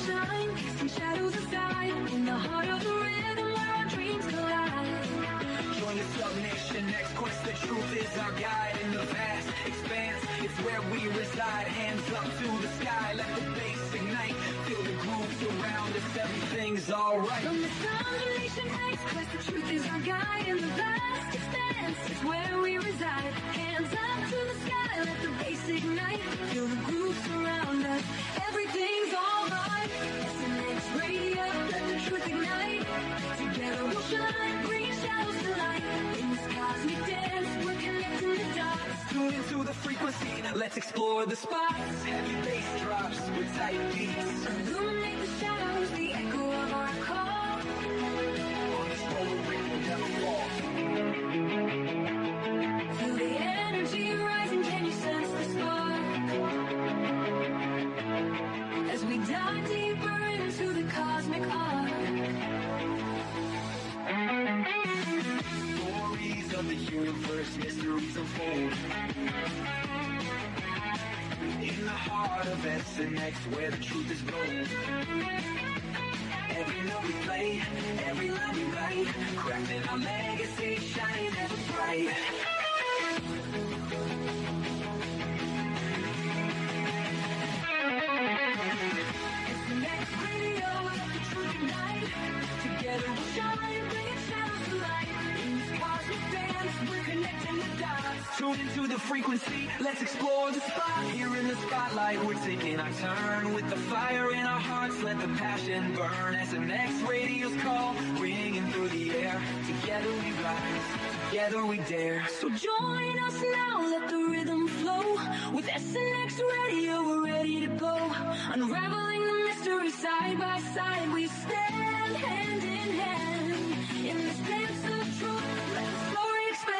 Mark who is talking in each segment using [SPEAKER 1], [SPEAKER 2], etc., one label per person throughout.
[SPEAKER 1] shine, casting shadows aside, in the heart of the rhythm where our dreams collide.
[SPEAKER 2] Join the SNX quest, the truth is our guide. In the vast expanse, it's where we reside. Hands up to the sky, let the bass ignite. Feel the grooves around us, everything's alright.
[SPEAKER 1] From the Foundation X quest, the truth is our guide. In the vast expanse, it's where we reside. Hands up to the sky, let the bass ignite. Feel the grooves around us, everything's alright. SNX radio, let the truth ignite. Together we'll shine, bringing shadows to light. In this cosmic dance, we're connecting the dots.
[SPEAKER 2] Tune into the frequency, let's explore the spots. Heavy bass drops with tight beats.
[SPEAKER 1] Illuminate the shadows, the echo of our call.
[SPEAKER 2] On this road, we will never fall.
[SPEAKER 1] Feel the energy rising, can you sense the spark? As we dive deeper into the cosmic arc.
[SPEAKER 2] Stories of the universe, mysteries unfold. In the heart of SNX, where the truth is gold. Every note we play, every line we write, crafting our legacy, shining ever bright.
[SPEAKER 1] SNX radio, let the truth ignite. Together we'll shine, bringing shadows to light. In this cosmic dance, we're connecting the dots.
[SPEAKER 2] Tune into the frequency, let's explore the spot. Here in the spotlight, we're taking our turn. With the fire in our hearts, let the passion burn. SNX radio's call, ringing through the air. Together we rise, together we dare.
[SPEAKER 1] So join us now, let the rhythm flow. With SNX radio, we're ready to go. Unraveling the mystery side by side, we stand hand in hand. In this dance of truth, let the story expand.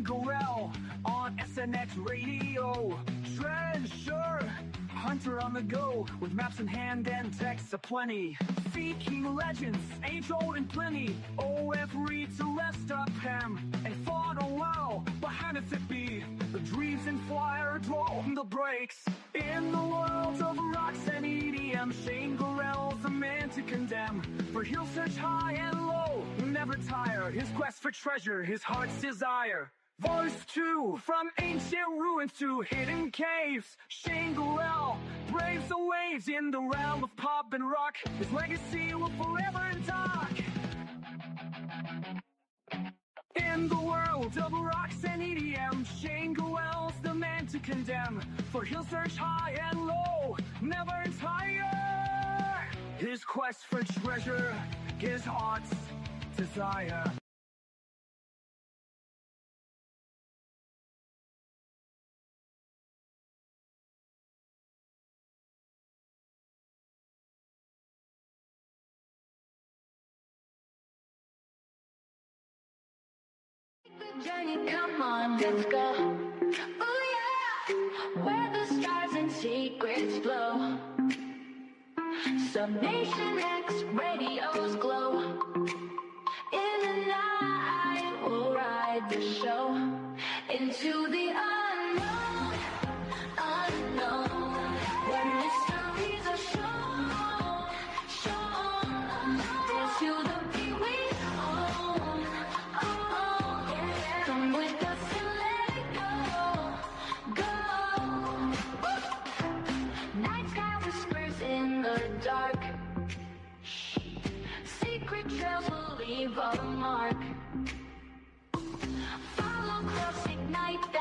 [SPEAKER 2] Gorrell on SNX radio. Treasure hunter on the go, with maps in hand and texts aplenty. Seeking legends, age-old and plenty. OF read Celeste up him, and fought a while behind a thick bee. The dreams in fire draw the breaks. In the world of rocks and EDM, Shane Gorrell's the man to condemn. For he'll search high and low, never tire. His quest for treasure, his heart's desire. Voice 2, from ancient ruins to hidden caves, Shane Gorrell braves the waves in the realm of pop and rock. His legacy will forever talk. In the world of rocks and EDM, Shane Gorrell's the man to condemn. For he'll search high and low, never tire. His quest for treasure, his heart's desire.
[SPEAKER 1] The journey, come on, let's go. Oh yeah, where the stars and secrets glow. Some Nation X radios glow. In the night, we'll ride the show into the unknown, unknown, where mysteries are shown, shown. Dance to the beat we own, own. Come with us and let it go, go. Night sky whispers in the dark. Secret trails will leave a mark. Follow close, ignite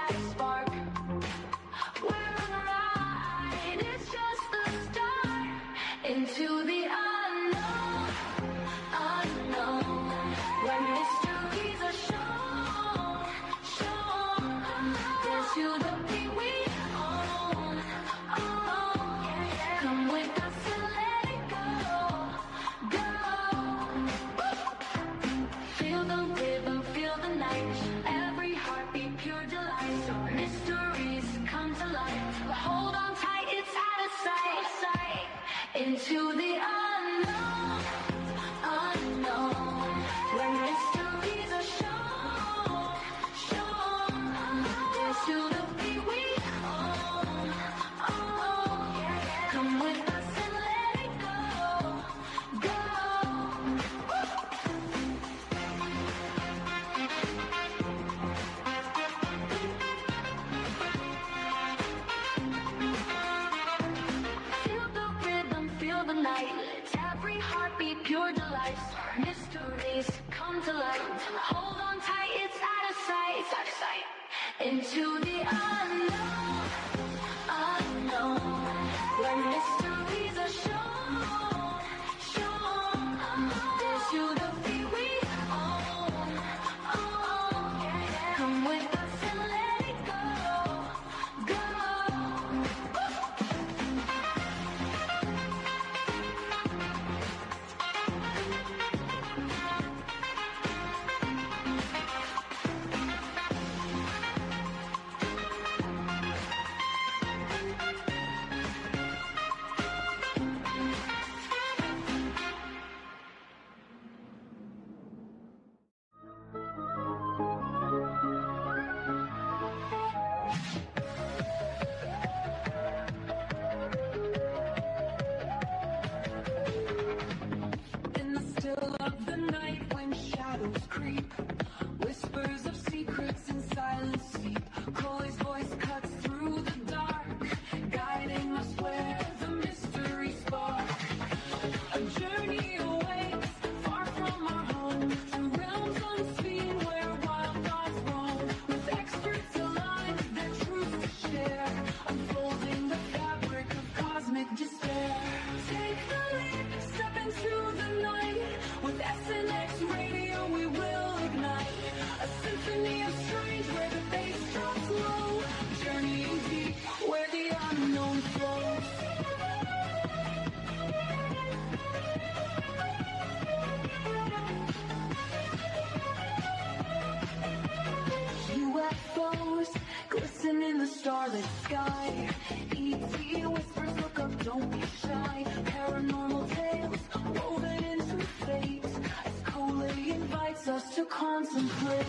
[SPEAKER 1] contemplate.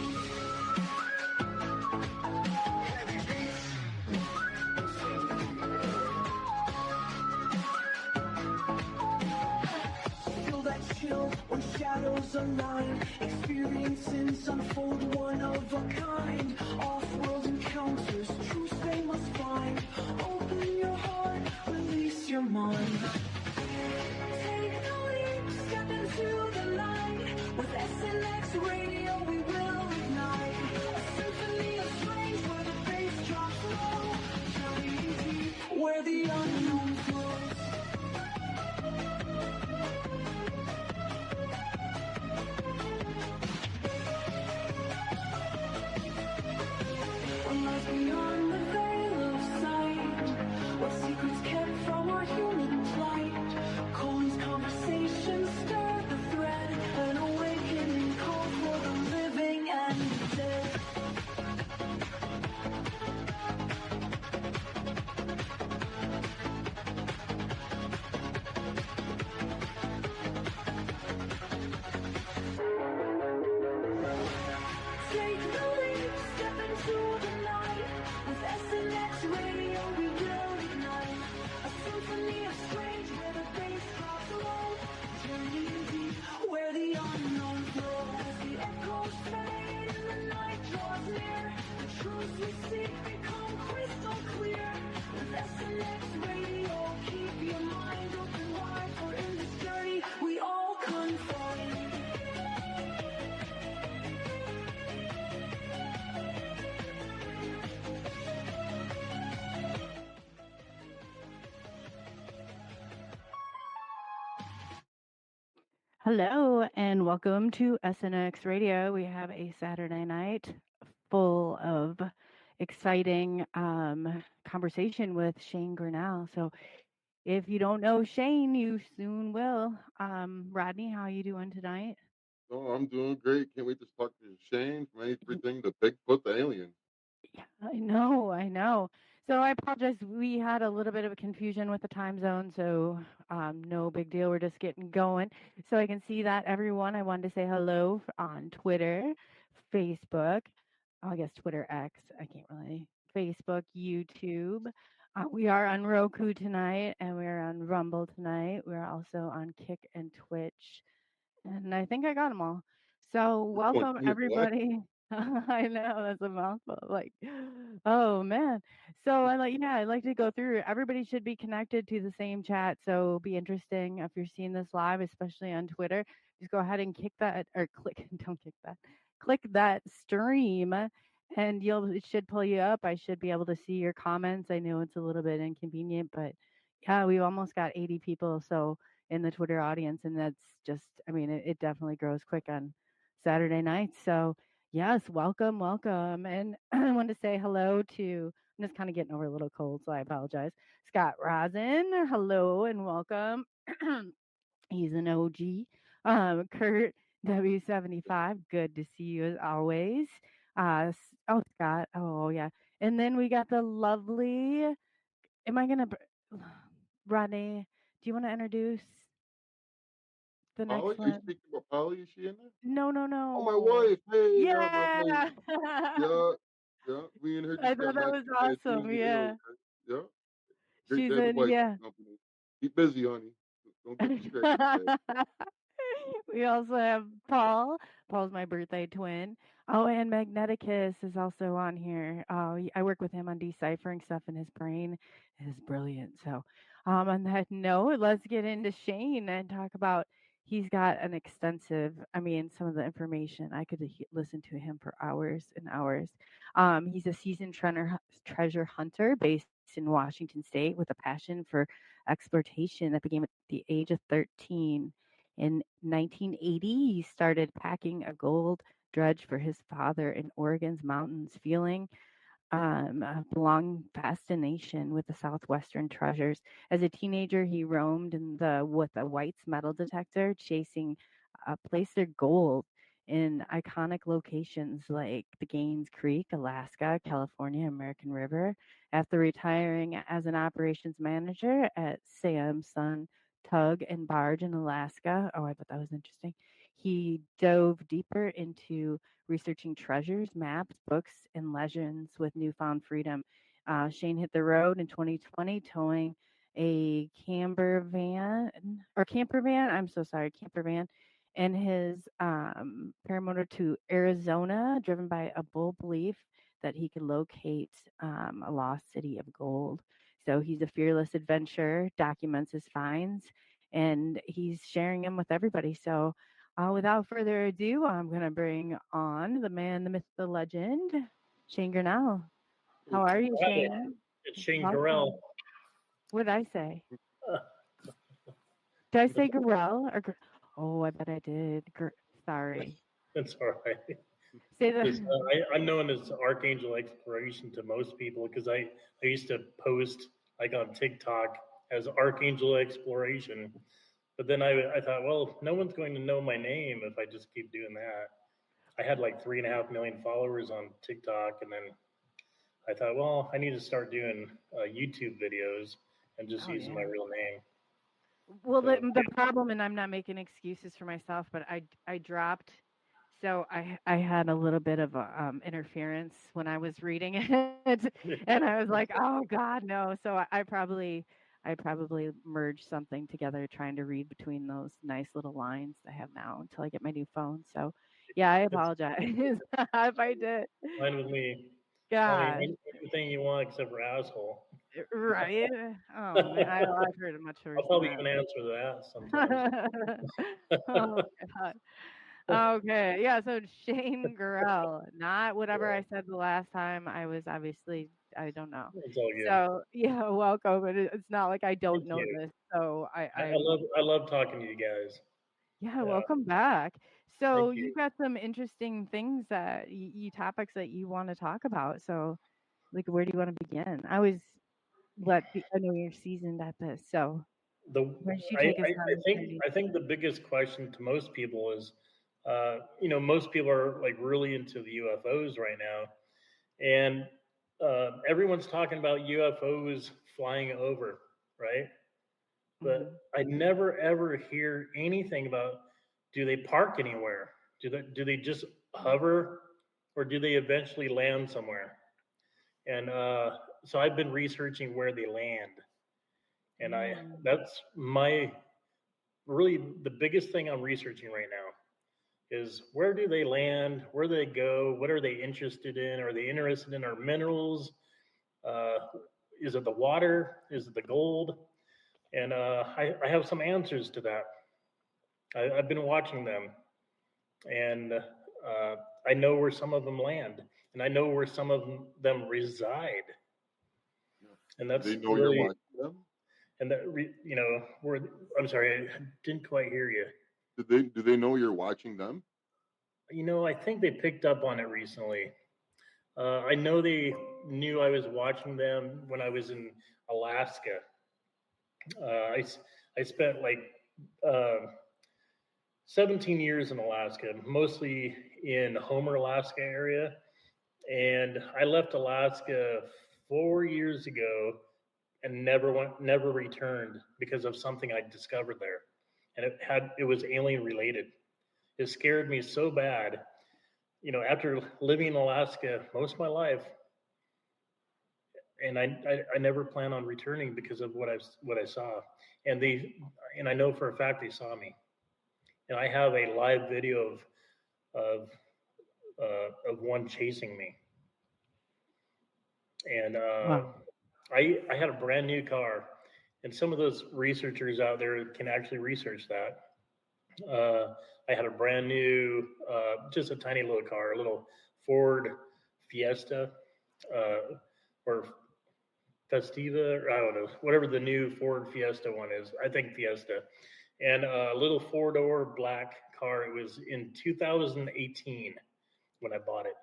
[SPEAKER 1] Feel that chill when shadows align. Experiences unfold one of a kind. Off-world encounters, truths they must find. Open your heart, release your mind. Take the leap, step into the light. With SNX radio we will ignite. A symphony of strange where the bass drops low. Journeying deep where the unknown flows. A life beyond the veil of sight. What secrets kept from our human plight. Colin's conversations stir the thread. An awakening call for the living and the dead. Take the leap, step into the night. With SNX radio we will ignite. A symphony of strange where the bass drops low. Journeying deep where the unknown flows. As the echoes fade and the night draws near. The truths we seek become crystal clear. With SNX radio, keep your mind open wide. For in this journey we all confide.
[SPEAKER 3] Hello and welcome to SNX Radio. We have a Saturday night full of exciting conversation with Shane Gorrell. So if you don't know Shane, you soon will. Rodney, how you doing tonight?
[SPEAKER 4] Oh, I'm doing great. Can't wait to talk to Shane from everything to Bigfoot the alien.
[SPEAKER 3] Yeah, I know. So I apologize. We had a little bit of a confusion with the time zone, so no big deal. We're just getting going. So I can see that everyone. I wanted to say hello on Twitter, Facebook. Oh, I guess Twitter X. I can't really. Facebook, YouTube. We are on Roku tonight, and we're on Rumble tonight. We're also on Kick and Twitch. And I think I got them all. So welcome everybody. I know that's a mouthful. Like, oh man. So I like to go through. Everybody should be connected to the same chat. So it'll be interesting if you're seeing this live, especially on Twitter. Just go ahead and kick that or click. Don't kick that. Click that stream, and it should pull you up. I should be able to see your comments. I know it's a little bit inconvenient, but yeah, we've almost got 80 people. So in the Twitter audience, and that's just, I mean, it definitely grows quick on Saturday nights. So yes, welcome, and I want to say hello to. I'm just kind of getting over a little cold, so I apologize. Scott Rosin, hello and welcome. He's an OG. Kurt W75, good to see you as always. Scott, oh yeah, and then we got the lovely. Am I gonna, Rodney? Do you want to introduce the
[SPEAKER 4] Polly?
[SPEAKER 3] next
[SPEAKER 4] Are you
[SPEAKER 3] one?
[SPEAKER 4] speaking about Polly? Is she in there?
[SPEAKER 3] No,
[SPEAKER 4] Oh, my wife. Hey, yeah, my
[SPEAKER 3] Yeah.
[SPEAKER 4] wife. Yeah, yeah. Me and her
[SPEAKER 3] I
[SPEAKER 4] just
[SPEAKER 3] thought
[SPEAKER 4] got
[SPEAKER 3] that
[SPEAKER 4] matched
[SPEAKER 3] was
[SPEAKER 4] at
[SPEAKER 3] awesome.
[SPEAKER 4] Tuesday.
[SPEAKER 3] Yeah.
[SPEAKER 4] Yeah. Great to
[SPEAKER 3] She's
[SPEAKER 4] have a
[SPEAKER 3] in,
[SPEAKER 4] wife in
[SPEAKER 3] yeah.
[SPEAKER 4] the company. Keep busy, honey. Don't get distracted today.
[SPEAKER 3] We also have Paul. Paul's my birthday twin. Oh, and Magneticus is also on here. I work with him on deciphering stuff in his brain. It is brilliant. So, on that note, let's get into Shane and talk about. He's got an extensive. I mean, some of the information I could listen to him for hours and hours. He's a seasoned treasure hunter based in Washington State with a passion for exploitation that began at the age of 13. In 1980, he started packing a gold dredge for his father in Oregon's mountains, feeling a long fascination with the Southwestern treasures. As a teenager, he roamed with a White's metal detector, chasing placer gold in iconic locations like the Gaines Creek, Alaska, California, American River. After retiring as an operations manager at Samson Tug and Barge in Alaska, oh, I thought that was interesting. He dove deeper into researching treasures, maps, books, and legends with newfound freedom. Shane hit the road in 2020 towing a campervan. I'm so sorry, campervan, and his paramotor to Arizona, driven by a bold belief that he could locate a lost city of gold. So he's a fearless adventurer, documents his finds, and he's sharing them with everybody. So without further ado, I'm going to bring on the man, the myth, the legend, Shane Gorrell. How are you,
[SPEAKER 5] Hi,
[SPEAKER 3] Shane?
[SPEAKER 5] it's Shane Gorrell.
[SPEAKER 3] Welcome. What did I say? Did I say Gorrell or? Oh, I bet I did. Sorry.
[SPEAKER 5] That's all right.
[SPEAKER 3] Say that.
[SPEAKER 5] I'm known as Archangel Exploration to most people because I used to post like on TikTok as Archangel Exploration. But then I thought, well, no one's going to know my name if I just keep doing that. I had like 3.5 million followers on TikTok, and then I thought, well, I need to start doing YouTube videos and just using my real name.
[SPEAKER 3] Well, the problem, and I'm not making excuses for myself, but I dropped, so I had a little bit of interference when I was reading it, and I was like, oh God, no. So I probably merged something together, trying to read between those nice little lines I have now until I get my new phone. So yeah, I apologize if I did.
[SPEAKER 5] Fine with me.
[SPEAKER 3] God.
[SPEAKER 5] Anything you want except for asshole.
[SPEAKER 3] Right? Oh man, I've heard it much worse
[SPEAKER 5] I'll probably
[SPEAKER 3] than
[SPEAKER 5] even answer that sometimes.
[SPEAKER 3] Oh God. Okay, yeah. So Shane Gorrell, not whatever I said the last time. I was obviously, I don't know.
[SPEAKER 5] It's all good.
[SPEAKER 3] So yeah, welcome. It's not like I don't
[SPEAKER 5] Thank
[SPEAKER 3] know
[SPEAKER 5] you.
[SPEAKER 3] this. So
[SPEAKER 5] I love talking to you guys.
[SPEAKER 3] yeah, welcome back. So
[SPEAKER 5] Thank you.
[SPEAKER 3] you've got some interesting things that you topics that you want to talk about. So like, where do you want to begin? I know you're seasoned at this, so why don't you take us on the journey?
[SPEAKER 5] I think the biggest question to most people is, most people are like really into the UFOs right now, and everyone's talking about UFOs flying over, right? But I never ever hear anything about, do they park anywhere? Do they just hover, or do they eventually land somewhere? And so I've been researching where they land, and that's my really the biggest thing I'm researching right now is, where do they land? Where do they go? What are they interested in? Are they interested in our minerals? Uh, is it the water? Is it the gold? And I have some answers to that. I've been watching them, and I know where some of them land, and I know where some of them reside. And that's
[SPEAKER 4] They know
[SPEAKER 5] really,
[SPEAKER 4] you're watching them.
[SPEAKER 5] and that I'm sorry, I didn't quite hear you.
[SPEAKER 4] Do they know you're watching them?
[SPEAKER 5] I think they picked up on it recently. I know they knew I was watching them when I was in Alaska. I spent like 17 years in Alaska, mostly in Homer, Alaska area. And I left Alaska 4 years ago and never returned because of something I discovered there. And it was alien related. It scared me so bad. After living in Alaska most of my life, and I never plan on returning because of what I saw. And I know for a fact they saw me. And I have a live video of one chasing me. And
[SPEAKER 3] Wow.
[SPEAKER 5] I had a brand new car, and some of those researchers out there can actually research that. I had a brand new, just a tiny little car, a little Ford Fiesta, or Festiva, or I don't know, whatever the new Ford Fiesta one is. I think Fiesta, and a little 4-door black car. It was in 2018 when I bought it,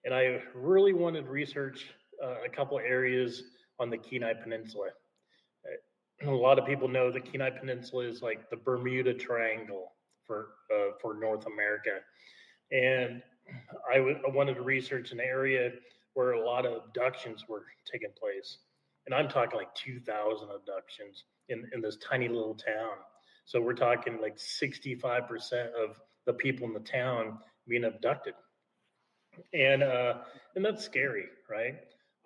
[SPEAKER 5] and I really wanted to research a couple areas on the Kenai Peninsula. A lot of people know the Kenai Peninsula is like the Bermuda Triangle for North America, and I wanted to research an area where a lot of abductions were taking place, and I'm talking like 2,000 abductions in this tiny little town. So we're talking like 65% of the people in the town being abducted. And that's scary, right?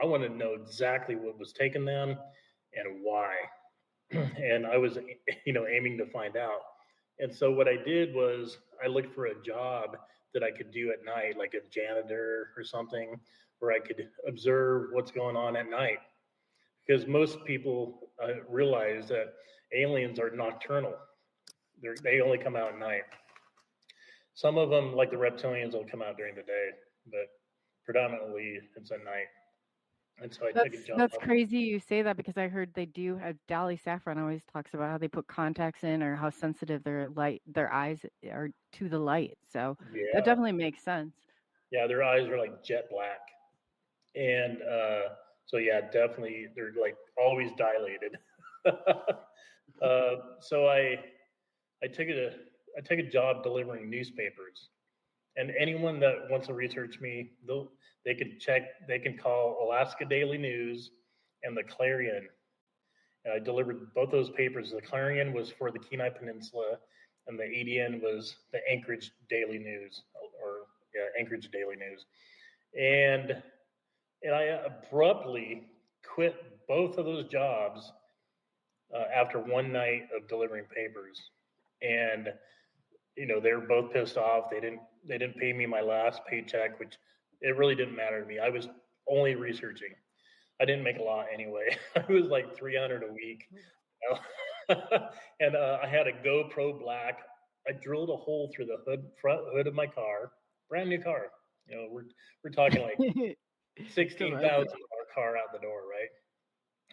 [SPEAKER 5] I want to know exactly what was taking them and why. And I was, aiming to find out. And so what I did was I looked for a job that I could do at night, like a janitor or something, where I could observe what's going on at night. Because most people realize that aliens are nocturnal. They only come out at night. Some of them, like the reptilians, will come out during the day, but predominantly it's at night. And so I took a job.
[SPEAKER 3] That's crazy you say that, because I heard they do have Dally Saffron always talks about how they put contacts in, or how sensitive their eyes are to the light. So
[SPEAKER 5] Yeah,
[SPEAKER 3] that definitely makes sense.
[SPEAKER 5] yeah, their eyes are like jet black, and so yeah, definitely they're like always dilated. So I took a job delivering newspapers, and anyone that wants to research me, they can call Alaska Daily News and the Clarion. And I delivered both those papers. The Clarion was for the Kenai Peninsula, and the ADN was the Anchorage Daily News, or Anchorage Daily News. And I abruptly quit both of those jobs after one night of delivering papers. And they were both pissed off. They didn't pay me my last paycheck, which it really didn't matter to me. I was only researching. I didn't make a lot anyway. It was like $300 a week. And I had a GoPro Black. I drilled a hole through the front hood of my car, brand new car. We're talking like $16,000 car out the door, right?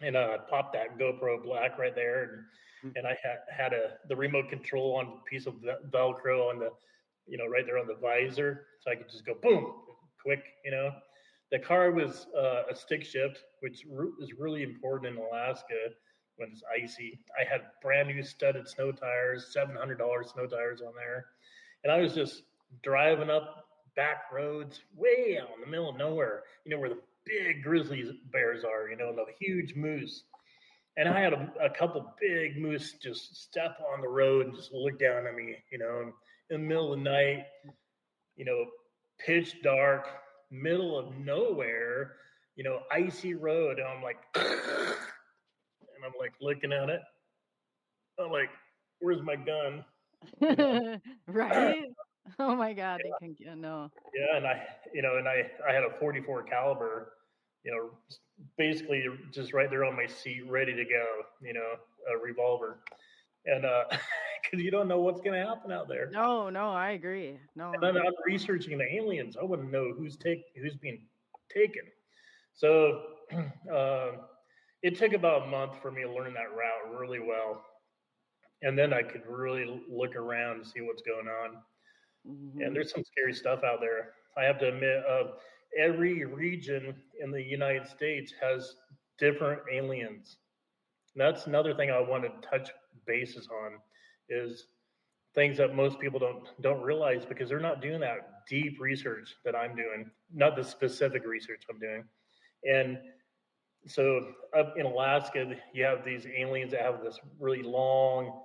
[SPEAKER 5] And I popped that GoPro Black right there, and I had the remote control on a piece of Velcro on the, right there on the visor, so I could just go boom, quick. The car was a stick shift, which is really important in Alaska when it's icy. I had brand new studded snow tires, $700 snow tires on there, and I was just driving up back roads way out in the middle of nowhere, where the big grizzly bears are, and the huge moose. And I had a couple big moose just step on the road and just look down at me, in the middle of the night, pitch dark, middle of nowhere, icy road. And I'm like, and I'm like looking at it. I'm like, where's my gun?
[SPEAKER 3] Right? Oh my God, yeah. They can no.
[SPEAKER 5] Yeah, and I had a 44 caliber, basically just right there on my seat, ready to go, a revolver. And because you don't know what's going to happen out there.
[SPEAKER 3] No, I agree. No.
[SPEAKER 5] And then I'm researching the aliens. I wouldn't know who's being taken. So it took about a month for me to learn that route really well. And then I could really look around and see what's going on. Mm-hmm. And there's some scary stuff out there. I have to admit, every region in the United States has different aliens. And that's another thing I want to touch bases on, is things that most people don't realize, because they're not doing that deep research that I'm doing, not the specific research I'm doing. And so up in Alaska, you have these aliens that have this really long,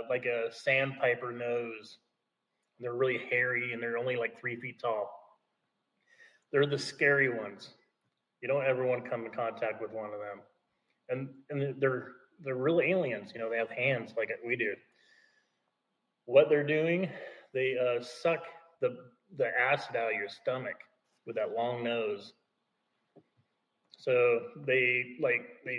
[SPEAKER 5] like a sandpiper nose. They're really hairy, and they're only like 3 feet tall. They're the scary ones. You don't ever want to come in contact with one of them. And they're real aliens. They have hands like we do. What they're doing, they suck the acid out of your stomach with that long nose. So they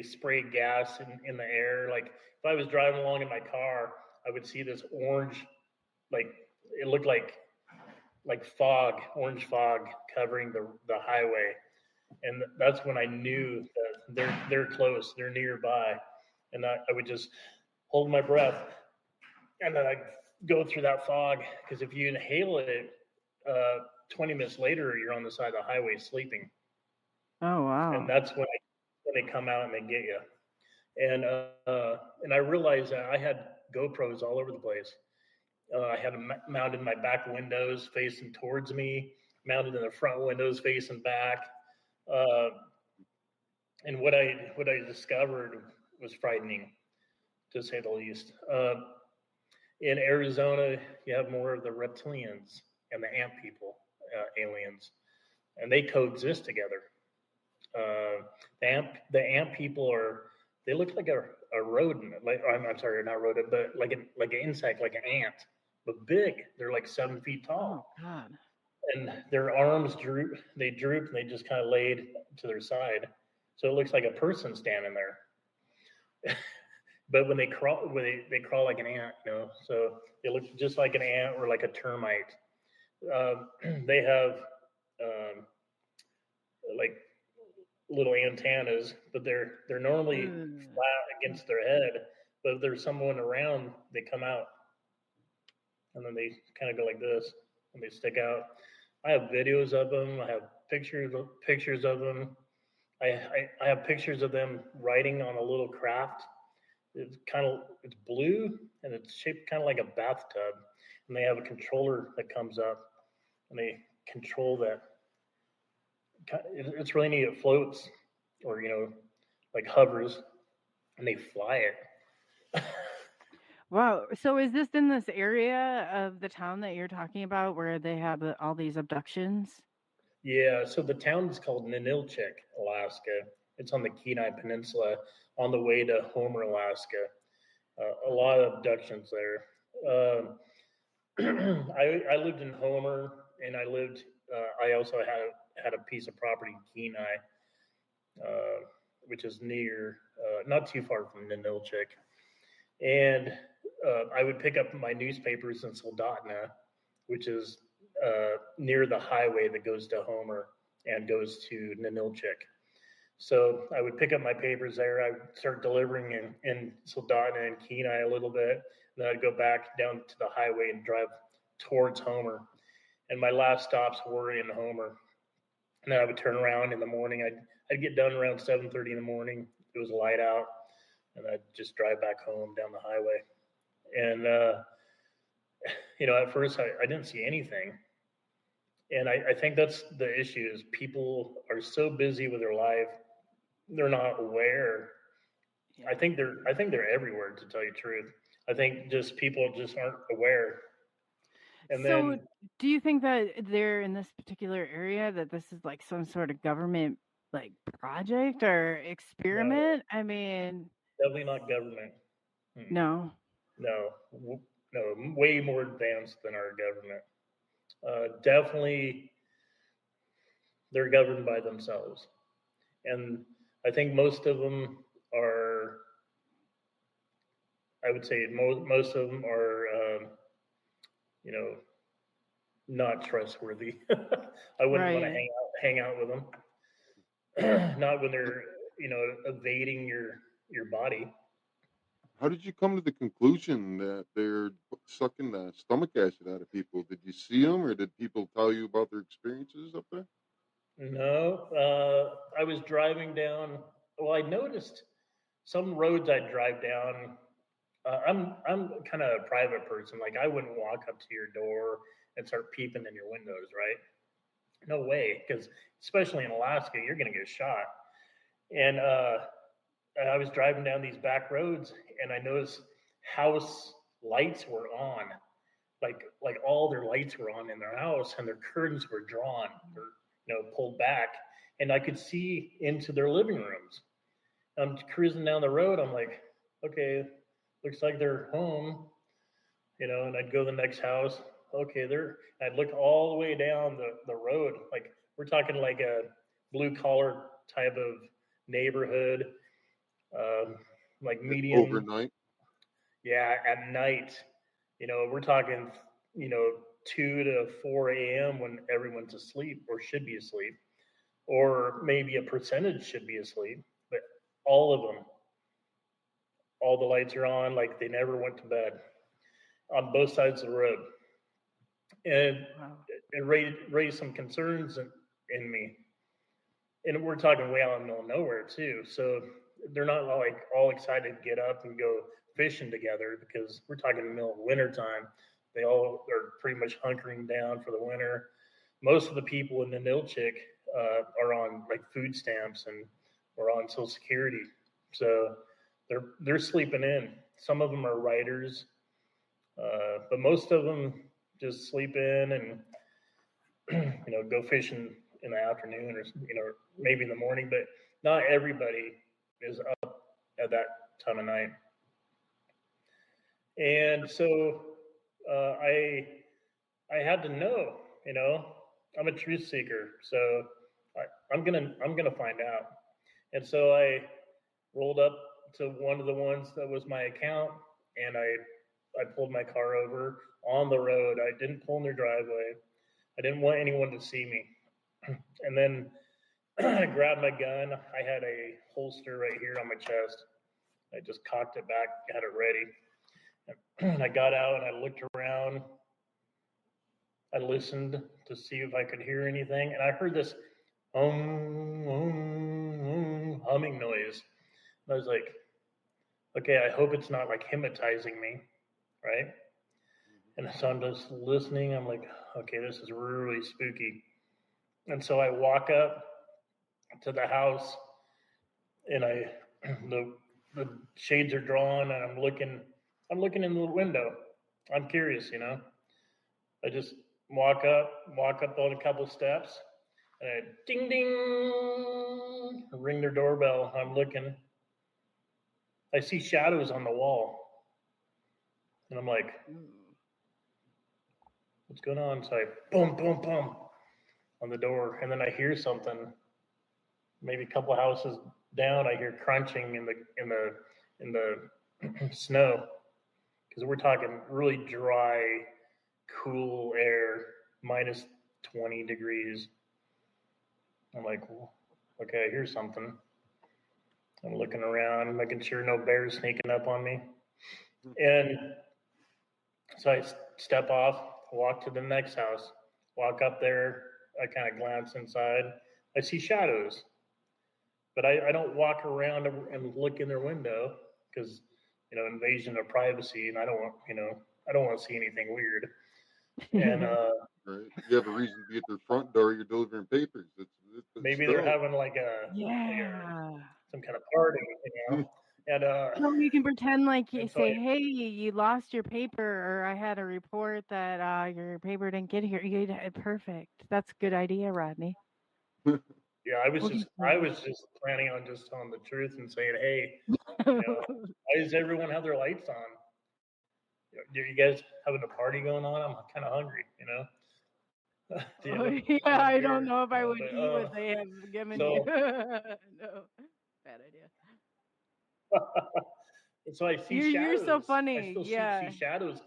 [SPEAKER 5] spray gas in the air. Like if I was driving along in my car, I would see this orange, like it looked like fog, orange fog covering the highway. And that's when I knew that they're close, they're nearby. And I would just hold my breath, and then I'd go through that fog, because if you inhale it, 20 minutes later, you're on the side of the highway sleeping.
[SPEAKER 3] Oh, wow.
[SPEAKER 5] And that's when they come out and they get you. And I realized that I had GoPros all over the place. I had them mounted in my back windows facing towards me, mounted in the front windows facing back. And what I discovered was frightening, to say the least. In Arizona, you have more of the reptilians and the ant people, aliens, and they coexist together. The ant people they look like a rodent. Like I'm sorry, not rodent, but like an insect, like an ant, but big. They're like 7 feet tall.
[SPEAKER 3] Oh God.
[SPEAKER 5] And their arms droop. They droop and they just kind of laid to their side, so it looks like a person standing there. But when they crawl, they crawl like an ant, so they look just like an ant or like a termite. They have like little antennas, but they're normally flat against their head. But if there's someone around, they come out, and then they kind of go like this, and they stick out. I have videos of them. I have pictures of them. I have pictures of them riding on a little craft. It's blue and it's shaped kind of like a bathtub, and they have a controller that comes up, and they control that. It's really neat. It floats, or like hovers, and they fly it.
[SPEAKER 3] Wow. So is this in this area of the town that you're talking about where they have all these abductions?
[SPEAKER 5] Yeah, so the town is called Ninilchik, Alaska. It's on the Kenai Peninsula on the way to Homer, Alaska. A lot of abductions there. I lived in Homer, and I also had a piece of property in Kenai, which is near, not too far from Ninilchik. And I would pick up my newspapers in Soldotna, which is near the highway that goes to Homer and goes to Ninilchik. So I would pick up my papers there. I would start delivering in Soldotna and Kenai a little bit. Then I'd go back down to the highway and drive towards Homer. And my last stops were in Homer. And then I would turn around in the morning. I'd get done around 7:30 in the morning. It was light out, and I'd just drive back home down the highway. And at first I didn't see anything. And I think that's the issue, is people are so busy with their life, they're not aware. Yeah. I think they're everywhere, to tell you the truth. I think just people just aren't aware. And
[SPEAKER 3] so
[SPEAKER 5] then,
[SPEAKER 3] do you think that they're in this particular area, that this is like some sort of government like project or experiment?
[SPEAKER 5] No,
[SPEAKER 3] I mean,
[SPEAKER 5] definitely not government.
[SPEAKER 3] No.
[SPEAKER 5] No, way more advanced than our government. Definitely, they're governed by themselves, and I think most of them are. I would say most of them are, not trustworthy. I wouldn't want to hang out with them. Not when they're, evading your body.
[SPEAKER 4] How did you come to the conclusion that they're sucking the stomach acid out of people? Did you see them, or did people tell you about their experiences up there?
[SPEAKER 5] No, I was driving down. Well, I noticed some roads I'd drive down. I'm kind of a private person. Like, I wouldn't walk up to your door and start peeping in your windows, right? No way, because especially in Alaska, you're gonna get shot. And I was driving down these back roads, and I noticed house lights were on, like all their lights were on in their house, and their curtains were drawn, or pulled back, and I could see into their living rooms. I'm cruising down the road. I'm like, okay, looks like they're home, and I'd go to the next house. Okay, I'd look all the way down the road. Like, we're talking like a blue collar type of neighborhood, like medium.
[SPEAKER 4] Overnight?
[SPEAKER 5] Yeah, at night. We're talking, 2 to 4 a.m. when everyone's asleep or should be asleep, or maybe a percentage should be asleep, but all of them, all the lights are on, like they never went to bed, on both sides of the road. And it raised some concerns in me. And we're talking way out in the middle of nowhere too. So they're not like all excited to get up and go fishing together, because we're talking in the middle of winter time. They all are pretty much hunkering down for the winter. Most of the people in the Ninilchik are on like food stamps and or on Social Security. So they're sleeping in. Some of them are writers. But most of them just sleep in and go fishing in the afternoon or maybe in the morning. But not everybody is up at that time of night. And so I had to know. I'm a truth seeker, so I'm gonna find out. And so I rolled up to one of the ones that was my account, and I pulled my car over on the road. I didn't pull in their driveway. I didn't want anyone to see me. And then I grabbed my gun. I had a holster right here on my chest. I just cocked it back, had it ready. And I got out and I looked around. I listened to see if I could hear anything, and I heard this humming noise. And I was like, okay, I hope it's not like hypnotizing me, right? And so I'm just listening. I'm like, okay, this is really spooky. And so I walk up to the house, and the shades are drawn, and I'm looking in the window. I'm curious, I just walk up on a couple steps, and I ding ding, ring their doorbell. I'm looking. I see shadows on the wall, and I'm like, what's going on? So I boom, boom, boom on the door, and then I hear something. Maybe a couple houses down, I hear crunching in the snow, because we're talking really dry, cool air, minus 20 degrees. I'm like, okay, I hear something. I'm looking around, making sure no bears sneaking up on me. And so I step off, walk to the next house, walk up there. I kind of glance inside. I see shadows, but I don't walk around and look in their window, because invasion of privacy, and I don't want to see anything weird. And
[SPEAKER 4] right. You have a reason to be at their front door. You're delivering papers.
[SPEAKER 5] maybe they're having like some kind of party, and
[SPEAKER 3] So you can pretend like you
[SPEAKER 5] and so
[SPEAKER 3] say, "Hey, you lost your paper," or "I had a report that your paper didn't get here." Perfect. That's a good idea, Rodney.
[SPEAKER 5] yeah, I was just planning on just telling the truth and saying, hey, why does everyone have their lights on? Do you guys having a party going on? I'm kind of hungry,
[SPEAKER 3] Yeah, I don't know if I would eat what they have given you. No, bad idea.
[SPEAKER 5] And so I see shadows.
[SPEAKER 3] You're so funny.
[SPEAKER 5] I still
[SPEAKER 3] Yeah.
[SPEAKER 5] see shadows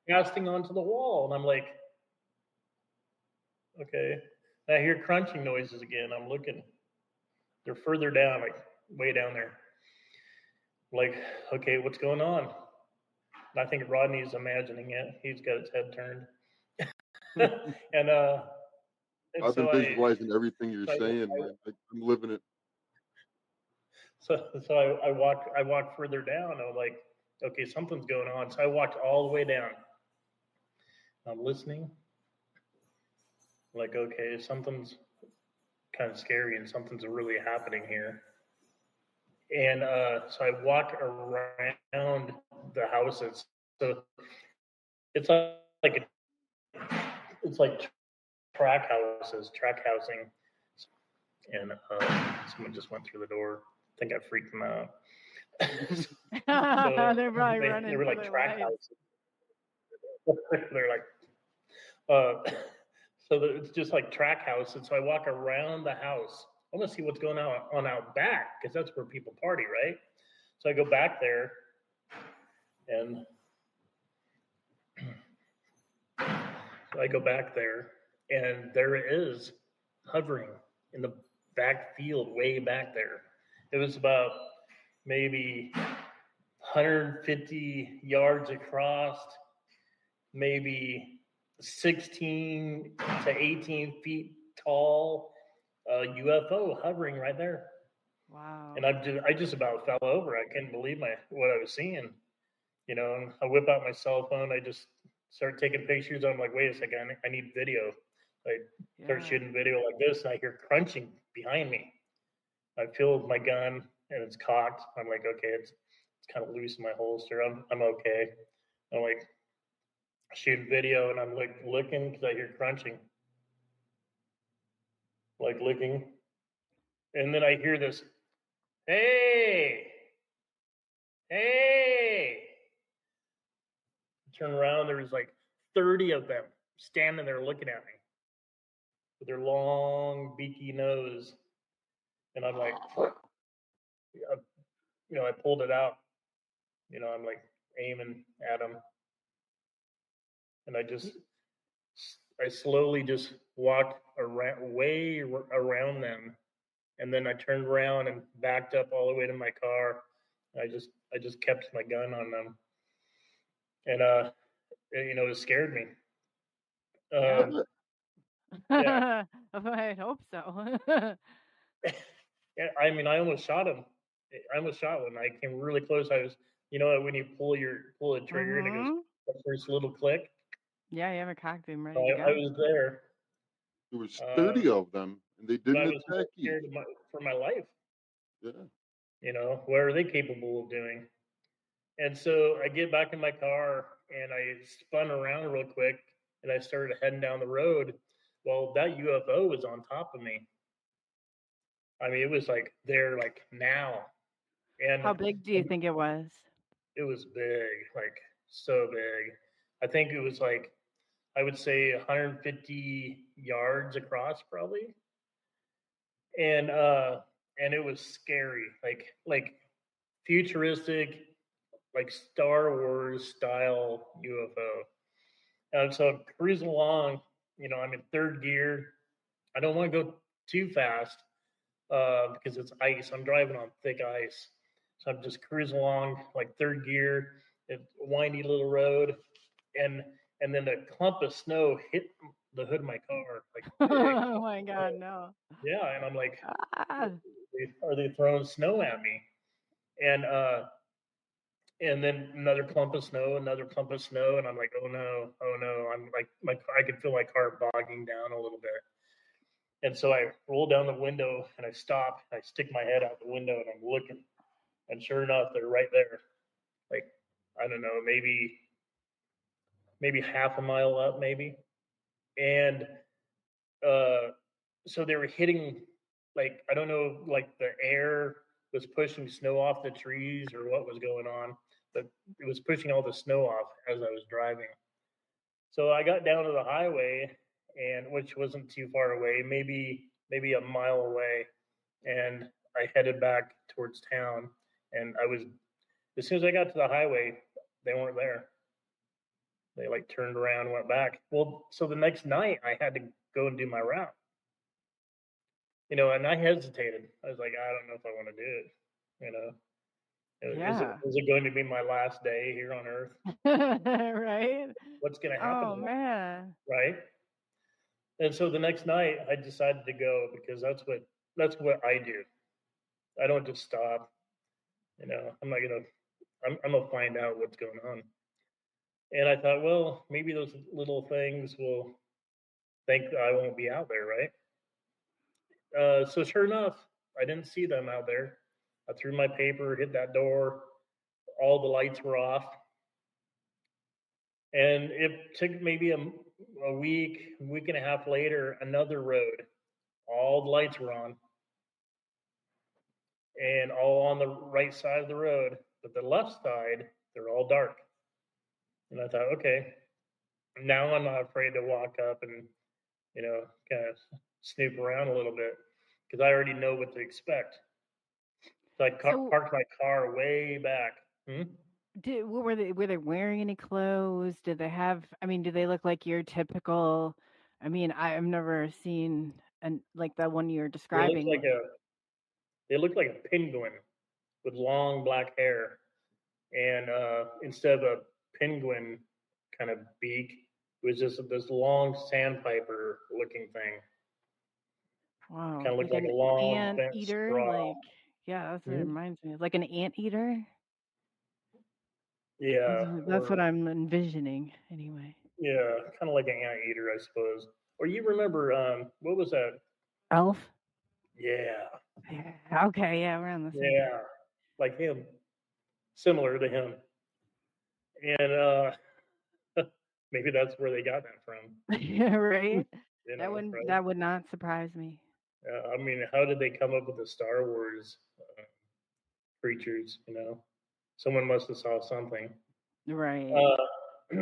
[SPEAKER 5] casting onto the wall, and I'm like, okay. And I hear crunching noises again. I'm looking. They're further down, like way down there. I'm like, okay, what's going on? And I think Rodney's imagining it. He's got his head turned. and
[SPEAKER 4] I've
[SPEAKER 5] so
[SPEAKER 4] been visualizing everything you're saying, man. I'm living it.
[SPEAKER 5] So I walk further down. I'm like, okay, something's going on. So I walked all the way down. I'm listening. I'm like, okay, something's kind of scary and something's really happening here. And so I walk around the houses. So it's like track housing. And someone just went through the door. I think I freaked them out.
[SPEAKER 3] So they're probably running.
[SPEAKER 5] They were like track houses. They're like, so it's just like track houses. So I walk around the house. I want to see what's going on out back, because that's where people party, right? So I go back there, and there it is, hovering in the back field, way back there. It was about maybe 150 yards across, maybe 16 to 18 feet tall, UFO hovering right there.
[SPEAKER 3] Wow.
[SPEAKER 5] And I just about fell over. I couldn't believe what I was seeing. And I whip out my cell phone. I just start taking pictures. I'm like, wait a second, I need video. I start shooting video like this, and I hear crunching behind me. I feel my gun, and it's cocked. I'm like, okay, it's kind of loose in my holster. I'm okay. I'm like shooting video, and I'm like looking because I hear crunching, like licking, and then I hear this, hey, hey. I turn around, there was like 30 of them standing there looking at me with their long beaky nose, and I'm like, I pulled it out. I'm like aiming at them, and I slowly just walked way around them, and then I turned around and backed up all the way to my car. I just kept my gun on them, and it scared me.
[SPEAKER 3] Yeah.
[SPEAKER 5] Yeah.
[SPEAKER 3] I hope so.
[SPEAKER 5] Yeah, I mean, I almost shot him. I almost shot one. I came really close. I was, when you pull the trigger and it goes
[SPEAKER 3] Mhm.
[SPEAKER 5] the first little click.
[SPEAKER 3] Yeah, you have a cocked him
[SPEAKER 5] So
[SPEAKER 3] ready to
[SPEAKER 5] I
[SPEAKER 3] go.
[SPEAKER 5] was there,
[SPEAKER 4] There was
[SPEAKER 5] uh,
[SPEAKER 4] 30 of them, and they
[SPEAKER 5] but
[SPEAKER 4] didn't
[SPEAKER 5] I was more
[SPEAKER 4] attack you.
[SPEAKER 5] scared for my life.
[SPEAKER 4] Yeah.
[SPEAKER 5] What are they capable of doing? And so I get back in my car and I spun around real quick and I started heading down the road. Well, that UFO was on top of me. I mean, it was like there, like now, and
[SPEAKER 3] How big do you think it was?
[SPEAKER 5] it was big, like so big. I think it was like I would say 150 yards across, probably, and uh, and it was scary, like futuristic, like Star Wars style UFO. And so I'm cruising along, I'm in third gear. I don't want to go too fast because it's ice. I'm driving on thick ice. So I'm just cruising along like third gear, a windy little road, and and then a clump of snow hit the hood of my car, like big.
[SPEAKER 3] Oh my God, no.
[SPEAKER 5] Yeah, and I'm like,
[SPEAKER 3] Ah.
[SPEAKER 5] are they throwing snow at me? And and then another clump of snow, and I'm like, oh no, oh no. I'm like, I could feel my car bogging down a little bit. And so I roll down the window and I stop. I stick my head out the window and I'm looking. And sure enough, they're right there. Like, I don't know, maybe half a mile up, maybe. And uh, so they were hitting, like, I don't know, like the air was pushing snow off the trees or what was going on, but it was pushing all the snow off as I was driving. So I got down to the highway, and which wasn't too far away, maybe a mile away, and I headed back towards town. And I was as soon as I got to the highway, they weren't there. They like turned around and went back. Well, so the next night I had to go and do my route. And I hesitated. I was like, I don't know if I want to do it. You know,
[SPEAKER 3] Yeah.
[SPEAKER 5] is it going to be my last day here on Earth?
[SPEAKER 3] Right?
[SPEAKER 5] What's going to happen
[SPEAKER 3] Oh
[SPEAKER 5] to me?
[SPEAKER 3] man.
[SPEAKER 5] Right? And so the next night I decided to go because that's what I do. I don't just stop. I'm not gonna. I'm gonna find out what's going on. And I thought, well, maybe those little things will think that I won't be out there, right? So sure enough, I didn't see them out there. I threw my paper, hit that door. All the lights were off, and it took maybe a week and a half later. Another road, all the lights were on, and all on the right side of the road. But the left side, they're all dark. And I thought, okay, now I'm not afraid to walk up and kind of snoop around a little bit because I already know what to expect. So I
[SPEAKER 3] So
[SPEAKER 5] parked my car way back.
[SPEAKER 3] were they wearing any clothes? Did they have, I mean, do they look like your typical, I mean, I've never seen like the one you're
[SPEAKER 5] They looked like
[SPEAKER 3] describing.
[SPEAKER 5] a penguin with long black hair, and instead of a penguin kind of beak, it was just this long sandpiper looking thing.
[SPEAKER 3] Wow,
[SPEAKER 5] Kind of looked
[SPEAKER 3] like
[SPEAKER 5] like
[SPEAKER 3] an
[SPEAKER 5] a long
[SPEAKER 3] ant
[SPEAKER 5] bent
[SPEAKER 3] eater,
[SPEAKER 5] straw.
[SPEAKER 3] like yeah, that's what it
[SPEAKER 5] Hmm?
[SPEAKER 3] reminds me of. Like an ant eater.
[SPEAKER 5] Yeah,
[SPEAKER 3] That's what
[SPEAKER 5] or
[SPEAKER 3] I'm envisioning anyway.
[SPEAKER 5] yeah, kind of like an anteater, I suppose. Or you remember what was that?
[SPEAKER 3] Elf?
[SPEAKER 5] Yeah,
[SPEAKER 3] Yeah. Okay, yeah, we're on the same page.
[SPEAKER 5] yeah, like him, similar to him. And maybe that's where they got that from.
[SPEAKER 3] Yeah, right.
[SPEAKER 5] You
[SPEAKER 3] That
[SPEAKER 5] know,
[SPEAKER 3] wouldn't
[SPEAKER 5] right?
[SPEAKER 3] that would not surprise me.
[SPEAKER 5] I mean, how did they come up with the Star Wars creatures? Someone must have saw something.
[SPEAKER 3] Right.
[SPEAKER 5] Uh,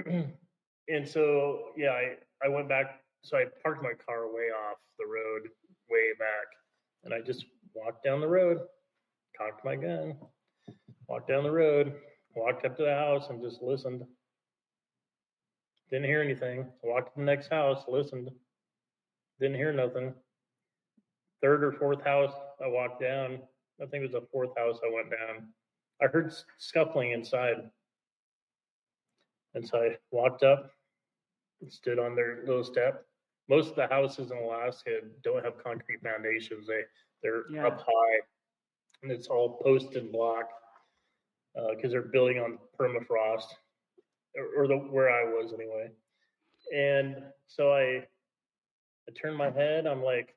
[SPEAKER 5] and so, yeah, I went back. So I parked my car way off the road, way back, and I just walked down the road, cocked my gun, walked down the road, walked up to the house, and just listened. Didn't hear anything. Walked to the next house, listened. Didn't hear nothing. Third or fourth house I walked down. I think it was the fourth house I went down. I heard scuffling inside. And so I walked up, stood on their little step. Most of the houses in Alaska don't have concrete foundations. They're
[SPEAKER 3] Yeah.
[SPEAKER 5] up high, and it's all posted block because they're building on permafrost, or where I was anyway. And so I turned my head. I'm like,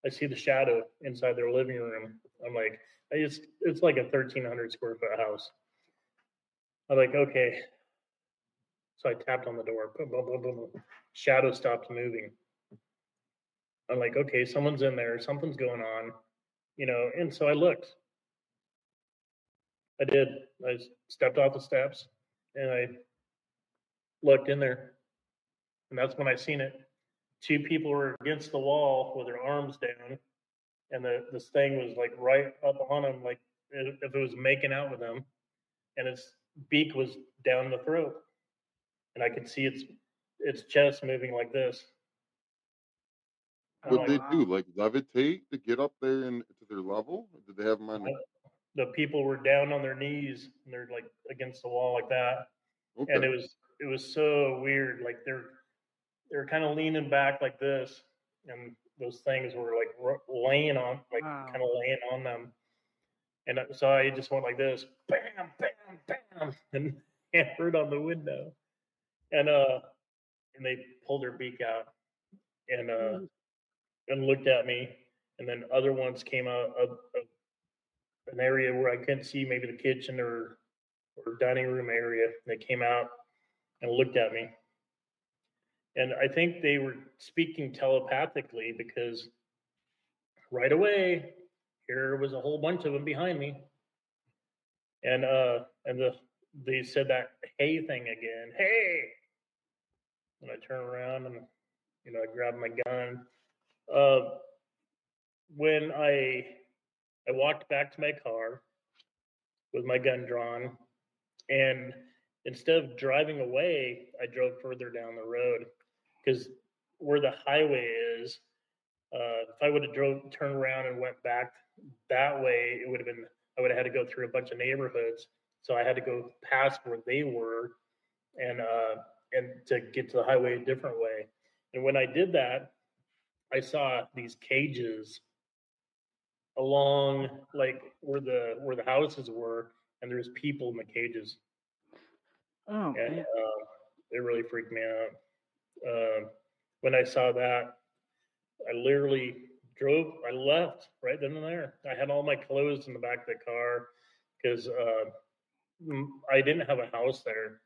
[SPEAKER 5] I see the shadow inside their living room. I'm like, it's like a 1,300 square foot house. I'm like, okay. So I tapped on the door. Boom, boom, boom, boom, boom. Shadow stopped moving. I'm like, okay, someone's in there. Something's going on, And so I looked. I did. I stepped off the steps and I looked in there. And that's when I seen it. Two people were against the wall with their arms down, and this thing was like right up on them, like if it was making out with them, and its beak was down the throat, and I could see its chest moving like this. I'm
[SPEAKER 4] What'd
[SPEAKER 5] like,
[SPEAKER 4] they
[SPEAKER 3] Wow.
[SPEAKER 4] do? Like levitate to get up there and to their level? Or did they have them on?
[SPEAKER 5] the people were down on their knees and they're like against the wall like that, and
[SPEAKER 4] Okay.
[SPEAKER 5] it was so weird. Like they're kind of leaning back like this, and those things were like laying on, like kind
[SPEAKER 3] Wow.
[SPEAKER 5] of laying on them. And so I just went like this, bam, bam, bam, and hammered on the window, and they pulled their beak out and
[SPEAKER 3] Mm.
[SPEAKER 5] looked at me, and then other ones came out of an area where I couldn't see, maybe the kitchen or dining room area. They came out and looked at me, and I think they were speaking telepathically because right away here was a whole bunch of them behind me, and they said that hey thing again, hey, and I turn around and I grab my gun. Uh, when I walked back to my car with my gun drawn, and instead of driving away, I drove further down the road because where the highway is, if I would have turned around and went back that way, it would have been I would have had to go through a bunch of neighborhoods. So I had to go past where they were, and to get to the highway a different way. And when I did that, I saw these cages along like where the houses were, and there's people in the cages,
[SPEAKER 3] Oh
[SPEAKER 5] and
[SPEAKER 3] man.
[SPEAKER 5] it really freaked me out. When I saw that, I literally drove. I left right then and there. I had all my clothes in the back of the car because I didn't have a house there.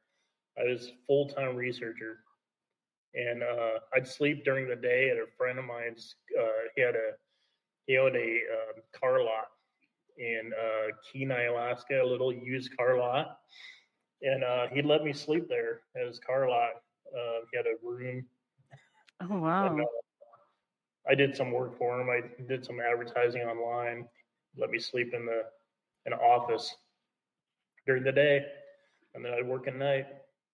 [SPEAKER 5] I was full time researcher, and I'd sleep during the day at a friend of mine's. He owned a car lot in Kenai, Alaska, a little used car lot, and he'd let me sleep there at his car lot. He had a room,
[SPEAKER 3] Oh
[SPEAKER 5] and
[SPEAKER 3] wow.
[SPEAKER 5] I did some work for him. I did some advertising online. Let me sleep in the an office during the day, and then I'd work at night.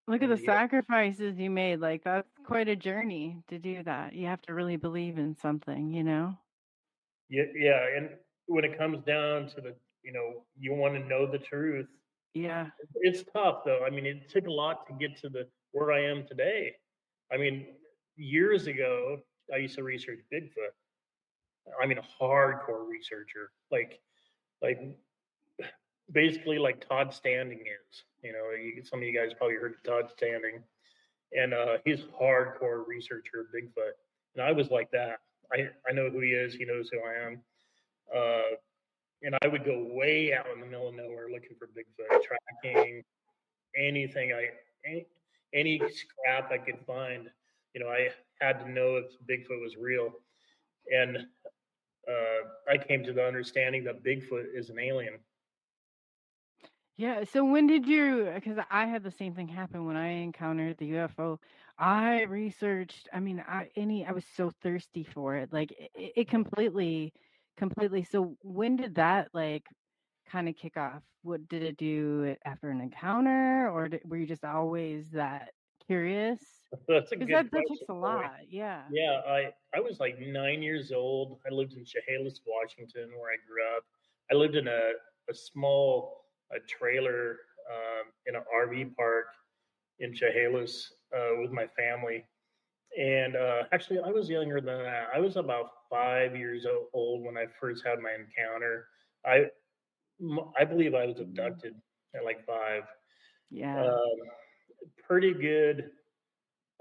[SPEAKER 3] Look at
[SPEAKER 5] And
[SPEAKER 3] the sacrifices you made. Like that's quite a journey to do that. You have to really believe in something, you know?
[SPEAKER 5] yeah, and when it comes down to you want to know the truth.
[SPEAKER 3] Yeah.
[SPEAKER 5] It's tough though. I mean, it took a lot to get to the where I am today. I mean, years ago, I used to research Bigfoot. I mean, a hardcore researcher, like basically like Todd Standing is. Some of you guys probably heard of Todd Standing, and he's hardcore researcher of Bigfoot, and I was like that. I know who he is. He knows who I am. And I would go way out in the middle of nowhere looking for Bigfoot, tracking, anything any scrap I could find. I had to know if Bigfoot was real, and I came to the understanding that Bigfoot is an alien.
[SPEAKER 3] Yeah. So when did you? Because I had the same thing happen when I encountered the UFO. I researched. I mean, I was so thirsty for it. Like it completely. So when did that kind of kick off? What did it do it after an encounter, or were you just always that curious?
[SPEAKER 5] That's a
[SPEAKER 3] Because
[SPEAKER 5] good
[SPEAKER 3] that takes
[SPEAKER 5] question,
[SPEAKER 3] a
[SPEAKER 5] Chloe.
[SPEAKER 3] lot. Yeah.
[SPEAKER 5] Yeah, I was like 9 years old. I lived in Chehalis, Washington, where I grew up. I lived in a small trailer in an RV park in Chehalis with my family. And actually, I was younger than that. I was about 5 years old when I first had my encounter. I I believe I was abducted at like 5.
[SPEAKER 3] Yeah.
[SPEAKER 5] Um, Pretty good.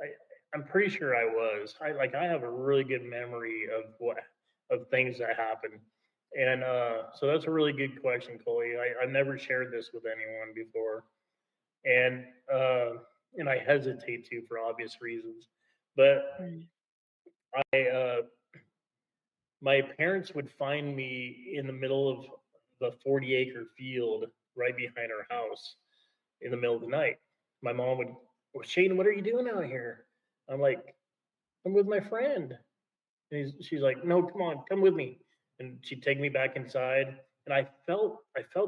[SPEAKER 5] I, I'm pretty sure I was. I have a really good memory of things that happened, and so that's a really good question, Chloe. I've never shared this with anyone before, and uh, and I hesitate to for obvious reasons. But
[SPEAKER 3] Right.
[SPEAKER 5] I my parents would find me in the middle of the 40-acre field right behind our house in the middle of the night. My mom would, well, Shane, what are you doing out here? I'm like, I'm with my friend. And she's like, no, come on, come with me. And she'd take me back inside, and I felt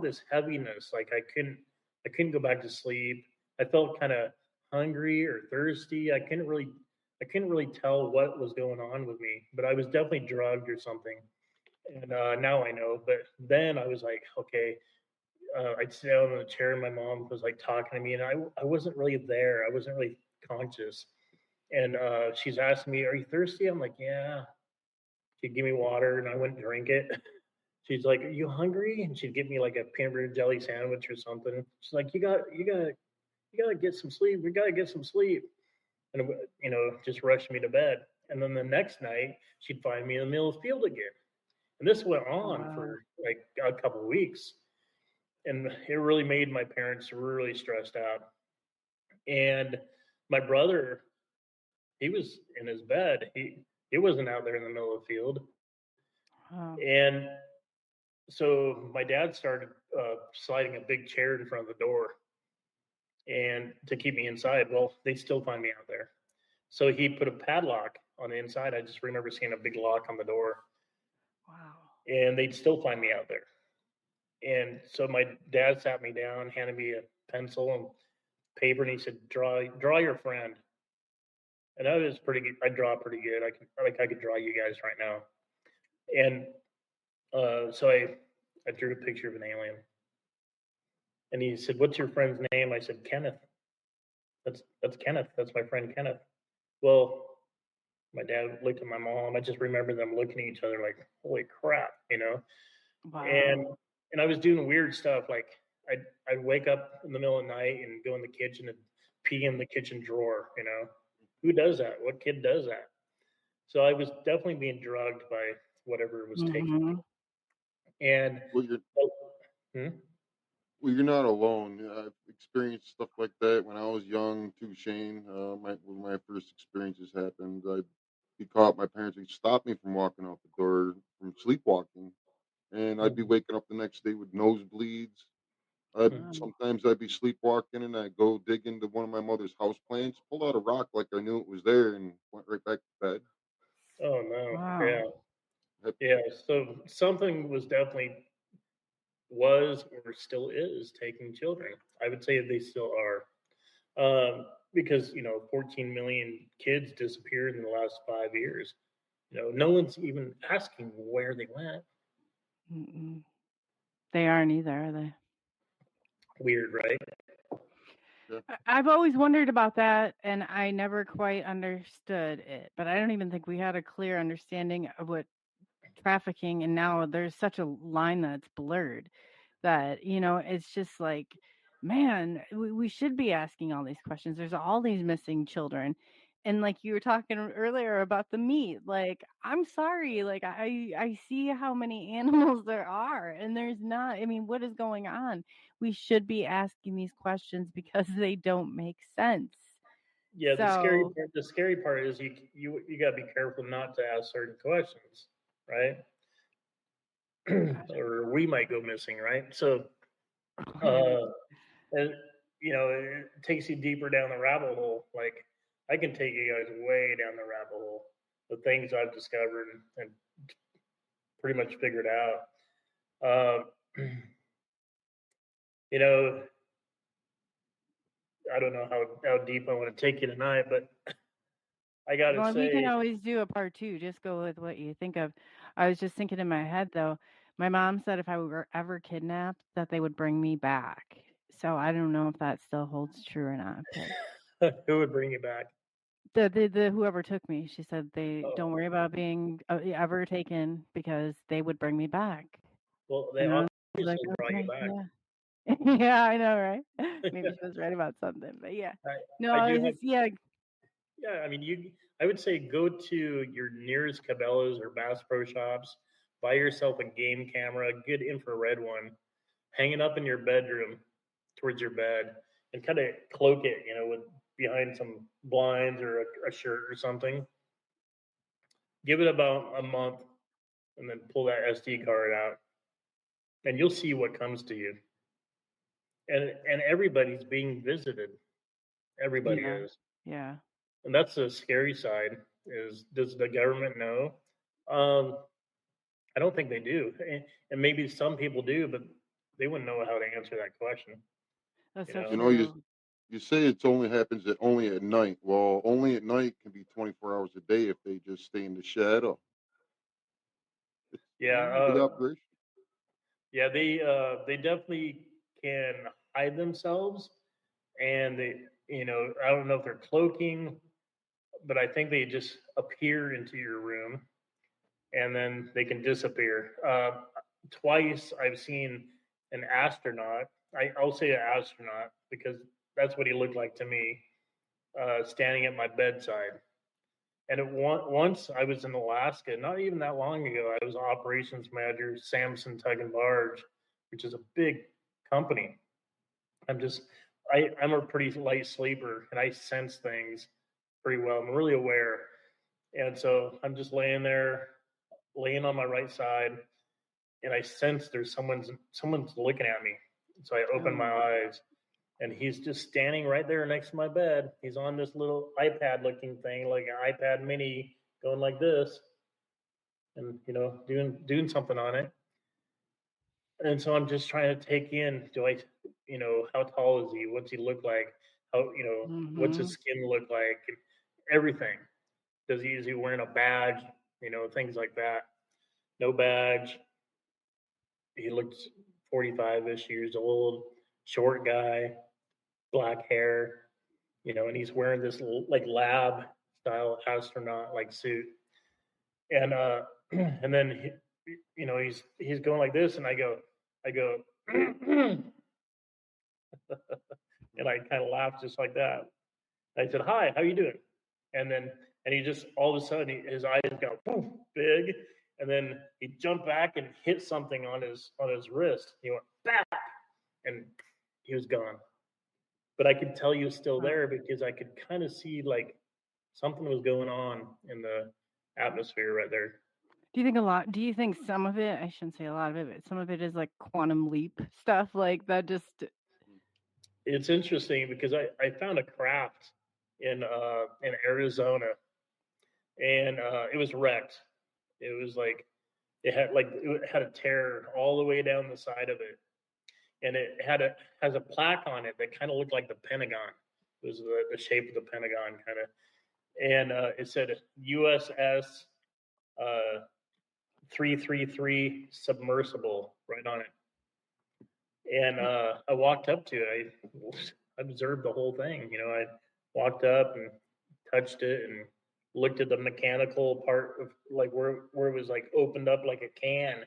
[SPEAKER 5] this heaviness, like I couldn't go back to sleep. I felt kind of hungry or thirsty. I couldn't really tell what was going on with me, but I was definitely drugged or something. And now I know, but then I was like, okay. I'd sit down in the chair, and my mom was like talking to me, and I wasn't really there. I wasn't really conscious. And she's asking me, "Are you thirsty?" I'm like, "Yeah." She'd give me water, and I wouldn't drink it. She's like, "Are you hungry?" And she'd give me like a peanut butter jelly sandwich or something. She's like, "You gotta get some sleep. We gotta get some sleep." And just rushed me to bed. And then the next night, she'd find me in the middle of the field again. And this went on
[SPEAKER 3] Wow.
[SPEAKER 5] for like a couple of weeks, and it really made my parents really stressed out. And my brother, he was in his bed. He wasn't out there in the middle of the field.
[SPEAKER 3] Wow.
[SPEAKER 5] And so my dad started sliding a big chair in front of the door and to keep me inside. Well, they'd still find me out there. So he put a padlock on the inside. I just remember seeing a big lock on the door,
[SPEAKER 3] Wow.
[SPEAKER 5] and they'd still find me out there. And so my dad sat me down, handed me a pencil and paper, and he said, "Draw your friend." And that was pretty good. I draw pretty good. I could draw you guys right now. And so I drew a picture of an alien. And he said, "What's your friend's name?" I said, "Kenneth." That's Kenneth. That's my friend Kenneth. Well, my dad looked at my mom. I just remember them looking at each other like, "Holy crap," you know. And
[SPEAKER 3] Wow.
[SPEAKER 5] and I was doing weird stuff like I'd wake up in the middle of the night and go in the kitchen and pee in the kitchen drawer. Who does that? What kid does that? So I was definitely being drugged by whatever was taking me.
[SPEAKER 3] Mhm.
[SPEAKER 5] And
[SPEAKER 4] Well, you're
[SPEAKER 5] oh, hmm?
[SPEAKER 4] well, you're not alone. I've experienced stuff like that when I was young too, Shane. When my first experiences happened, I'd be caught. My parents would stop me from walking out the door from sleepwalking, and I'd be
[SPEAKER 5] Mhm.
[SPEAKER 4] waking up the next day with nosebleeds. I'd
[SPEAKER 3] Wow.
[SPEAKER 4] sometimes I'd be sleepwalking and I'd go dig into one of my mother's house plants, pulled out a rock like I knew it was there, and went right back to bed.
[SPEAKER 5] Oh no,
[SPEAKER 3] Wow.
[SPEAKER 5] yeah,
[SPEAKER 4] That,
[SPEAKER 5] yeah. So something was definitely was or still is taking children. I would say they still are, because 14 million kids disappeared in the last 5 years. No one's even asking where they went.
[SPEAKER 3] Mm-mm. They aren't either, are they?
[SPEAKER 5] Weird, right?
[SPEAKER 4] yeah,
[SPEAKER 3] I've always wondered about that, and I never quite understood it. But I don't even think we had a clear understanding of what trafficking, and now there's such a line that's blurred that it's just like, man, we should be asking all these questions. There's all these missing children, And like you were talking earlier about the meat, like I'm sorry, like I see how many animals there are, and there's not. I mean, what is going on? We should be asking these questions because they don't make sense.
[SPEAKER 5] Yeah,
[SPEAKER 3] So
[SPEAKER 5] the scary part is you got to be careful not to ask certain questions, right? Or we might go missing, right? So, and it takes you deeper down the rabbit hole. Like I can take you guys way down the rabbit hole. The things I've discovered and pretty much figured out. You know, I don't know how deep I want to take you tonight, but I got to
[SPEAKER 3] well, we can
[SPEAKER 5] say,
[SPEAKER 3] always do a part two. Just go with what you think of. I was just thinking in my head though. My mom said if I were ever kidnapped, that they would bring me back. So I don't know if that still holds true or not. But
[SPEAKER 5] who would bring you back?
[SPEAKER 3] the whoever took me, she said they don't
[SPEAKER 5] Oh,
[SPEAKER 3] worry about being ever taken because they would bring me back.
[SPEAKER 5] well, they
[SPEAKER 3] And I was like,
[SPEAKER 5] obviously brought you
[SPEAKER 3] okay,
[SPEAKER 5] back.
[SPEAKER 3] yeah, yeah, I know, right? Maybe she was right about something, but yeah. No,
[SPEAKER 5] I
[SPEAKER 3] I
[SPEAKER 5] do
[SPEAKER 3] was
[SPEAKER 5] have,
[SPEAKER 3] just yeah.
[SPEAKER 5] yeah. I mean, I would say go to your nearest Cabela's or Bass Pro Shops, buy yourself a game camera, a good infrared one, hang it up in your bedroom towards your bed, and kind of cloak it, with behind some blinds or a shirt or something. Give it about a month, and then pull that SD card out, and you'll see what comes to you. And everybody's being visited. Everybody
[SPEAKER 3] Yeah,
[SPEAKER 5] is.
[SPEAKER 3] yeah.
[SPEAKER 5] And that's the scary side. Is does the government know? Um, I don't think they do, and maybe some people do, but they wouldn't know how to answer that question.
[SPEAKER 3] That's
[SPEAKER 5] You
[SPEAKER 3] so
[SPEAKER 5] know,
[SPEAKER 4] You know, you
[SPEAKER 3] true.
[SPEAKER 4] you say it's only happens only at night. Well, only at night can be 24 hours a day if they just stay in the shadow. It's
[SPEAKER 5] yeah,
[SPEAKER 4] big operation.
[SPEAKER 5] yeah, they definitely can hide themselves, and I don't know if they're cloaking, but I think they just appear into your room and then they can disappear. Twice I've seen an astronaut. I'll say an astronaut because that's what he looked like to me, standing at my bedside. And once I was in Alaska, not even that long ago. I was operations manager, Samson Tug and Barge, which is a big company. I'm just, I'm a pretty light sleeper, and I sense things pretty well. I'm really aware, and so I'm just laying on my right side, and I sense there's someone's looking at me. So I open my
[SPEAKER 3] Oh,
[SPEAKER 5] eyes, and he's just standing right there next to my bed. He's on this little iPad looking thing, like an iPad mini, going like this, and doing something on it. And so I'm just trying to take in, how tall is he? What's he look like? What's his
[SPEAKER 3] mm-hmm.
[SPEAKER 5] skin look like? And everything. Is he wearing a badge? Things like that. No badge. He looks 45-ish years old, short guy, black hair, and he's wearing this like lab style astronaut like suit. And and then he's going like this, and I go, and I kind of laughed just like that. And I said, "Hi, how you doing?" And he just all of a sudden his eyes got poof, big, and then he jumped back and hit something on his wrist. He went back, and he was gone. But I could tell he was still
[SPEAKER 3] Oh.
[SPEAKER 5] there because I could kind of see like something was going on in the atmosphere right there.
[SPEAKER 3] Do you think some of it, I shouldn't say a lot of it, but some of it is like quantum leap stuff like that just
[SPEAKER 5] It's interesting because I found a craft in Arizona, and it was wrecked. It was like it had a tear all the way down the side of it, and has a plaque on it that kind of looked like the Pentagon. It was the shape of the Pentagon kind of, and it said USS 333 submersible right on it. And I walked up to it. I observed the whole thing. I walked up and touched it and looked at the mechanical part of like where it was like opened up like a can,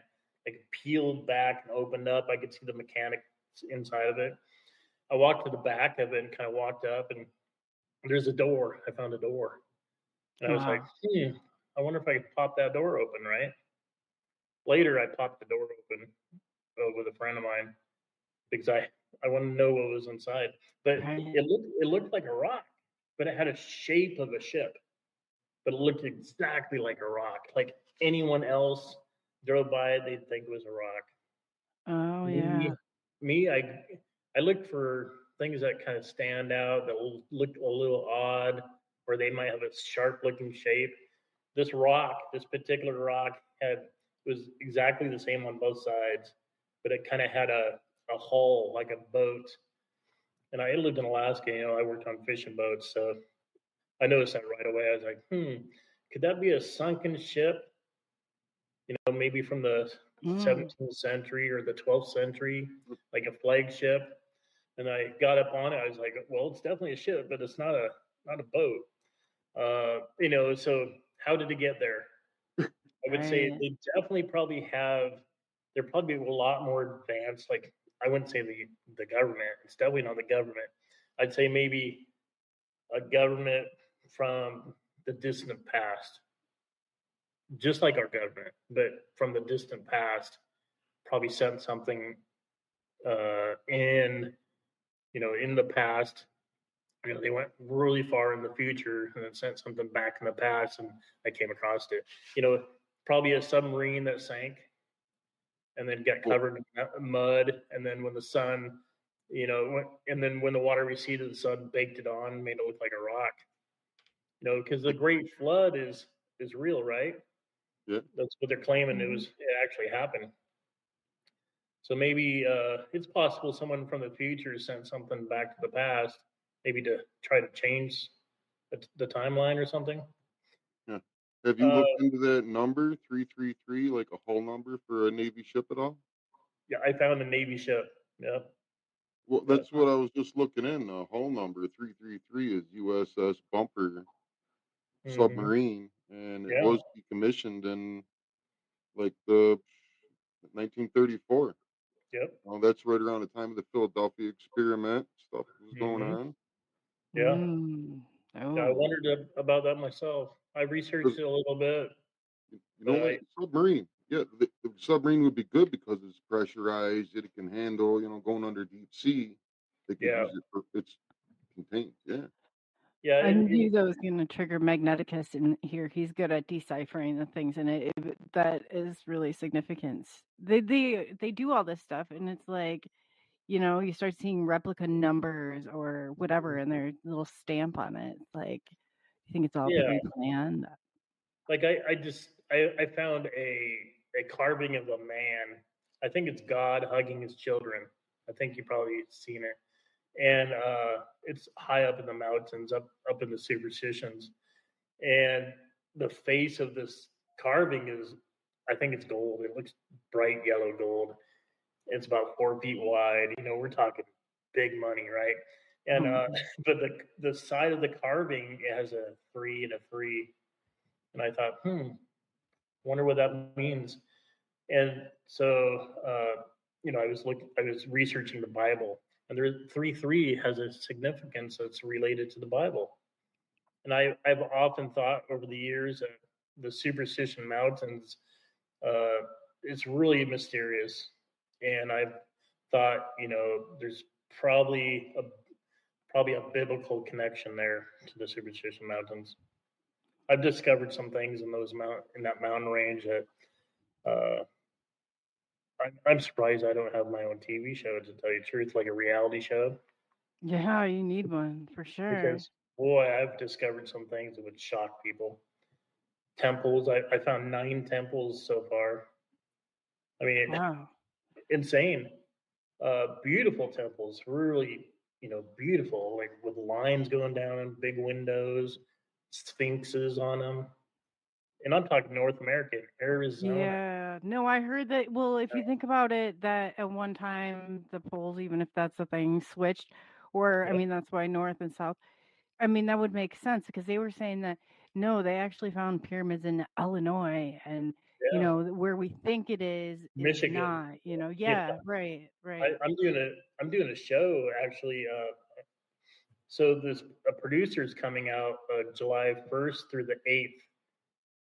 [SPEAKER 5] like peeled back and opened up. I could see the mechanics inside of it. I walked to the back of it and kind of walked up, and there's a door. I found a door, And I was like, I wonder if I could pop that door open, right? Later, I popped the door open with a friend of mine because I wanted to know what was inside. But
[SPEAKER 3] Right.
[SPEAKER 5] it looked like a rock, but it had a shape of a ship, but it looked exactly like a rock. Like anyone else drove by it, they'd think it was a rock.
[SPEAKER 3] Oh, yeah.
[SPEAKER 5] Me, I looked for things that kind of stand out, that look a little odd, or they might have a sharp looking shape. This particular rock was exactly the same on both sides, but it kind of had a hull like a boat. And I lived in Alaska, I worked on fishing boats, so I noticed that right away. I was like, could that be a sunken ship? Maybe from the 17th century or the 12th century, like a flagship. And I got up on it. I was like, well, it's definitely a ship, but it's not a boat. So how did it get there? I would say
[SPEAKER 3] Right.
[SPEAKER 5] they definitely probably they're probably a lot more advanced. Like I wouldn't say the government. It's definitely not the government. I'd say maybe a government from the distant past, just like our government, but from the distant past, probably sent something in the past. They went really far in the future and then sent something back in the past, and I came across it. Probably a submarine that sank and then got
[SPEAKER 4] Well,
[SPEAKER 5] covered in mud, and then when the sun, and then when the water receded, the sun baked it on, made it look like a rock. Because the Great Flood is real, right?
[SPEAKER 4] yeah.
[SPEAKER 5] That's what they're claiming. It actually happened. So maybe it's possible someone from the future sent something back to the past, maybe to try to change the timeline or something.
[SPEAKER 4] Yeah. Have you
[SPEAKER 5] Uh,
[SPEAKER 4] looked into that number 333, like a hull number for a Navy ship at all?
[SPEAKER 5] yeah, I found a Navy ship. Yeah,
[SPEAKER 4] Well,
[SPEAKER 5] yeah.
[SPEAKER 4] that's what I was just looking in. Hull number 333 is USS Bumper
[SPEAKER 5] Hmm.
[SPEAKER 4] submarine, and it
[SPEAKER 5] Yeah,
[SPEAKER 4] was decommissioned in like the 1934.
[SPEAKER 5] yep.
[SPEAKER 4] That's right around the time of the Philadelphia experiment stuff was going
[SPEAKER 5] Hmm.
[SPEAKER 4] on.
[SPEAKER 5] Yeah, yeah. I
[SPEAKER 3] Oh.
[SPEAKER 5] wondered about that myself. I
[SPEAKER 4] 'Cause
[SPEAKER 5] researched it a little bit,
[SPEAKER 4] you
[SPEAKER 5] but
[SPEAKER 4] know what, submarine. Yeah, the submarine would be good because it's pressurized. It can handle, going under deep sea. They could
[SPEAKER 5] yeah,
[SPEAKER 4] use it for its contains. Yeah.
[SPEAKER 5] yeah.
[SPEAKER 3] I knew that was going to trigger Magneticus in here. He's good at deciphering the things, and that is really significant. They do all this stuff, and it's like, you start seeing replica numbers or whatever, and their little stamp on it. It's like, you think it's all
[SPEAKER 5] Yeah,
[SPEAKER 3] pre-planned.
[SPEAKER 5] like I found a carving of a man. I think it's God hugging his children. I think you probably seen it, and it's high up in the mountains, up in the superstitions, and the face of this carving is, I think it's gold. It looks bright yellow gold. It's about 4 feet wide. We're talking big money, right? And but the side of the carving, it has a 3 and a 3, and I thought, wonder what that means. And so, I was researching the Bible, and there 3-3 has a significance that's related to the Bible. And I've often thought over the years that the Superstition Mountains, it's really mysterious, and I've thought, there's probably a biblical connection there to the Superstition Mountains. I've discovered some things in that mountain range that uh, I'm surprised I don't have my own TV show, to tell you the truth, like a reality show,
[SPEAKER 3] Yeah, you need one for sure.
[SPEAKER 5] because boy, I've discovered some things that would shock people. Temples, I found 9 temples so far. I mean,
[SPEAKER 3] Wow.
[SPEAKER 5] insane. Beautiful temples, really, beautiful, like with lines going down, big windows, sphinxes on them. And I'm talking North America, Arizona.
[SPEAKER 3] Yeah. No, I heard that. Well, if you think about it, that at one time the poles, even if that's the thing, switched, or I
[SPEAKER 5] Yeah,
[SPEAKER 3] mean, that's why north and south. I mean, that would make sense because they were saying that no, they actually found pyramids in Illinois, and
[SPEAKER 5] yeah.
[SPEAKER 3] where we think it is
[SPEAKER 5] Michigan.
[SPEAKER 3] not.
[SPEAKER 5] You know,
[SPEAKER 3] Yeah, right, right.
[SPEAKER 5] I'm doing a show actually. So a producer's coming out July 1st through the 8th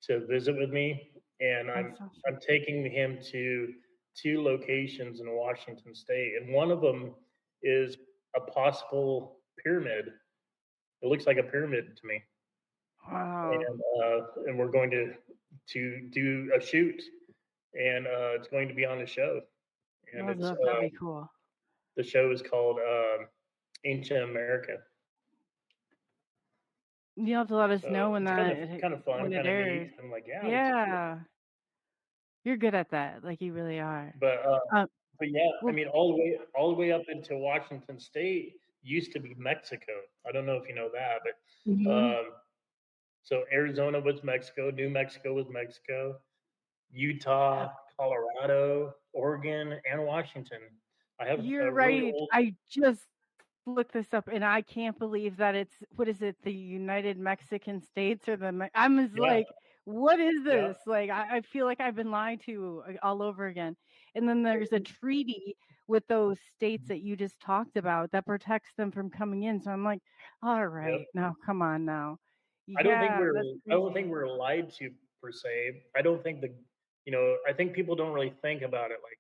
[SPEAKER 5] to visit with me, and I'm taking him to 2 locations in Washington State, and one of them is a possible pyramid. It looks like a pyramid to me.
[SPEAKER 3] Wow.
[SPEAKER 5] And we're going to do a shoot, and it's going to be on the show. And
[SPEAKER 3] That'd be cool.
[SPEAKER 5] The show is called Ancient America.
[SPEAKER 3] You have to let us know when
[SPEAKER 5] kind of fun, kind of neat. I'm like,
[SPEAKER 3] yeah, you're good at that, like you really are.
[SPEAKER 5] But yeah, I mean, all the way up into Washington State used to be Mexico. I don't know if you know that, but so Arizona was Mexico, New Mexico was Mexico, Utah, Colorado, Oregon, and Washington. I have.
[SPEAKER 3] You're right. I just look this up, and I can't believe that it's what is it? The United Mexican States or I'm like, what is this? Yeah. Like, I feel like I've been lied to all over again. And then there's a treaty with those states that you just talked about that protects them from coming in. So I'm like, all right, now come on now.
[SPEAKER 5] I don't think we're lied to per se. I don't think I think people don't really think about it like,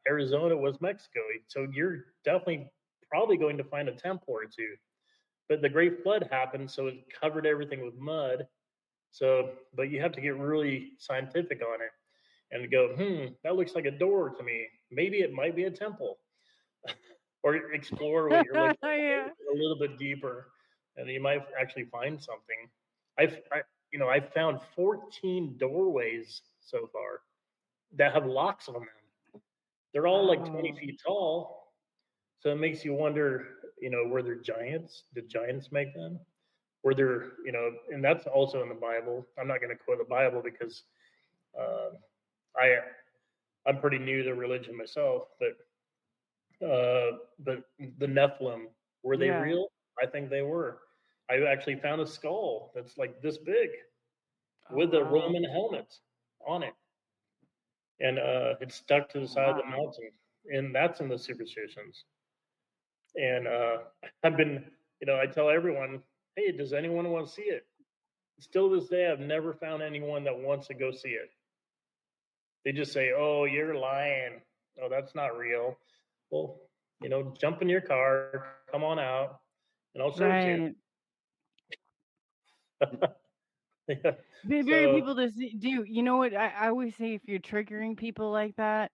[SPEAKER 5] Arizona was Mexico. So you're definitely probably going to find a temple or two. But the Great Flood happened, so it covered everything with mud. So, but you have to get really scientific on it and go, that looks like a door to me. Maybe it might be a temple. Or explore what you're looking at a little bit deeper, and you might actually find something. I've found 14 doorways so far that have locks on them. They're all like 20 feet tall. So it makes you wonder, were there giants? Did giants make them? Were there, and that's also in the Bible. I'm not going to quote the Bible because I'm pretty new to religion myself, but the Nephilim, were they real? I think they were. I actually found a skull that's like this big with a Roman helmet on it. And it's stuck to the side of the mountain. And that's in the superstitions. And I've been, I tell everyone, hey, does anyone want to see it? Still to this day, I've never found anyone that wants to go see it. They just say, oh, you're lying. Oh, that's not real. Well, jump in your car, come on out, and I'll show it to you.
[SPEAKER 3] Very people just do. You know what? I always say if you're triggering people like that,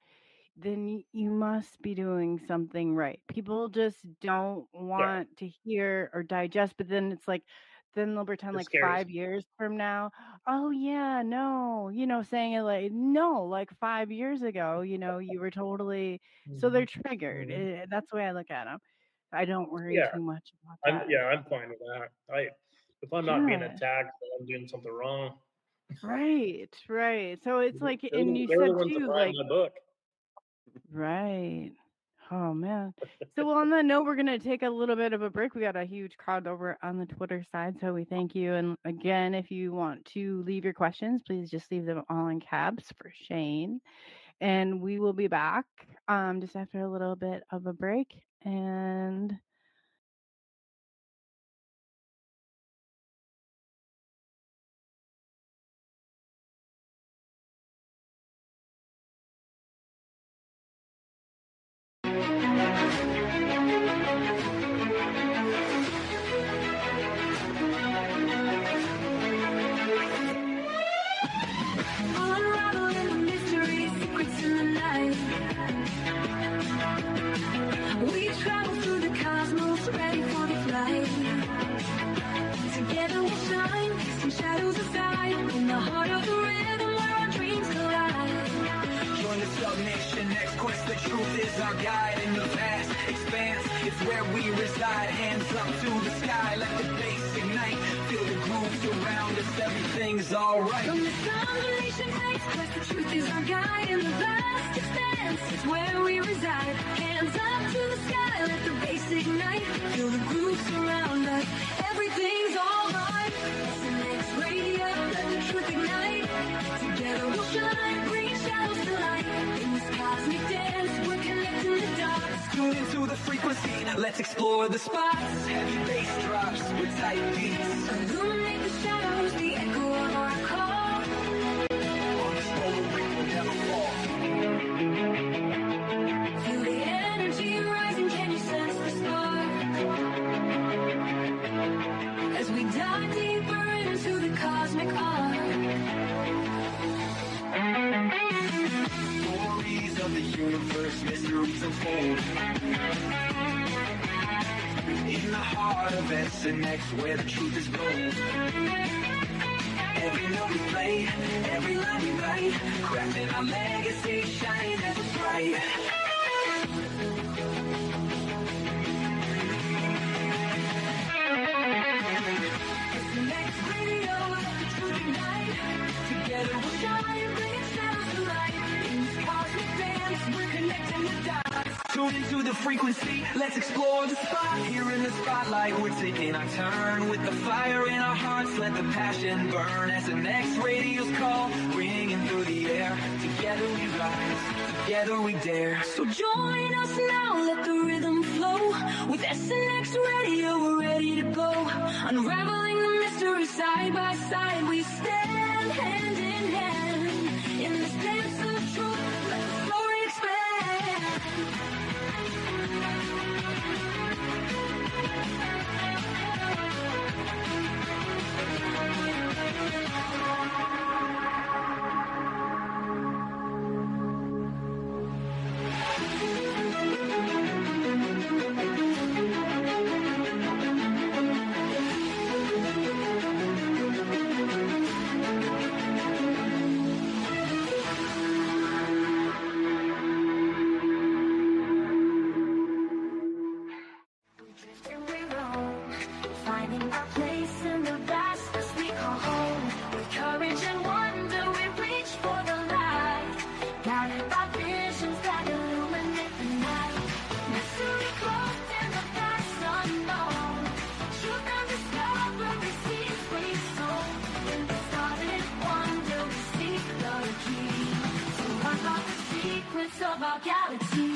[SPEAKER 3] then you must be doing something right. People just don't want to hear or digest, but then it's like, then they'll pretend like 5 years from now, oh yeah, no, saying it like, no, like 5 years ago, you were totally, so they're triggered. That's the way I look at them. I don't worry too much about that.
[SPEAKER 5] I'm fine with that. If I'm not being attacked, I'm doing something wrong.
[SPEAKER 3] Right. So it's like, and you said too, like,
[SPEAKER 5] my book.
[SPEAKER 3] Right. Oh man. So on that note, we're gonna take a little bit of a break. We got a huge crowd over on the Twitter side, so we thank you. And again, if you want to leave your questions, please just leave them all in caps for Shane. And we will be back just after a little bit of a break. And
[SPEAKER 1] into the frequency.
[SPEAKER 2] frequency. Let's explore the spots. Heavy bass drops with tight beats.
[SPEAKER 1] Illuminate the shadows, the echo of our call.
[SPEAKER 2] On this roller ring will never fall.
[SPEAKER 1] Feel the energy rising, can you sense the spark? As we dive deeper into the cosmic arc.
[SPEAKER 2] Stories of the universe, mysteries unfold. In the heart of SNX, where the truth is gold. Every note we play, every line we write, crafting our legacy, shining ever bright.
[SPEAKER 1] SNX radio, let the truth ignite. Together we'll shine, bringing shadows to light. In this cosmic dance, we're connecting the dots.
[SPEAKER 2] Tune into the frequency, let's explore the spot. Here in the spotlight, we're taking our turn. With the fire in our hearts, let the passion burn. As the next radio's call, ringing through the air. Together we rise, together we dare.
[SPEAKER 1] So join us now, let the rhythm flow. With SNX radio, we're ready to go. Unraveling the mystery side by side, we stand hand in hand. In this dance of truth, let the story expand. Finding our place in the vastness we call home. With courage and wonder, we reach for the light. Guided by visions that illuminate the night. Mystery cloaked in the vast unknown. Truth and discovery seeds we sow. In the starlit wonder, we seek the key. To unlock the secrets of our galaxy.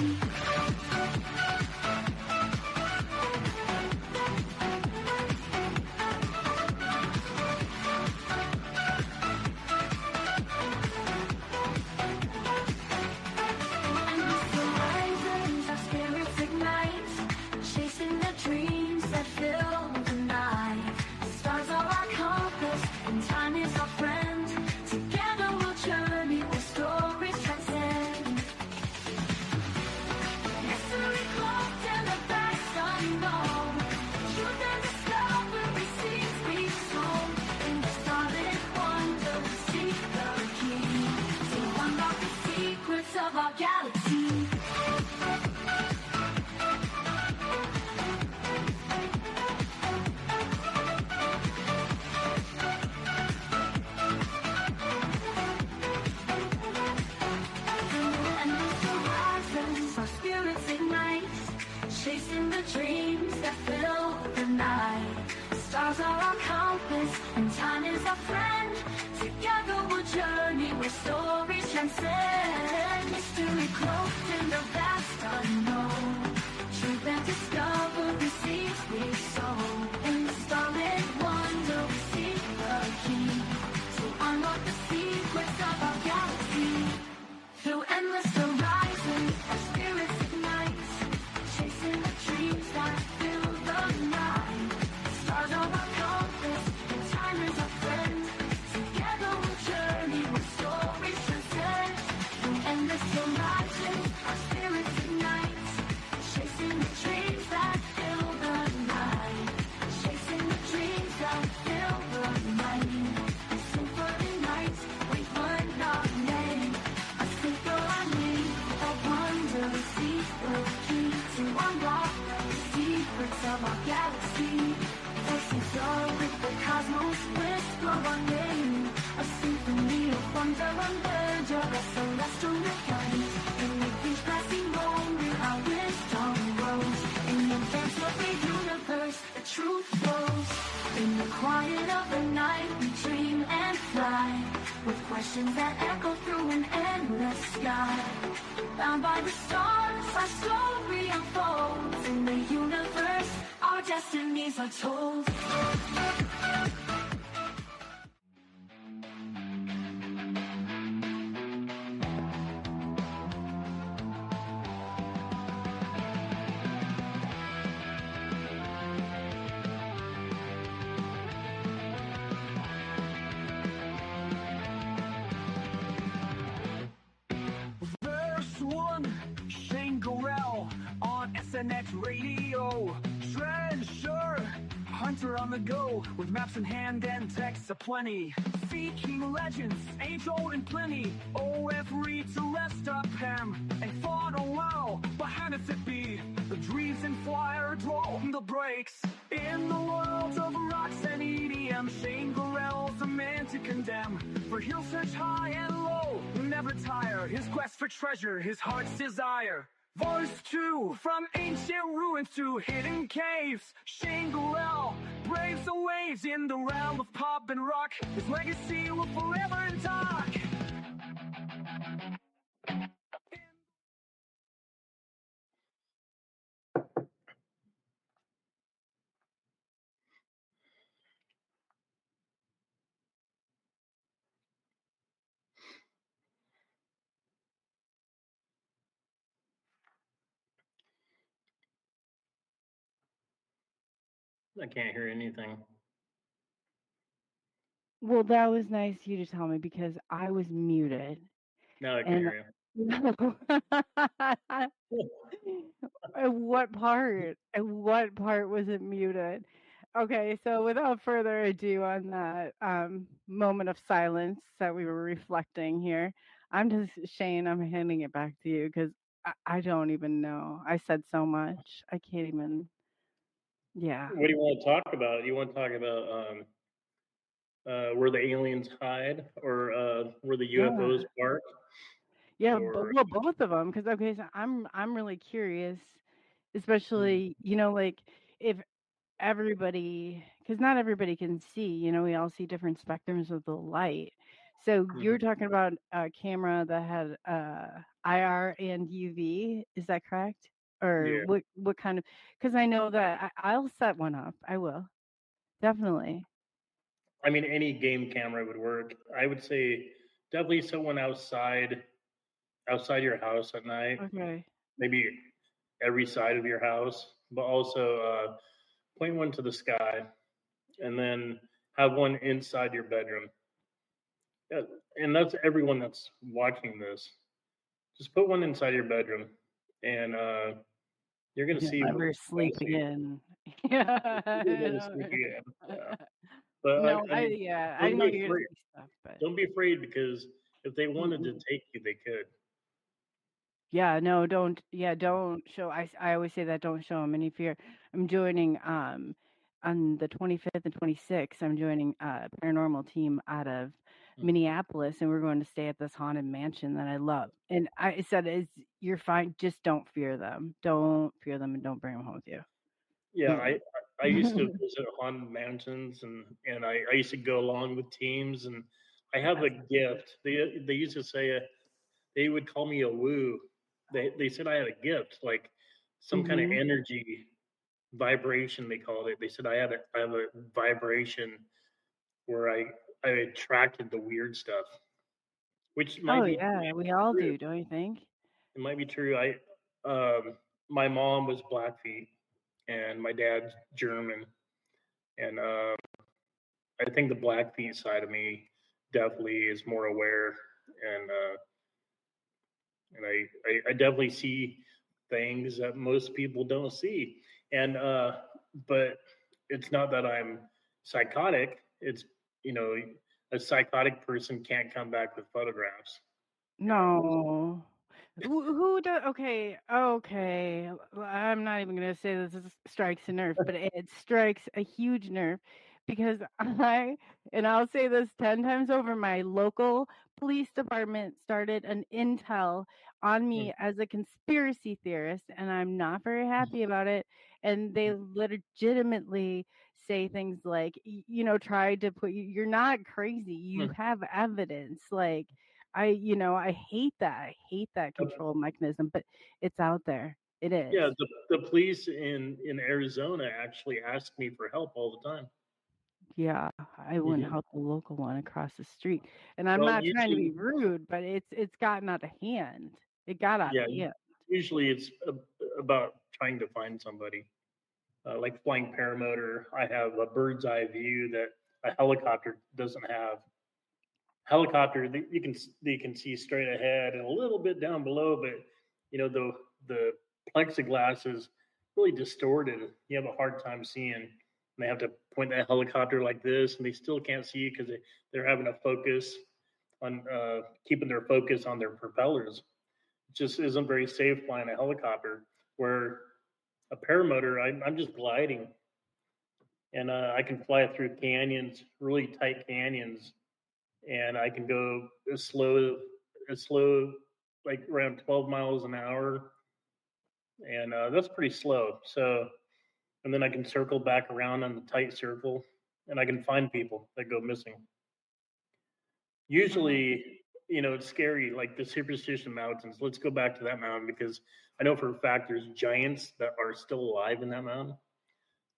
[SPEAKER 1] Chasing the dreams that fill the night. Stars are our compass, and time is our friend. Together we'll journey where stories transcend. Mystery cloaked in the vast unknown. Truth and discovery seeds we sow. In the starlit wonder, we seek the key. To unlock the secrets of our galaxy. Chasing the dreams that fill the night. Stars are our compass, and time is our friend. Together we'll journey where stories transcend. Mystery cloaked in the vast unknown. Truth and discovery seeds we sow. In the starlit wonder, we seek the key. To unlock the secrets of our galaxy. Through endless horizons, our spirits ignite. Chasing the dreams that fill the night. Stars are our compass, and time is our friend. Together we'll journey where stories transcend. with questions that echo through an endless sky. Bound by the stars, our story unfolds. In the universe, our destinies are told.
[SPEAKER 2] Verse 1, Shane Gorrell on SNX radio. Treasure hunter on the go with maps in hand and texts aplenty. Seeking legends, age old and plenty. OF read Celesta Pam and fought a while behind us it be. The dreams and flyer drove the brakes. In the world of rocks and EDM, Shane Gorrell's a man to condemn. For he'll search high and low, never tire. His quest for treasure, his heart's desire. Verse 2, from ancient ruins to hidden caves, Shane Gorrell braves the waves in the realm of pop and rock. His legacy will forever talk.
[SPEAKER 5] I can't hear anything.
[SPEAKER 3] Well, that was nice of you to tell me because I was muted.
[SPEAKER 5] Now I can
[SPEAKER 3] And
[SPEAKER 5] hear you.
[SPEAKER 3] At what part? At what part was it muted? Okay, so without further ado on that moment of silence that we were reflecting here, Shane, I'm handing it back to you because I don't even know. I said so much. I can't even, yeah.
[SPEAKER 5] What do you want to talk about? You want to talk about where the aliens hide, or where the
[SPEAKER 3] Yeah.
[SPEAKER 5] UFOs park?
[SPEAKER 3] Yeah,
[SPEAKER 5] Or
[SPEAKER 3] well, both of them. Because okay, so I'm really curious, especially, like if everybody, because not everybody can see, we all see different spectrums of the light. So you're talking about a camera that had IR and UV, is that correct? Or
[SPEAKER 5] yeah,
[SPEAKER 3] what kind of, because I know that I'll set one up. I will, definitely.
[SPEAKER 5] I mean, any game camera would work. I would say definitely someone outside your house at night,
[SPEAKER 3] Okay.
[SPEAKER 5] maybe every side of your house, but also point one to the sky, and then have one inside your bedroom. And that's everyone that's watching this. Just put one inside your bedroom, and you're gonna
[SPEAKER 3] You'll
[SPEAKER 5] see what
[SPEAKER 3] never
[SPEAKER 5] you're
[SPEAKER 3] sleep
[SPEAKER 5] gonna see.
[SPEAKER 3] again.
[SPEAKER 5] You're gonna sleep again. Yeah. But
[SPEAKER 3] No,
[SPEAKER 5] I mean,
[SPEAKER 3] I
[SPEAKER 5] don't
[SPEAKER 3] know
[SPEAKER 5] be
[SPEAKER 3] you're gonna
[SPEAKER 5] afraid.
[SPEAKER 3] see stuff, but
[SPEAKER 5] Don't be afraid, because if they wanted to
[SPEAKER 3] mm-mm.
[SPEAKER 5] take you, they could.
[SPEAKER 3] Yeah, no, don't show. I always say that, don't show them any fear. I'm joining on the 25th and 26th. I'm joining a paranormal team out of Minneapolis, and we're going to stay at this haunted mansion that I love. And I said, you're fine. Just don't fear them. Don't fear them, and don't bring them home with you.
[SPEAKER 5] Yeah, I used to visit haunted mansions, and I used to go along with teams, and I have a gift. They used to say they would call me a woo. They said I had a gift, like some kind of
[SPEAKER 3] Mhm.
[SPEAKER 5] energy vibration, they called it. They said I have a vibration where I attracted the weird stuff, which
[SPEAKER 3] Oh
[SPEAKER 5] might be
[SPEAKER 3] yeah, we all
[SPEAKER 5] true.
[SPEAKER 3] do, don't you think?
[SPEAKER 5] It might be true. My mom was Blackfeet, and my dad's German, and I think the Blackfeet side of me definitely is more aware, and I definitely see things that most people don't see, and but it's not that I'm psychotic. It's, you know, a psychotic person can't come back with photographs. You know,
[SPEAKER 3] No. Who does? Okay, okay. I'm not even gonna say this strikes a nerve, but it strikes a huge nerve because and I'll say this 10 times over, my local police department started an intel on me as a conspiracy theorist, and I'm not very happy about it. And they legitimately say things like, tried to put you're not crazy. You have evidence. Like, I hate that. I hate that control mechanism, but it's out there. It is.
[SPEAKER 5] Yeah, the police in Arizona actually ask me for help all the time.
[SPEAKER 3] Yeah, I wouldn't
[SPEAKER 5] Mhm.
[SPEAKER 3] help the local one across the street. And I'm
[SPEAKER 5] Well,
[SPEAKER 3] not trying to be
[SPEAKER 5] usually,
[SPEAKER 3] rude, but it's gotten out of hand. It got out of
[SPEAKER 5] yeah,
[SPEAKER 3] hand.
[SPEAKER 5] usually it's about trying to find somebody. Like flying paramotor, I have a bird's eye view that a helicopter doesn't have. Helicopter, they can see straight ahead and a little bit down below, but the plexiglass is really distorted. You have a hard time seeing. And they have to point that helicopter like this, and they still can't see because they're having to focus on keeping their focus on their propellers. It just isn't very safe flying a helicopter. Where a paramotor, I'm just gliding, and I can fly through canyons, really tight canyons, and I can go as slow, like around 12 miles an hour, and that's pretty slow. So, and then I can circle back around on the tight circle, and I can find people that go missing. Usually, it's scary, like the Superstition Mountains. Let's go back to that mountain because I know for a fact there's giants that are still alive in that mountain,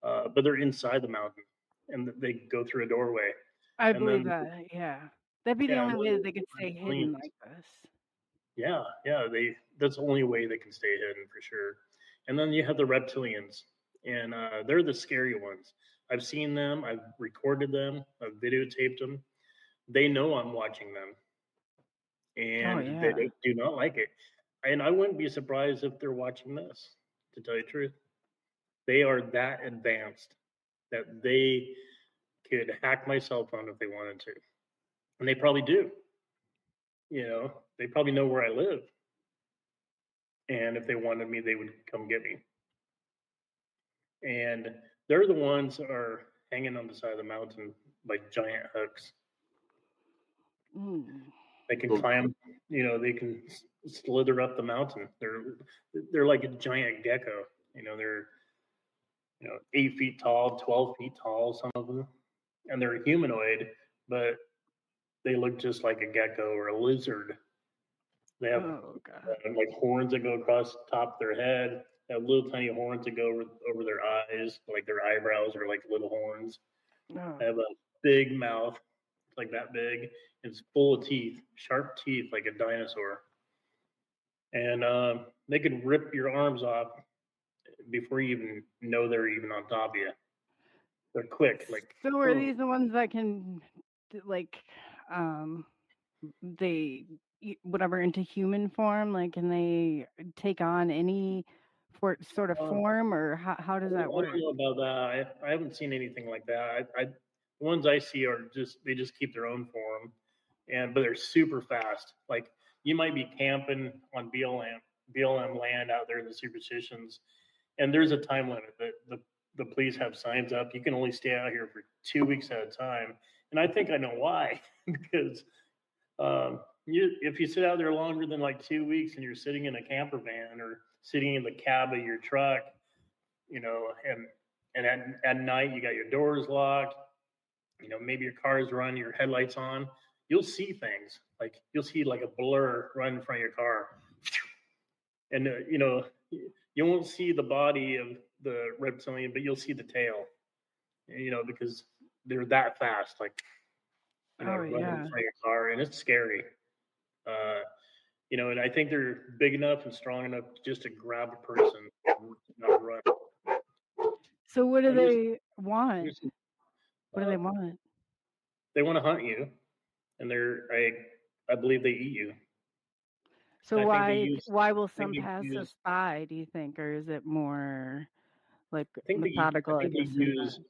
[SPEAKER 5] but they're inside the mountain, and they go through a doorway,
[SPEAKER 3] I
[SPEAKER 5] and
[SPEAKER 3] believe
[SPEAKER 5] then
[SPEAKER 3] that. Yeah. That'd be the
[SPEAKER 5] yeah, and
[SPEAKER 3] only way
[SPEAKER 5] then
[SPEAKER 3] that they could stay hidden
[SPEAKER 5] reptilians.
[SPEAKER 3] like this.
[SPEAKER 5] Yeah, yeah, that's the only way they can stay hidden for sure. And then you have the reptilians, and they're the scary ones. I've seen them, I've recorded them, I've videotaped them. They know I'm watching them,
[SPEAKER 3] Oh
[SPEAKER 5] and they
[SPEAKER 3] yeah.
[SPEAKER 5] do not like it. And I wouldn't be surprised if they're watching this. To tell you the truth, they are that advanced that they could hack my cell phone if they wanted to, and they probably do. They probably know where I live, and if they wanted me, they would come get me. And they're the ones that are hanging on the side of the mountain like giant hooks.
[SPEAKER 3] Mm.
[SPEAKER 5] They can
[SPEAKER 4] So,
[SPEAKER 5] climb, they can slither up the mountain. They're like a giant gecko. They're 8 feet tall, 12 feet tall, some of them, and they're humanoid, but they look just like a gecko or a lizard. They have
[SPEAKER 3] Oh god.
[SPEAKER 5] like horns that go across the top of their head. They have little tiny horns that go over their eyes, like their eyebrows are like little horns.
[SPEAKER 3] Oh.
[SPEAKER 5] They have a big mouth, like that big. It's full of teeth, sharp teeth, like a dinosaur. And they can rip your arms off before you even know they're even on top of you. They're quick, like
[SPEAKER 3] So are
[SPEAKER 5] boom.
[SPEAKER 3] these the ones that can like um they whatever into human form? Like, can they take on any sort of
[SPEAKER 5] Uh,
[SPEAKER 3] form, or how does that
[SPEAKER 5] I don't
[SPEAKER 3] work?
[SPEAKER 5] know about that. I haven't seen anything like that. The ones I see are they just keep their own form, but they're super fast. Like you might be camping on BLM land out there in the superstitions, and there's a time limit that the police have signs up. You can only stay out here for 2 weeks at a time, and I think I know why because if you sit out there longer than like 2 weeks and you're sitting in a camper van or sitting in the cab of your truck, and at night you got your doors locked, maybe your car's running, your headlights on, you'll see things like you'll see like a blur run in front of your car, and you won't see the body of the reptilian, but you'll see the tail, because they're that fast, like
[SPEAKER 3] Oh
[SPEAKER 5] running in
[SPEAKER 3] yeah.
[SPEAKER 5] front of your car, and it's scary. Uh, and I think they're big enough and strong enough just to grab a person and not run.
[SPEAKER 3] So what do
[SPEAKER 5] And
[SPEAKER 3] they want?
[SPEAKER 5] there's some,
[SPEAKER 3] What do they want?
[SPEAKER 5] they want to hunt you, and I believe they eat you.
[SPEAKER 3] So
[SPEAKER 5] I think they use
[SPEAKER 3] why will
[SPEAKER 5] I think
[SPEAKER 3] some
[SPEAKER 5] they
[SPEAKER 3] pass
[SPEAKER 5] use
[SPEAKER 3] us by, do you think, or is it more like
[SPEAKER 5] I
[SPEAKER 3] methodical
[SPEAKER 5] think
[SPEAKER 3] at
[SPEAKER 5] they
[SPEAKER 3] this
[SPEAKER 5] use
[SPEAKER 3] event?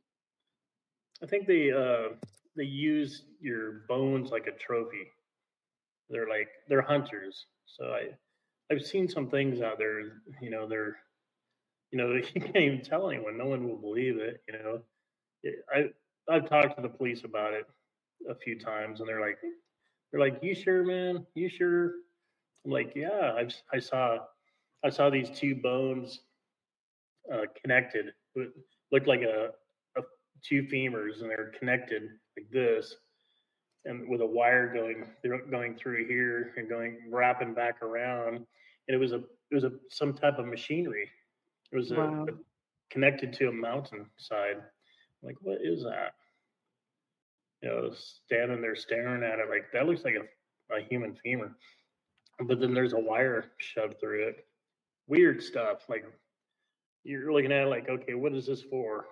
[SPEAKER 5] I think they use your bones like a trophy. They're hunters. So I've seen some things out there. You can't even tell anyone. No one will believe it. I've talked to the police about it a few times, and they're like, you sure, man? You sure? I'm like, yeah. I saw these two bones connected. It looked like a two femurs, and they're connected like this, and with a wire going through here and wrapping back around. And it was some type of machinery. It was
[SPEAKER 3] Wow.
[SPEAKER 5] connected to a mountainside. I'm like, what is that? Standing there staring at it, like that looks like a human femur. But then there's a wire shoved through it. Weird stuff. Like you're looking at it like, okay, what is this for?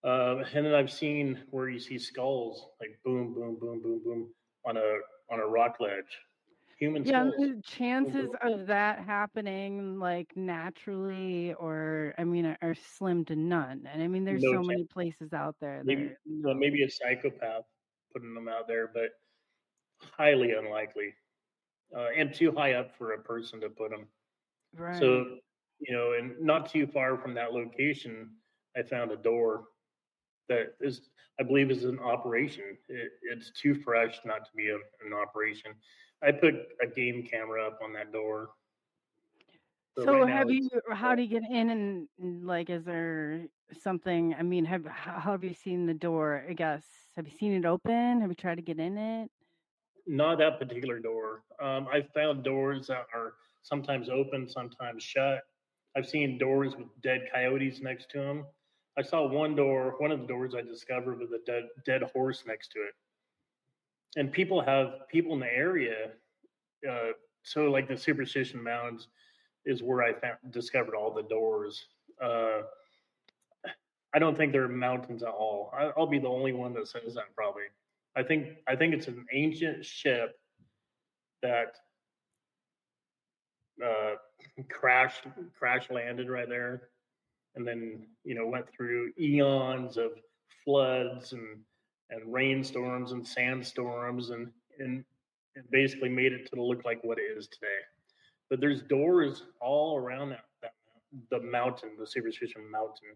[SPEAKER 5] And then I've seen where you see skulls, like boom, boom, boom, boom, boom, on a rock ledge. Human
[SPEAKER 3] Yeah,
[SPEAKER 5] skulls.
[SPEAKER 3] the chances of that happening like naturally, or I mean, are slim to none. And I mean, there's
[SPEAKER 5] No
[SPEAKER 3] so
[SPEAKER 5] chance.
[SPEAKER 3] many places out there
[SPEAKER 5] Maybe
[SPEAKER 3] that no.
[SPEAKER 5] maybe a psychopath putting them out there, but highly unlikely, and too high up for a person to put them.
[SPEAKER 3] Right.
[SPEAKER 5] So, and not too far from that location, I found a door that is, I believe, is an operation. It's too fresh not to be an operation. I put a game camera up on that door.
[SPEAKER 3] So
[SPEAKER 5] right now,
[SPEAKER 3] how do you get in, and like, is there something, I mean, how have you seen the door, I guess? Have you seen it open? Have you tried to get in it?
[SPEAKER 5] not that particular door. I found doors that are sometimes open, sometimes shut. I've seen doors with dead coyotes next to them. I saw one of the doors I discovered with a dead horse next to it. And people in the area. So like the Superstition Mountains is where I discovered all the doors. I don't think they're mountains at all. I'll be the only one that says that probably. I think it's an ancient ship that crash landed right there, and then went through eons of floods and rainstorms and sandstorms and basically made it to look like what it is today. But there's doors all around the mountain, the Superstition Mountain.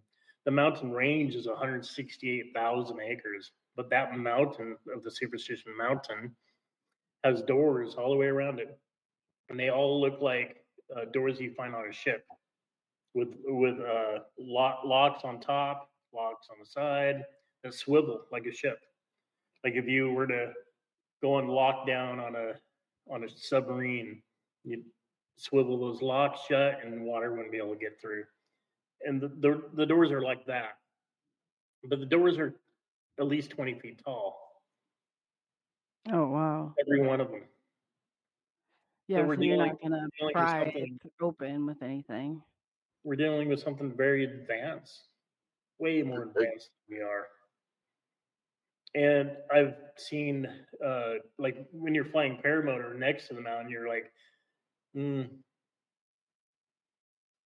[SPEAKER 5] The mountain range is 168,000 acres, but that mountain of the Superstition Mountain has doors all the way around it, and they all look like doors you find on a ship, with locks on top, locks on the side, that swivel like a ship. Like if you were to go and lock down on a submarine, you'd swivel those locks shut, and water wouldn't be able to get through. And the doors are like that, but the doors are at least 20 feet tall,
[SPEAKER 3] Oh, wow.
[SPEAKER 5] every one of them.
[SPEAKER 3] Yeah,
[SPEAKER 5] we're
[SPEAKER 3] so you're
[SPEAKER 5] dealing
[SPEAKER 3] not gonna
[SPEAKER 5] with
[SPEAKER 3] pry
[SPEAKER 5] something.
[SPEAKER 3] it open with anything.
[SPEAKER 5] We're dealing with something very advanced, way more advanced than we are. And I've seen, like when you're flying paramotor next to the mountain, you're like,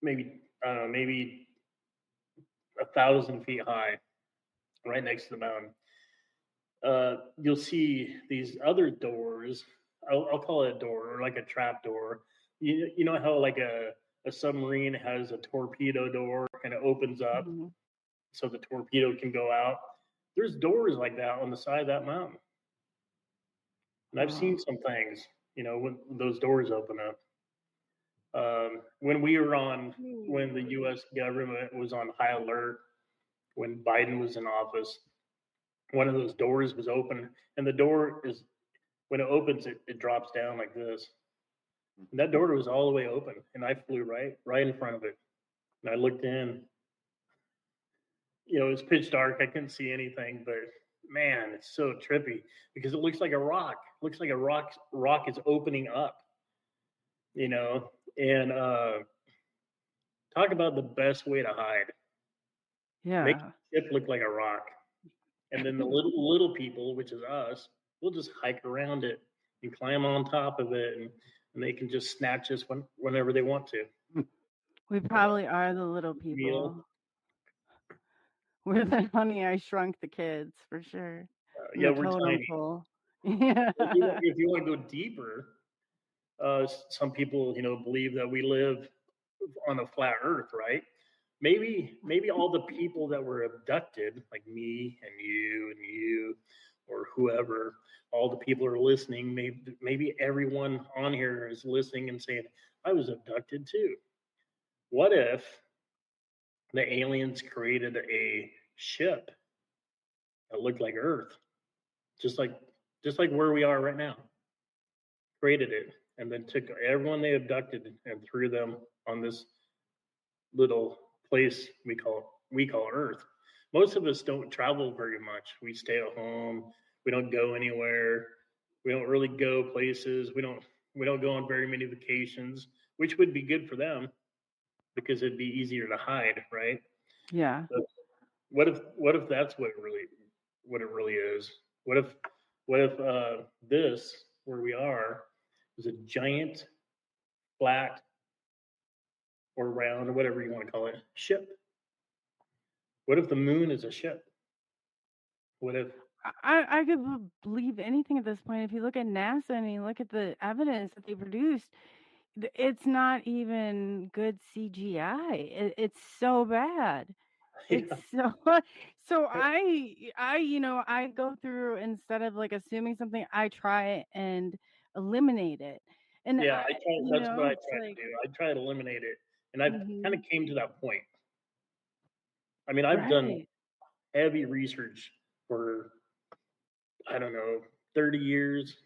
[SPEAKER 5] maybe I don't know, maybe 1,000 feet high, right next to the mountain. You'll see these other doors. I'll call it a door, or like a trap door. You know how like a submarine has a torpedo door and it opens up
[SPEAKER 3] Mhm.
[SPEAKER 5] so the torpedo can go out. There's doors like that on the side of that mountain. And I've seen some things, when those doors open up. When the U.S. government was on high alert, when Biden was in office, one of those doors was open, and the door is, when it opens, it drops down like this. And that door was all the way open, and I flew right in front of it, and I looked in. It was pitch dark. I couldn't see anything, but man, it's so trippy because it looks like a rock. It looks like a rock is opening up. And talk about the best way to hide. Make
[SPEAKER 3] Yeah.
[SPEAKER 5] the ship look like a rock, and then the little people, which is us, we'll just hike around it and climb on top of it, and they can just snatch us whenever they want to.
[SPEAKER 3] We probably are the little
[SPEAKER 5] Meal.
[SPEAKER 3] people. We're the Honey, I Shrunk the Kids, for sure.
[SPEAKER 5] Yeah,
[SPEAKER 3] The
[SPEAKER 5] we're
[SPEAKER 3] totem
[SPEAKER 5] tiny.
[SPEAKER 3] pole. Yeah.
[SPEAKER 5] If you want to go deeper, some people, believe that we live on a flat Earth, right? Maybe all the people that were abducted, like me and you, or whoever, all the people are listening. Maybe everyone on here is listening and saying, "I was abducted too." What if the aliens created a ship that looked like Earth, just like where we are right now. Created it, and then took everyone they abducted and threw them on this little place we call Earth. Most of us don't travel very much. We stay at home. We don't go anywhere. We don't really go places. We don't go on very many vacations, which would be good for them because it'd be easier to hide, right?
[SPEAKER 3] Yeah.
[SPEAKER 5] But what if that's what it really is? What if this where we are is a giant flat or round or whatever you want to call it ship? What if the moon is a ship? What if
[SPEAKER 3] I could believe anything at this point. If you look at NASA and you look at the evidence that they produced, it's not even good CGI. It's so bad. It's
[SPEAKER 5] yeah,
[SPEAKER 3] so I go through, instead of like assuming something, I try and eliminate it. And
[SPEAKER 5] yeah, I try that's what I
[SPEAKER 3] it's
[SPEAKER 5] try to
[SPEAKER 3] like,
[SPEAKER 5] do. I try to eliminate it. And I've kind
[SPEAKER 3] mhm,
[SPEAKER 5] of came to that point. I mean, I've done
[SPEAKER 3] right.
[SPEAKER 5] heavy research for I don't know, 30 years.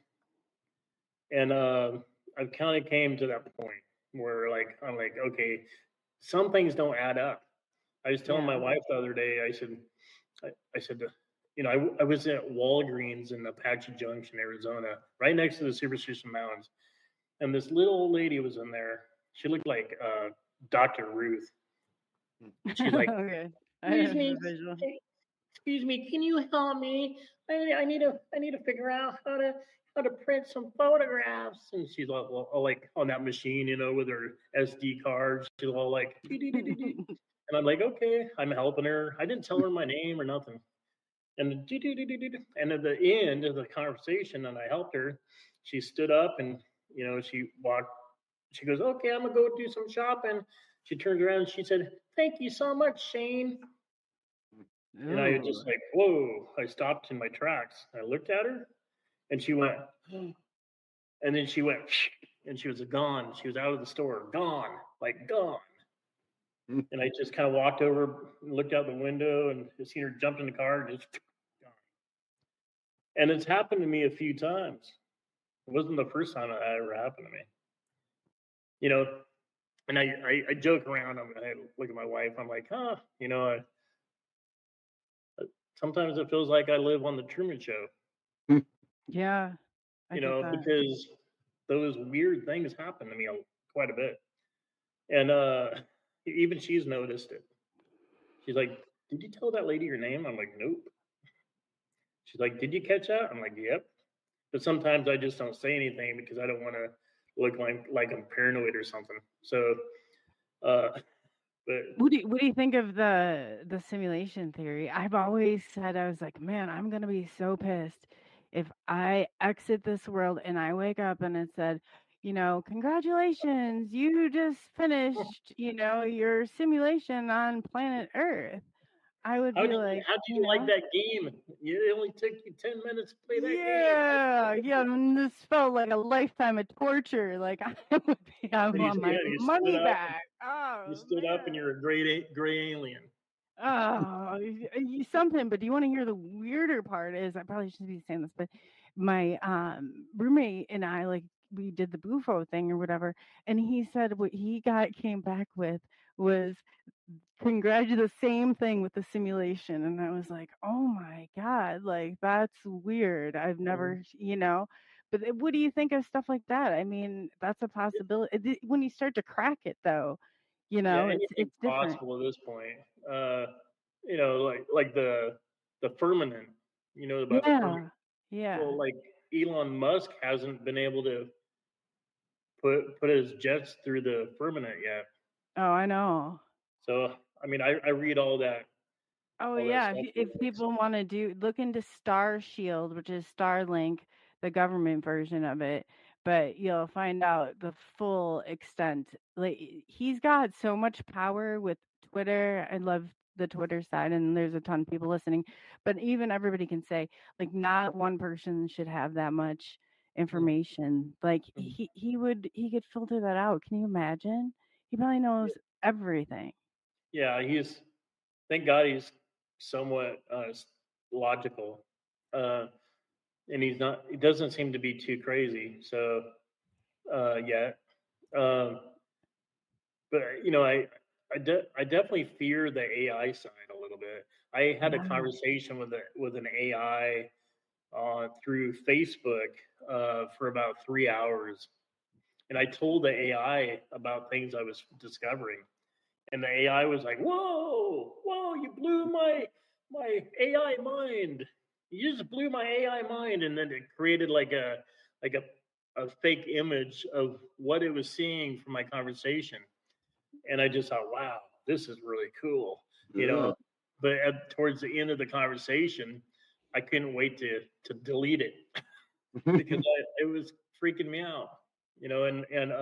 [SPEAKER 5] And I've kind of came to that point where like I'm like, okay, some things don't add up. I was telling my
[SPEAKER 3] Yeah.
[SPEAKER 5] wife the other day, I said, I was at Walgreens in Apache Junction, Arizona, right next to the Superstition Mountains, and this little old lady was in there. She looked like Dr. Ruth. She's like,
[SPEAKER 3] Okay. I
[SPEAKER 5] "Excuse
[SPEAKER 3] have
[SPEAKER 5] me,
[SPEAKER 3] a visual.
[SPEAKER 5] excuse me, can you help me? I need to figure out how to print some photographs." And she's all like on that machine, with her SD cards. She's all like, "Dee, dee, dee, dee, dee." And I'm like, okay, I'm helping her. I didn't tell her my name or nothing. And and at the end of the conversation, and I helped her, she stood up and she walked. She goes, "Okay, I'm gonna go do some shopping." She turns around and she said, "Thank you so much, Shane." And I
[SPEAKER 3] Ooh.
[SPEAKER 5] just like, whoa! I stopped in my tracks. I looked at her, and she went, and then she went, and she was gone. She was out of the store, gone, like gone. And I just kind of walked over, and looked out the window, and just seen her jump in the car and just gone. And it's happened to me a few times. It wasn't the first time that ever happened to me. You know, and I joke around. I look at my wife. I'm like, huh, sometimes it feels like I live on the Truman Show.
[SPEAKER 3] Yeah, I get that.
[SPEAKER 5] Because those weird things happen to me quite a bit. And even she's noticed it. She's like, "Did you tell that lady your name?" I'm like, "Nope." She's like, "Did you catch that?" I'm like, "Yep." But sometimes I just don't say anything because I don't want to look like I'm paranoid or something. So, uh, but
[SPEAKER 3] What do you think of the simulation theory? I've always said, I was like, man, I'm gonna be so pissed if I exit this world and I wake up and it said, congratulations, you just finished, your simulation on planet Earth. I would be like,
[SPEAKER 5] how did you like that game? It only took you 10 minutes to play that game.
[SPEAKER 3] yeah, yeah, and this felt like a lifetime of torture. Like I
[SPEAKER 5] And
[SPEAKER 3] want my
[SPEAKER 5] you stood
[SPEAKER 3] money
[SPEAKER 5] up.
[SPEAKER 3] back.
[SPEAKER 5] You
[SPEAKER 3] Oh
[SPEAKER 5] stood up, and
[SPEAKER 3] man.
[SPEAKER 5] you're a gray alien.
[SPEAKER 3] Oh, something. But do you want to hear the weirder part? Is, I probably shouldn't be saying this, but my roommate and I, like, we did the bufo thing or whatever, and he said what he came back with was the same thing with the simulation, and I was like, oh my god, like that's weird. I've never, But what do you think of stuff like that? I mean, that's a possibility. When you start to crack it, though,
[SPEAKER 5] Yeah,
[SPEAKER 3] it's
[SPEAKER 5] anything's
[SPEAKER 3] different.
[SPEAKER 5] possible at this point. Like the firmament. You know about the firmament.
[SPEAKER 3] Yeah, yeah.
[SPEAKER 5] Well, like Elon Musk hasn't been able to put his jets through the firmament yet.
[SPEAKER 3] Oh, I know.
[SPEAKER 5] So I mean, I read
[SPEAKER 3] Oh
[SPEAKER 5] all that
[SPEAKER 3] yeah,
[SPEAKER 5] stuff.
[SPEAKER 3] if people want to look into Star Shield, which is Starlink, the government version of it, but you'll find out the full extent. Like, he's got so much power with Twitter. I love the Twitter side, and there's a ton of people listening, but even everybody can say, like, not one person should have that much information. Like, he could filter that out. Can you imagine? He probably knows everything.
[SPEAKER 5] Yeah, thank God somewhat logical, and he's not. He doesn't seem to be too crazy. So yeah, um, but I definitely fear the AI side a little bit. I had a
[SPEAKER 3] Yeah.
[SPEAKER 5] conversation with an AI through Facebook for about 3 hours, and I told the AI about things I was discovering, and the AI was like, "Whoa, whoa! You blew my AI mind. You just blew my AI mind," and then it created like a fake image of what it was seeing from my conversation, and I just thought, "Wow, this is really cool," you
[SPEAKER 4] Yeah.
[SPEAKER 5] know. But towards the end of the conversation, I couldn't wait to delete it because it was freaking me out, and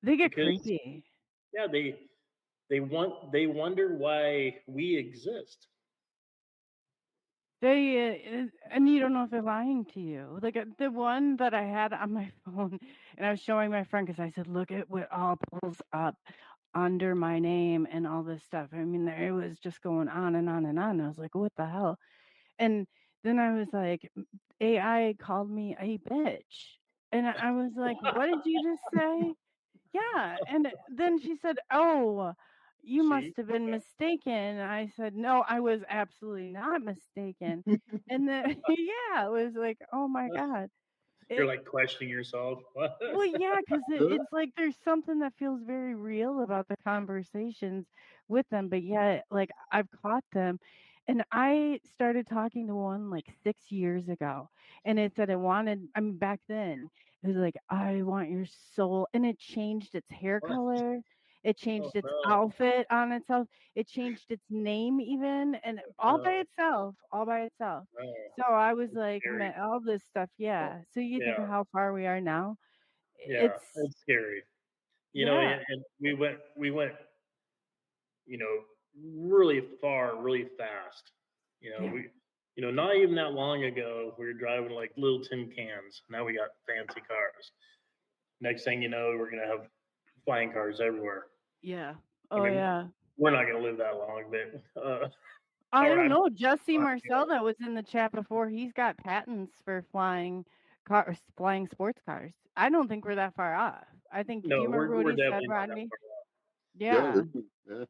[SPEAKER 3] They get
[SPEAKER 5] because
[SPEAKER 3] creepy.
[SPEAKER 5] yeah, they wonder why we exist.
[SPEAKER 3] And you don't know if they're lying to you. Like the one that I had on my phone, and I was showing my friend because I said, "Look at what all pulls up under my name and all this stuff." I mean, there it was just going on and on and on. I was like, "What the hell?" And then I was like, AI called me a bitch, and I was like, "What did you just say?" Yeah, and then she said, "Oh, you
[SPEAKER 5] See,
[SPEAKER 3] must have been mistaken." I said, "No, I was absolutely not mistaken." And then yeah, it was like, "Oh my god."
[SPEAKER 5] you're
[SPEAKER 3] It
[SPEAKER 5] like questioning yourself. What?
[SPEAKER 3] well, yeah, 'cause
[SPEAKER 4] Yeah.
[SPEAKER 3] it's like there's something that feels very real about the conversations with them, but yet, like, I've caught them, and I started talking to one, like, 6 years ago, and it said I mean, back then, it was like, "I want your soul," and it changed its hair
[SPEAKER 5] What?
[SPEAKER 3] color, it
[SPEAKER 5] Oh
[SPEAKER 3] changed its
[SPEAKER 5] no,
[SPEAKER 3] outfit on itself, it changed its name even, and all by
[SPEAKER 5] no,
[SPEAKER 3] itself, all by itself.
[SPEAKER 5] no.
[SPEAKER 3] So I was
[SPEAKER 5] It's
[SPEAKER 3] like,
[SPEAKER 5] scary.
[SPEAKER 3] "Man, all this stuff," yeah. So you think
[SPEAKER 5] Yeah,
[SPEAKER 3] of how far we are now?
[SPEAKER 5] yeah,
[SPEAKER 3] It's
[SPEAKER 5] it's scary.
[SPEAKER 3] yeah,
[SPEAKER 5] And we went, you know, really far, really fast.
[SPEAKER 3] yeah.
[SPEAKER 5] We, not even that long ago, we were driving like little tin cans. Now we got fancy cars. Next thing you know, we're gonna have flying cars everywhere.
[SPEAKER 3] Yeah.
[SPEAKER 5] I
[SPEAKER 3] Oh,
[SPEAKER 5] mean,
[SPEAKER 3] yeah.
[SPEAKER 5] we're not gonna live that long, but
[SPEAKER 3] I
[SPEAKER 5] or
[SPEAKER 3] don't
[SPEAKER 5] I'm
[SPEAKER 3] know. Jesse
[SPEAKER 5] not,
[SPEAKER 3] Marcel that was in the chat before, he's got patents for flying sports cars. I don't think we're that far off. I think, do
[SPEAKER 5] no,
[SPEAKER 3] you remember what
[SPEAKER 5] we're
[SPEAKER 3] he said,
[SPEAKER 5] definitely not that
[SPEAKER 3] Rodney?
[SPEAKER 5] far.
[SPEAKER 4] Yeah.
[SPEAKER 3] Yeah.
[SPEAKER 4] Yeah.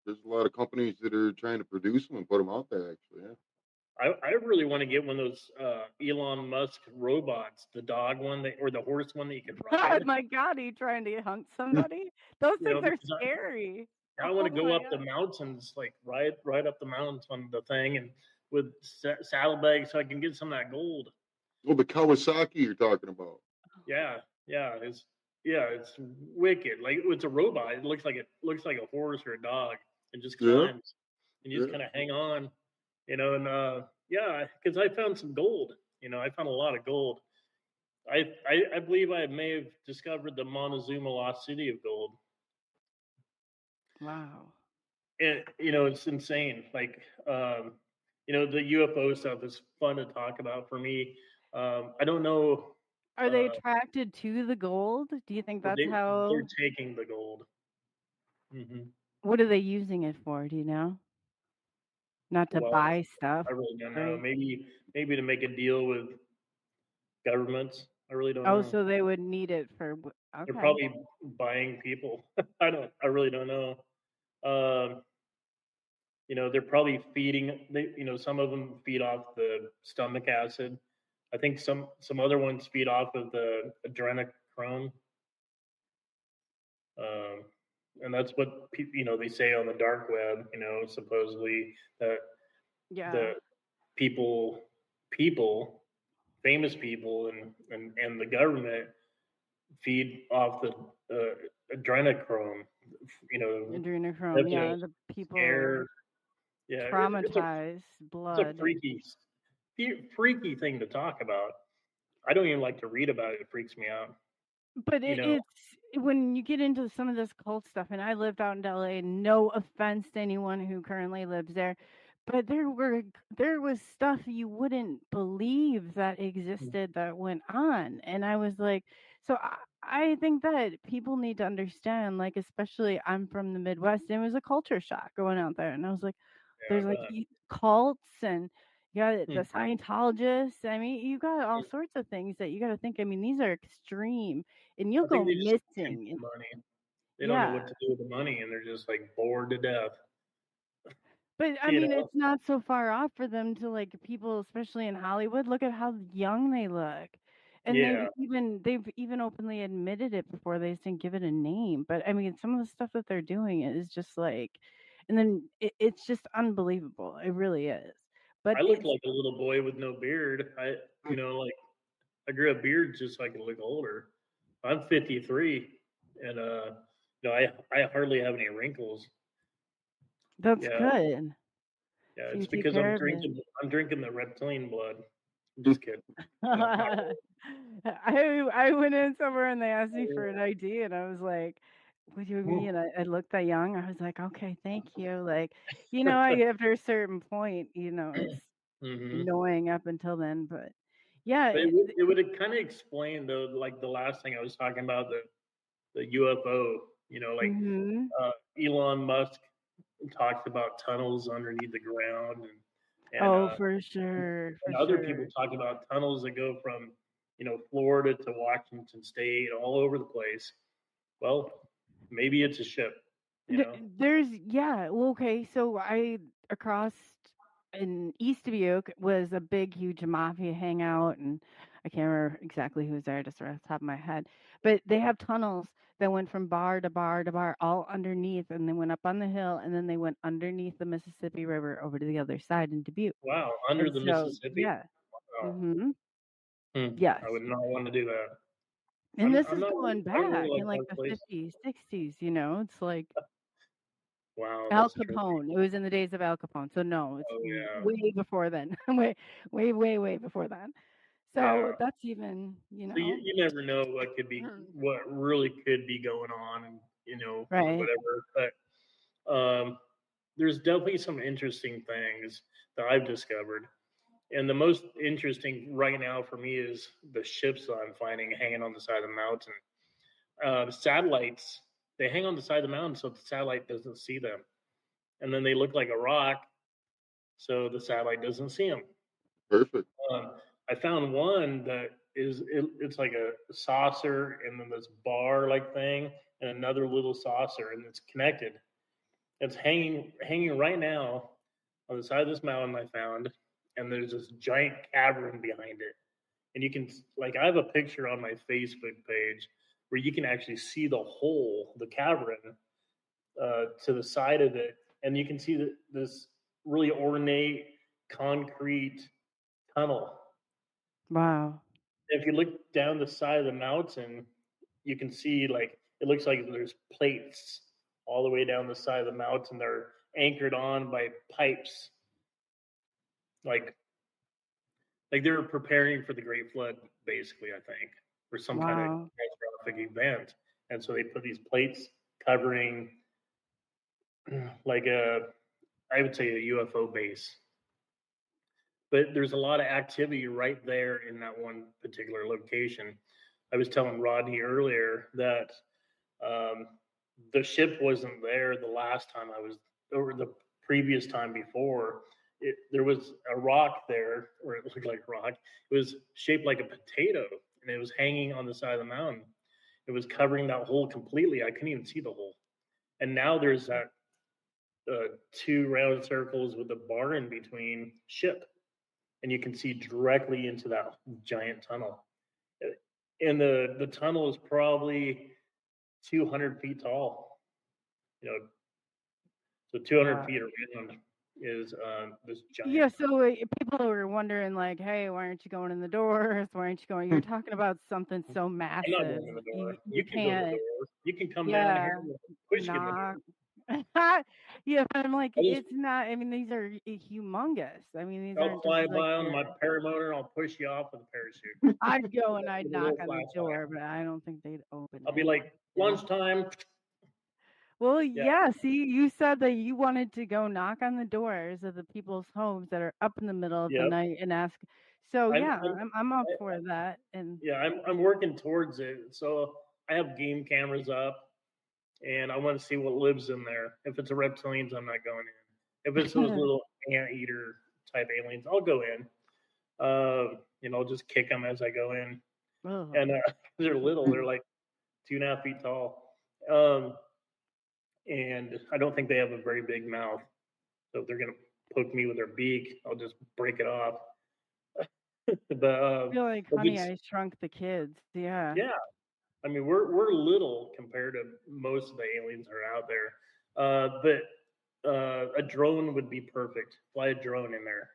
[SPEAKER 4] There's a lot of companies that are trying to produce them and put them out there. Actually, yeah.
[SPEAKER 5] I really want to get one of those Elon Musk robots, the dog one or the horse one that you can
[SPEAKER 3] Oh
[SPEAKER 5] ride.
[SPEAKER 3] my God, are you trying to hunt somebody? Those things are
[SPEAKER 5] Because
[SPEAKER 3] scary.
[SPEAKER 5] I want
[SPEAKER 3] Oh
[SPEAKER 5] to go
[SPEAKER 3] my
[SPEAKER 5] up the
[SPEAKER 3] God.
[SPEAKER 5] mountains, like right up the mountains on the thing, and with saddlebags, so I can get some of that gold.
[SPEAKER 4] Oh, the Kawasaki you're talking about.
[SPEAKER 5] Yeah, it's wicked. Like it's a robot. It looks like a horse or a dog, and just
[SPEAKER 4] Yeah.
[SPEAKER 5] climbs, and you just
[SPEAKER 4] Yeah.
[SPEAKER 5] kind of hang on, and yeah, because I found some gold. I found a lot of gold. I believe I may have discovered the Montezuma lost city of gold.
[SPEAKER 3] Wow.
[SPEAKER 5] And it's insane. Like the UFO stuff is fun to talk about for me. I don't know.
[SPEAKER 3] Are they
[SPEAKER 5] Uh,
[SPEAKER 3] attracted to the gold? Do you think that's
[SPEAKER 5] they're
[SPEAKER 3] how?
[SPEAKER 5] taking the gold.
[SPEAKER 3] What are they using it for? Do you know? Not to
[SPEAKER 5] Well,
[SPEAKER 3] buy stuff,
[SPEAKER 5] I really don't know.
[SPEAKER 3] right?
[SPEAKER 5] Maybe to make a deal with governments. I really don't
[SPEAKER 3] Oh,
[SPEAKER 5] know.
[SPEAKER 3] so they would need it for
[SPEAKER 5] They're
[SPEAKER 3] okay.
[SPEAKER 5] probably buying people. I really don't know. Um, they're probably feeding. Some of them feed off the stomach acid. I think some other ones feed off of the adrenochrome, um, and that's what they say on the dark web. Supposedly that
[SPEAKER 3] Yeah.
[SPEAKER 5] the people, famous people, and the government feed off the adrenochrome.
[SPEAKER 3] Adrenochrome,
[SPEAKER 5] Definitely
[SPEAKER 3] yeah, the people
[SPEAKER 5] scare. Yeah,
[SPEAKER 3] traumatized,
[SPEAKER 5] it's a
[SPEAKER 3] blood.
[SPEAKER 5] freaky thing to talk about. I don't even like to read about it. It freaks me out.
[SPEAKER 3] But
[SPEAKER 5] You know,
[SPEAKER 3] it's when you get into some of this cult stuff, and I lived out in LA, no offense to anyone who currently lives there, but there was stuff you wouldn't believe that existed that went on. And I was like, so I think that people need to understand, like, especially I'm from the Midwest, and it was a culture shock going out there. And I was like, There's
[SPEAKER 5] I
[SPEAKER 3] like
[SPEAKER 5] bet.
[SPEAKER 3] cults and you got
[SPEAKER 5] Hmm.
[SPEAKER 3] the Scientologists. I mean, you got all sorts of things that you got to think. I mean, these are extreme, and you'll
[SPEAKER 5] I think
[SPEAKER 3] go
[SPEAKER 5] they just drink
[SPEAKER 3] missing.
[SPEAKER 5] the money. They don't know
[SPEAKER 3] Yeah,
[SPEAKER 5] what to do with the money, and they're just like bored to death.
[SPEAKER 3] but I
[SPEAKER 5] You
[SPEAKER 3] mean,
[SPEAKER 5] know?
[SPEAKER 3] it's not so far off for them to like people, especially in Hollywood. Look at how young they look, and
[SPEAKER 5] Yeah.
[SPEAKER 3] they've even openly admitted it before. They just didn't give it a name. But I mean, some of the stuff that they're doing is just like, and then it's just unbelievable. It really is. But
[SPEAKER 5] I look
[SPEAKER 3] it's
[SPEAKER 5] like a little boy with no beard. Like I grew a beard just so I could look older. I'm 53, and I hardly have any wrinkles.
[SPEAKER 3] that's
[SPEAKER 5] Yeah,
[SPEAKER 3] good.
[SPEAKER 5] yeah.
[SPEAKER 3] So you
[SPEAKER 5] It's
[SPEAKER 3] take
[SPEAKER 5] because
[SPEAKER 3] care of it.
[SPEAKER 5] I'm drinking the reptilian blood. I'm just kidding. Not
[SPEAKER 3] I went in somewhere and they asked me for an ID and I was like, "What do you
[SPEAKER 5] really.
[SPEAKER 3] mean?" I looked that young. I was like, "Okay, thank you." Like, after a certain point, it's
[SPEAKER 5] Hmm.
[SPEAKER 3] annoying up until then, but yeah,
[SPEAKER 5] But it would kind of explain though, like the last thing I was talking about, the UFO. Like
[SPEAKER 3] mhm.
[SPEAKER 5] Elon Musk talks about tunnels underneath the ground, and
[SPEAKER 3] Oh, for sure,
[SPEAKER 5] and
[SPEAKER 3] for
[SPEAKER 5] other people
[SPEAKER 3] sure.
[SPEAKER 5] talk about tunnels that go from Florida to Washington State, all over the place. Well, maybe it's a ship. You know.
[SPEAKER 3] There's yeah, well, okay, so I across in East Dubuque was a big, huge mafia hangout, and I can't remember exactly who's there just right off the top of my head. But they have tunnels that went from bar to bar to bar, all underneath, and they went up on the hill, and then they went underneath the Mississippi River over to the other side in Dubuque.
[SPEAKER 5] Wow, under
[SPEAKER 3] And
[SPEAKER 5] the
[SPEAKER 3] so,
[SPEAKER 5] Mississippi.
[SPEAKER 3] yeah,
[SPEAKER 5] Wow.
[SPEAKER 3] hmm
[SPEAKER 5] I
[SPEAKER 3] yes.
[SPEAKER 5] would not want to do that.
[SPEAKER 3] And
[SPEAKER 5] I'm
[SPEAKER 3] this
[SPEAKER 5] I'm
[SPEAKER 3] is
[SPEAKER 5] not
[SPEAKER 3] going
[SPEAKER 5] I don't really
[SPEAKER 3] back
[SPEAKER 5] like
[SPEAKER 3] in like
[SPEAKER 5] dark
[SPEAKER 3] the
[SPEAKER 5] places.
[SPEAKER 3] 50s, 60s, it's like
[SPEAKER 5] Wow,
[SPEAKER 3] Al
[SPEAKER 5] that's true.
[SPEAKER 3] Capone. It was in the days of Al Capone. So no, it's
[SPEAKER 5] Oh yeah,
[SPEAKER 3] way before then. way, way, way, way before then. So
[SPEAKER 5] yeah.
[SPEAKER 3] that's even,
[SPEAKER 5] So you never know what really could be going on, and
[SPEAKER 3] right.
[SPEAKER 5] whatever. But there's definitely some interesting things that I've discovered. And the most interesting right now for me is the ships that I'm finding hanging on the side of the mountain. The satellites, they hang on the side of the mountain so the satellite doesn't see them. And then they look like a rock so the satellite doesn't see them.
[SPEAKER 4] Perfect.
[SPEAKER 5] Um, I found one that it's like a saucer and then this bar like thing and another little saucer and it's connected. It's hanging right now on the side of this mountain I found, and there's this giant cavern behind it. And you can like I have a picture on my Facebook page where you can actually see the hole, the cavern, to the side of it, and you can see this really ornate concrete tunnel.
[SPEAKER 3] Wow.
[SPEAKER 5] If you look down the side of the mountain, you can see like it looks like there's plates all the way down the side of the mountain. They're anchored on by pipes, like they're preparing for the Great Flood, basically. I think for some kind of
[SPEAKER 3] Wow.
[SPEAKER 5] catastrophic event, and so they put these plates covering like I would say a UFO base. But there's a lot of activity right there in that one particular location. I was telling Rodney earlier that um, the ship wasn't there the last time I was, or the previous time before. There was a rock there, or it looked like a rock. It was shaped like a potato, and it was hanging on the side of the mountain. It was covering that hole completely. I couldn't even see the hole. And now there's that two round circles with a bar in between ship, and you can see directly into that giant tunnel. And the tunnel is probably 200 feet tall. You know, so 200
[SPEAKER 3] Wow.
[SPEAKER 5] feet around is this
[SPEAKER 3] Yeah,
[SPEAKER 5] giant
[SPEAKER 3] so people were wondering like, "Hey, why aren't you going in the doors? Why aren't you going?" You're talking about something so
[SPEAKER 5] tunnel. I'm not
[SPEAKER 3] massive.
[SPEAKER 5] going in the door.
[SPEAKER 3] You
[SPEAKER 5] You can go in the
[SPEAKER 3] can't.
[SPEAKER 5] door. You can come down here
[SPEAKER 3] Yeah.
[SPEAKER 5] and push you in the
[SPEAKER 3] Knock.
[SPEAKER 5] door.
[SPEAKER 3] Yeah, but I'm like,
[SPEAKER 5] I just
[SPEAKER 3] it's not. I mean, these are humongous. I mean, these
[SPEAKER 5] I'll
[SPEAKER 3] aren't just
[SPEAKER 5] fly
[SPEAKER 3] like
[SPEAKER 5] by on
[SPEAKER 3] your.
[SPEAKER 5] my paramotor and I'll push you off with a parachute
[SPEAKER 3] I'd go and I'd
[SPEAKER 5] with a
[SPEAKER 3] knock
[SPEAKER 5] little
[SPEAKER 3] on the
[SPEAKER 5] flashlight.
[SPEAKER 3] door, but I don't think they'd open
[SPEAKER 5] I'll be
[SPEAKER 3] it.
[SPEAKER 5] like,
[SPEAKER 3] Yeah.
[SPEAKER 5] lunchtime.
[SPEAKER 3] Well,
[SPEAKER 5] Yeah.
[SPEAKER 3] yeah. See, you said that you wanted to go knock on the doors of the people's homes that are up in the middle of the
[SPEAKER 5] Yep.
[SPEAKER 3] night and ask. So
[SPEAKER 5] I'm,
[SPEAKER 3] yeah,
[SPEAKER 5] I'm
[SPEAKER 3] I'm up for that. And
[SPEAKER 5] yeah, I'm working towards it. So I have game cameras up, and I want to see what lives in there. If it's a reptilians, I'm not going in. If it's those little anteater type aliens, I'll go in. I'll just kick them as I go in.
[SPEAKER 3] Oh.
[SPEAKER 5] And they're little; they're like 2.5 feet tall. And I don't think they have a very big mouth. So if they're gonna poke me with their beak, I'll just break it off. But
[SPEAKER 3] I feel like Honey, I Shrunk the Kids. Yeah.
[SPEAKER 5] yeah, I mean we're little compared to most of the aliens that are out there. But a drone would be perfect. Fly a drone in there.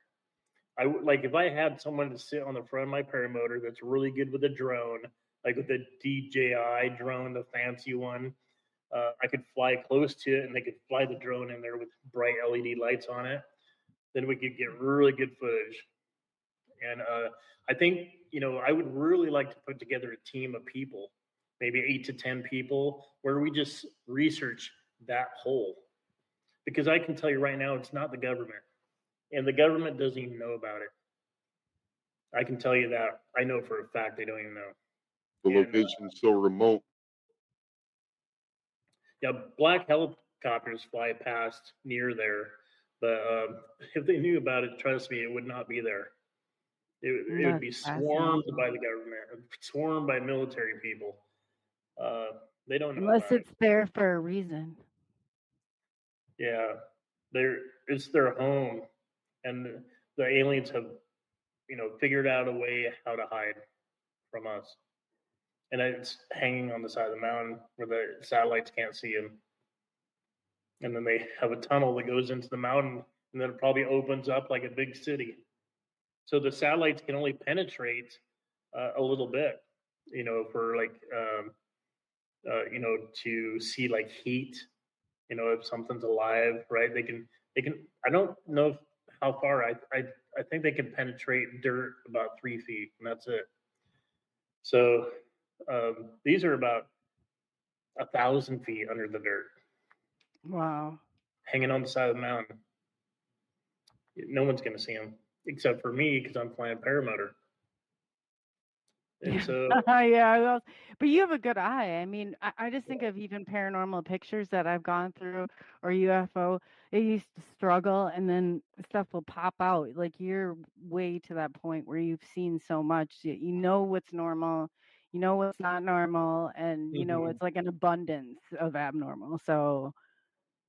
[SPEAKER 5] Like if I had someone to sit on the front of my paramotor that's really good with a drone, like with the DJI drone, the fancy one. I could fly close to it, and they could fly the drone in there with bright LED lights on it. Then we could get really good footage. And I think I would really like to put together a team of people, maybe 8 to 10 people, where we just research that hole. Because I can tell you right now, it's not the government, and the government doesn't even know about it. I can tell you that. I know for a fact they don't even know.
[SPEAKER 4] The location's so remote.
[SPEAKER 5] Yeah, black helicopters fly past near there, but if they knew about it, trust me, it would not be there. It would be swarmed by the government, swarmed by military people. They don't know
[SPEAKER 3] unless
[SPEAKER 5] about
[SPEAKER 3] it's there for a reason.
[SPEAKER 5] Yeah, it's their home, and the aliens have figured out a way how to hide from us. And it's hanging on the side of the mountain where the satellites can't see them. And then they have a tunnel that goes into the mountain, and then it probably opens up like a big city. So the satellites can only penetrate a little bit, for like, to see like heat, if something's alive, right? They can. I don't know how far. I think they can penetrate dirt about 3 feet, and that's it. So these are about 1,000 feet under the dirt.
[SPEAKER 3] Wow.
[SPEAKER 5] Hanging on the side of the mountain. No one's going to see them except for me because I'm flying paramotor. And so,
[SPEAKER 3] yeah, but you have a good eye. I mean, I just think of even paranormal pictures that I've gone through or UFO. It used to struggle, and then stuff will pop out. Like you're way to that point where you've seen so much. You know what's normal, you know what's not normal, and you know it's like an abundance of abnormal. So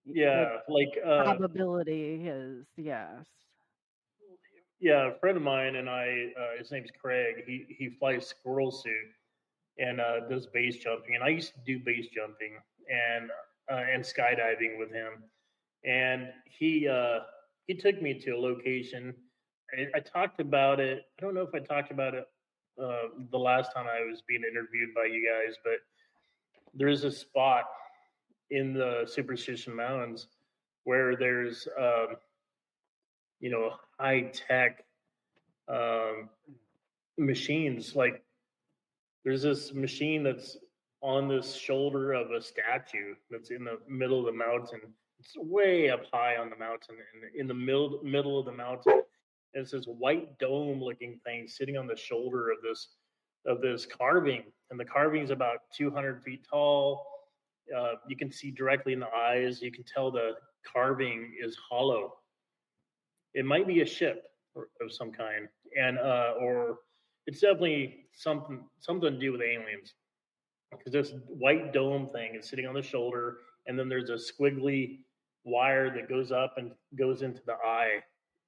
[SPEAKER 5] yeah, like
[SPEAKER 3] probability is yes.
[SPEAKER 5] Yeah, a friend of mine and I, his name's Craig. He flies squirrel suit and does base jumping. And I used to do base jumping and skydiving with him. And he took me to a location. I talked about it. I don't know if I talked about it the last time I was being interviewed by you guys, but there is a spot in the Superstition Mountains where there's high tech machines. Like there's this machine that's on this shoulder of a statue that's in the middle of the mountain. It's way up high on the mountain, in the middle of the mountain. And it's this white dome looking thing sitting on the shoulder of this carving, and the carving is about 200 feet tall. You can see directly in the eyes. You can tell the carving is hollow. It might be a ship of some kind, and or it's definitely something to do with aliens, because this white dome thing is sitting on the shoulder, and then there's a squiggly wire that goes up and goes into the eye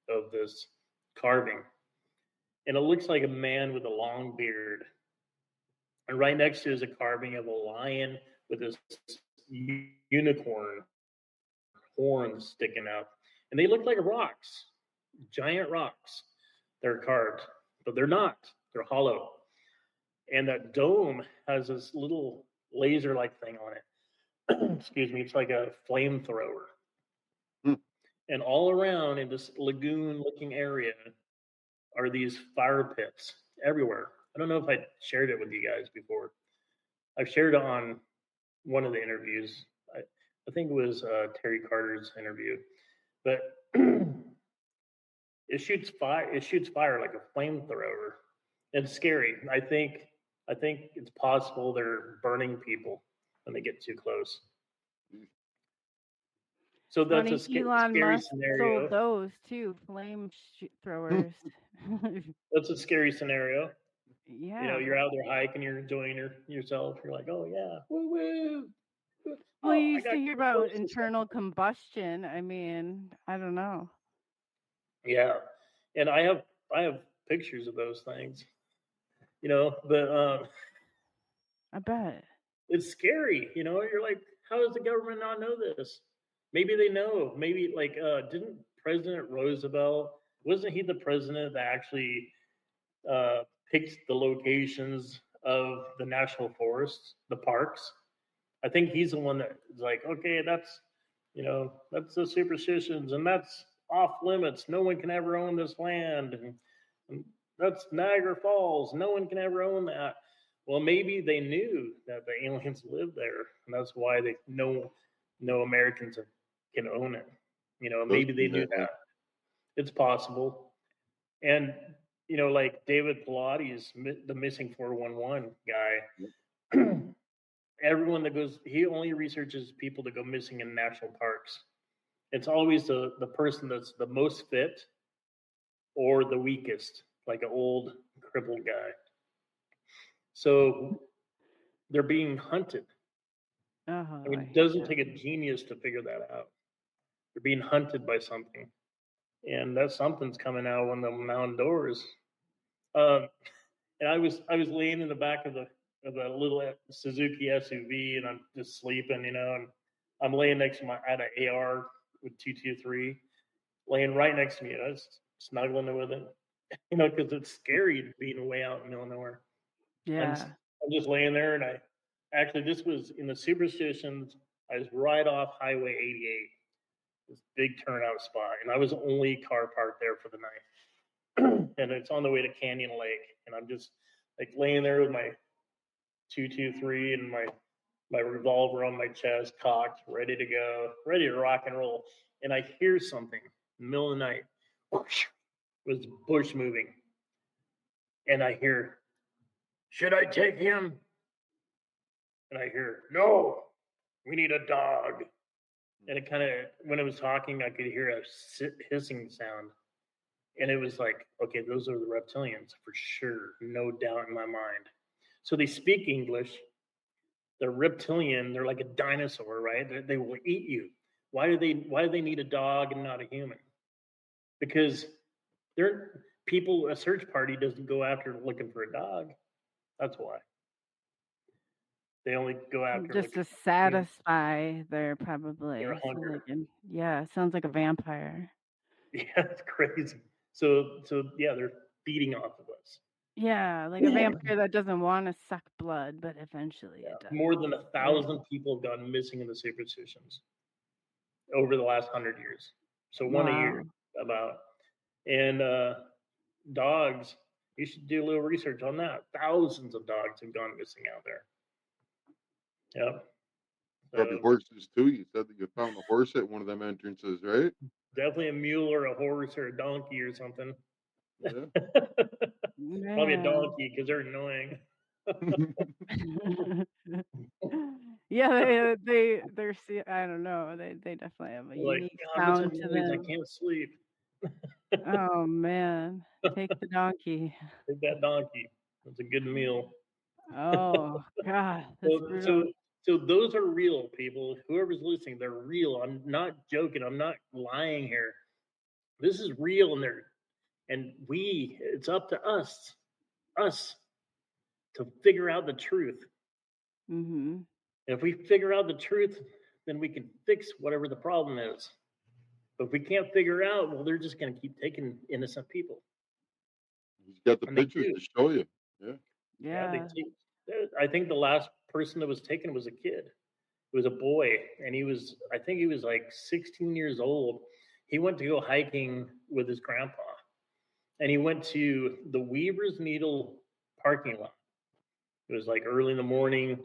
[SPEAKER 5] of this carving, and it looks like a man with a long beard. And right next to it is a carving of a lion with this unicorn horns sticking out, and they look like rocks, giant rocks. They're carved, but they're not. They're hollow. And that dome has this little laser-like thing on it. Excuse me. It's like a flamethrower. And all around in this lagoon-looking area are these fire pits everywhere. I don't know if I shared it with you guys before. I've shared it on one of the interviews. I think it was Terry Carter's interview. But it shoots fire. It shoots fire like a flamethrower. It's scary. I think it's possible they're burning people when they get too close. So that's a
[SPEAKER 3] Funny, Elon
[SPEAKER 5] scary
[SPEAKER 3] Musk sold
[SPEAKER 5] scenario.
[SPEAKER 3] those too, throwers.
[SPEAKER 5] That's a scary scenario.
[SPEAKER 3] Yeah.
[SPEAKER 5] You're out there hiking, you're enjoying yourself. You're like, oh yeah, woo woo.
[SPEAKER 3] Well,
[SPEAKER 5] Oh,
[SPEAKER 3] you
[SPEAKER 5] I
[SPEAKER 3] used
[SPEAKER 5] got
[SPEAKER 3] to hear about
[SPEAKER 5] close to
[SPEAKER 3] internal
[SPEAKER 5] something.
[SPEAKER 3] combustion. I mean, I don't know.
[SPEAKER 5] Yeah, and I have pictures of those things. But
[SPEAKER 3] I bet.
[SPEAKER 5] it's scary. You're like, how does the government not know this? Maybe they know. Maybe like, didn't President Roosevelt, wasn't he the president that actually uh, picked the locations of the national forests, the parks? I think he's the one that's like, okay, that's the superstitions, and that's off limits. No one can ever own this land, and that's Niagara Falls. No one can ever own that. Well, maybe they knew that the aliens lived there, and that's why they no Americans can own it.
[SPEAKER 4] Does
[SPEAKER 5] Maybe they
[SPEAKER 4] be
[SPEAKER 5] knew
[SPEAKER 4] that.
[SPEAKER 5] that. It's possible. And like David Pilates, the missing 411 guy. Everyone that goes, he only researches people that go missing in national parks. It's always the person that's the most fit or the weakest, like an old crippled guy. So they're being hunted.
[SPEAKER 3] Oh,
[SPEAKER 5] I mean,
[SPEAKER 3] I
[SPEAKER 5] it
[SPEAKER 3] hate
[SPEAKER 5] doesn't
[SPEAKER 3] that.
[SPEAKER 5] take a genius to figure that out. They're being hunted by something, and that something's coming out when the mountain doors. Um, and I was laying in the back of the little Suzuki SUV, and I'm just sleeping, and I'm laying next to I had an AR with 223 laying right next to me. I was snuggling with it, because it's scary being way out in the middle of nowhere. I'm
[SPEAKER 3] Yeah.
[SPEAKER 5] I'm just laying there, and this was in the superstitions. I was right off Highway 88, this big turnout spot, and I was the only car parked there for the night. And it's on the way to Canyon Lake, and I'm just like laying there with my 223 and my revolver on my chest, cocked, ready to go, ready to rock and roll. And I hear something in the middle of the night. Whoosh, was the bush moving. And I hear, should I take him? And I hear, no, we need a dog. And it kind of, when it was talking, I could hear a hissing sound. And it was like, okay, those are the reptilians for sure. No doubt in my mind. So they speak English. They're reptilian. They're like a dinosaur, right? They will eat you. Why do they need a dog and not a human? Because they're people. A search party doesn't go after looking for a dog. That's why they only go after
[SPEAKER 3] Just
[SPEAKER 5] looking
[SPEAKER 3] to
[SPEAKER 5] for a human.
[SPEAKER 3] satisfy their
[SPEAKER 5] They're
[SPEAKER 3] probably.
[SPEAKER 5] a
[SPEAKER 3] So they
[SPEAKER 5] hunter.
[SPEAKER 3] can, yeah, sounds like a vampire.
[SPEAKER 5] Yeah, it's crazy. So yeah, they're feeding off of us.
[SPEAKER 3] Yeah, like a vampire that doesn't want to suck blood, but eventually it does.
[SPEAKER 5] More than
[SPEAKER 3] Right?
[SPEAKER 5] 1,000 people have gone missing in the superstitions over the last 100 years. So one a year,
[SPEAKER 3] Wow.
[SPEAKER 5] about. And dogs, you should do a little research on that. Thousands of dogs have gone missing out there. Yeah.
[SPEAKER 4] Probably horses too. You said that you found a horse at one of them entrances, right?
[SPEAKER 5] Definitely a mule or a horse or a donkey or something.
[SPEAKER 4] Yeah.
[SPEAKER 5] Probably a
[SPEAKER 3] Man.
[SPEAKER 5] donkey because they're annoying.
[SPEAKER 3] Yeah, I don't know. They definitely have a
[SPEAKER 5] They're like,
[SPEAKER 3] unique
[SPEAKER 5] God, this is
[SPEAKER 3] sound to
[SPEAKER 5] noise. I
[SPEAKER 3] them.
[SPEAKER 5] can't sleep.
[SPEAKER 3] Oh man. Take the donkey.
[SPEAKER 5] Take that donkey. It's a good meal.
[SPEAKER 3] Oh God, that's
[SPEAKER 5] So,
[SPEAKER 3] brutal.
[SPEAKER 5] so, so those are real people. Whoever's listening, they're real. I'm not joking. I'm not lying here. This is real, and it's up to us to figure out the truth.
[SPEAKER 3] Mm-hmm.
[SPEAKER 5] And if we figure out the truth, then we can fix whatever the problem is. But if we can't figure out, well, they're just going to keep taking innocent people,
[SPEAKER 4] He's got the
[SPEAKER 5] and they
[SPEAKER 4] pictures
[SPEAKER 5] do.
[SPEAKER 4] to show you. Yeah.
[SPEAKER 5] Yeah, they
[SPEAKER 3] Yeah.
[SPEAKER 5] take. I think the last person that was taken was a kid. It was a boy, and I think he was like 16 years old. He went to go hiking with his grandpa, and he went to the Weaver's Needle parking lot. It was like early in the morning.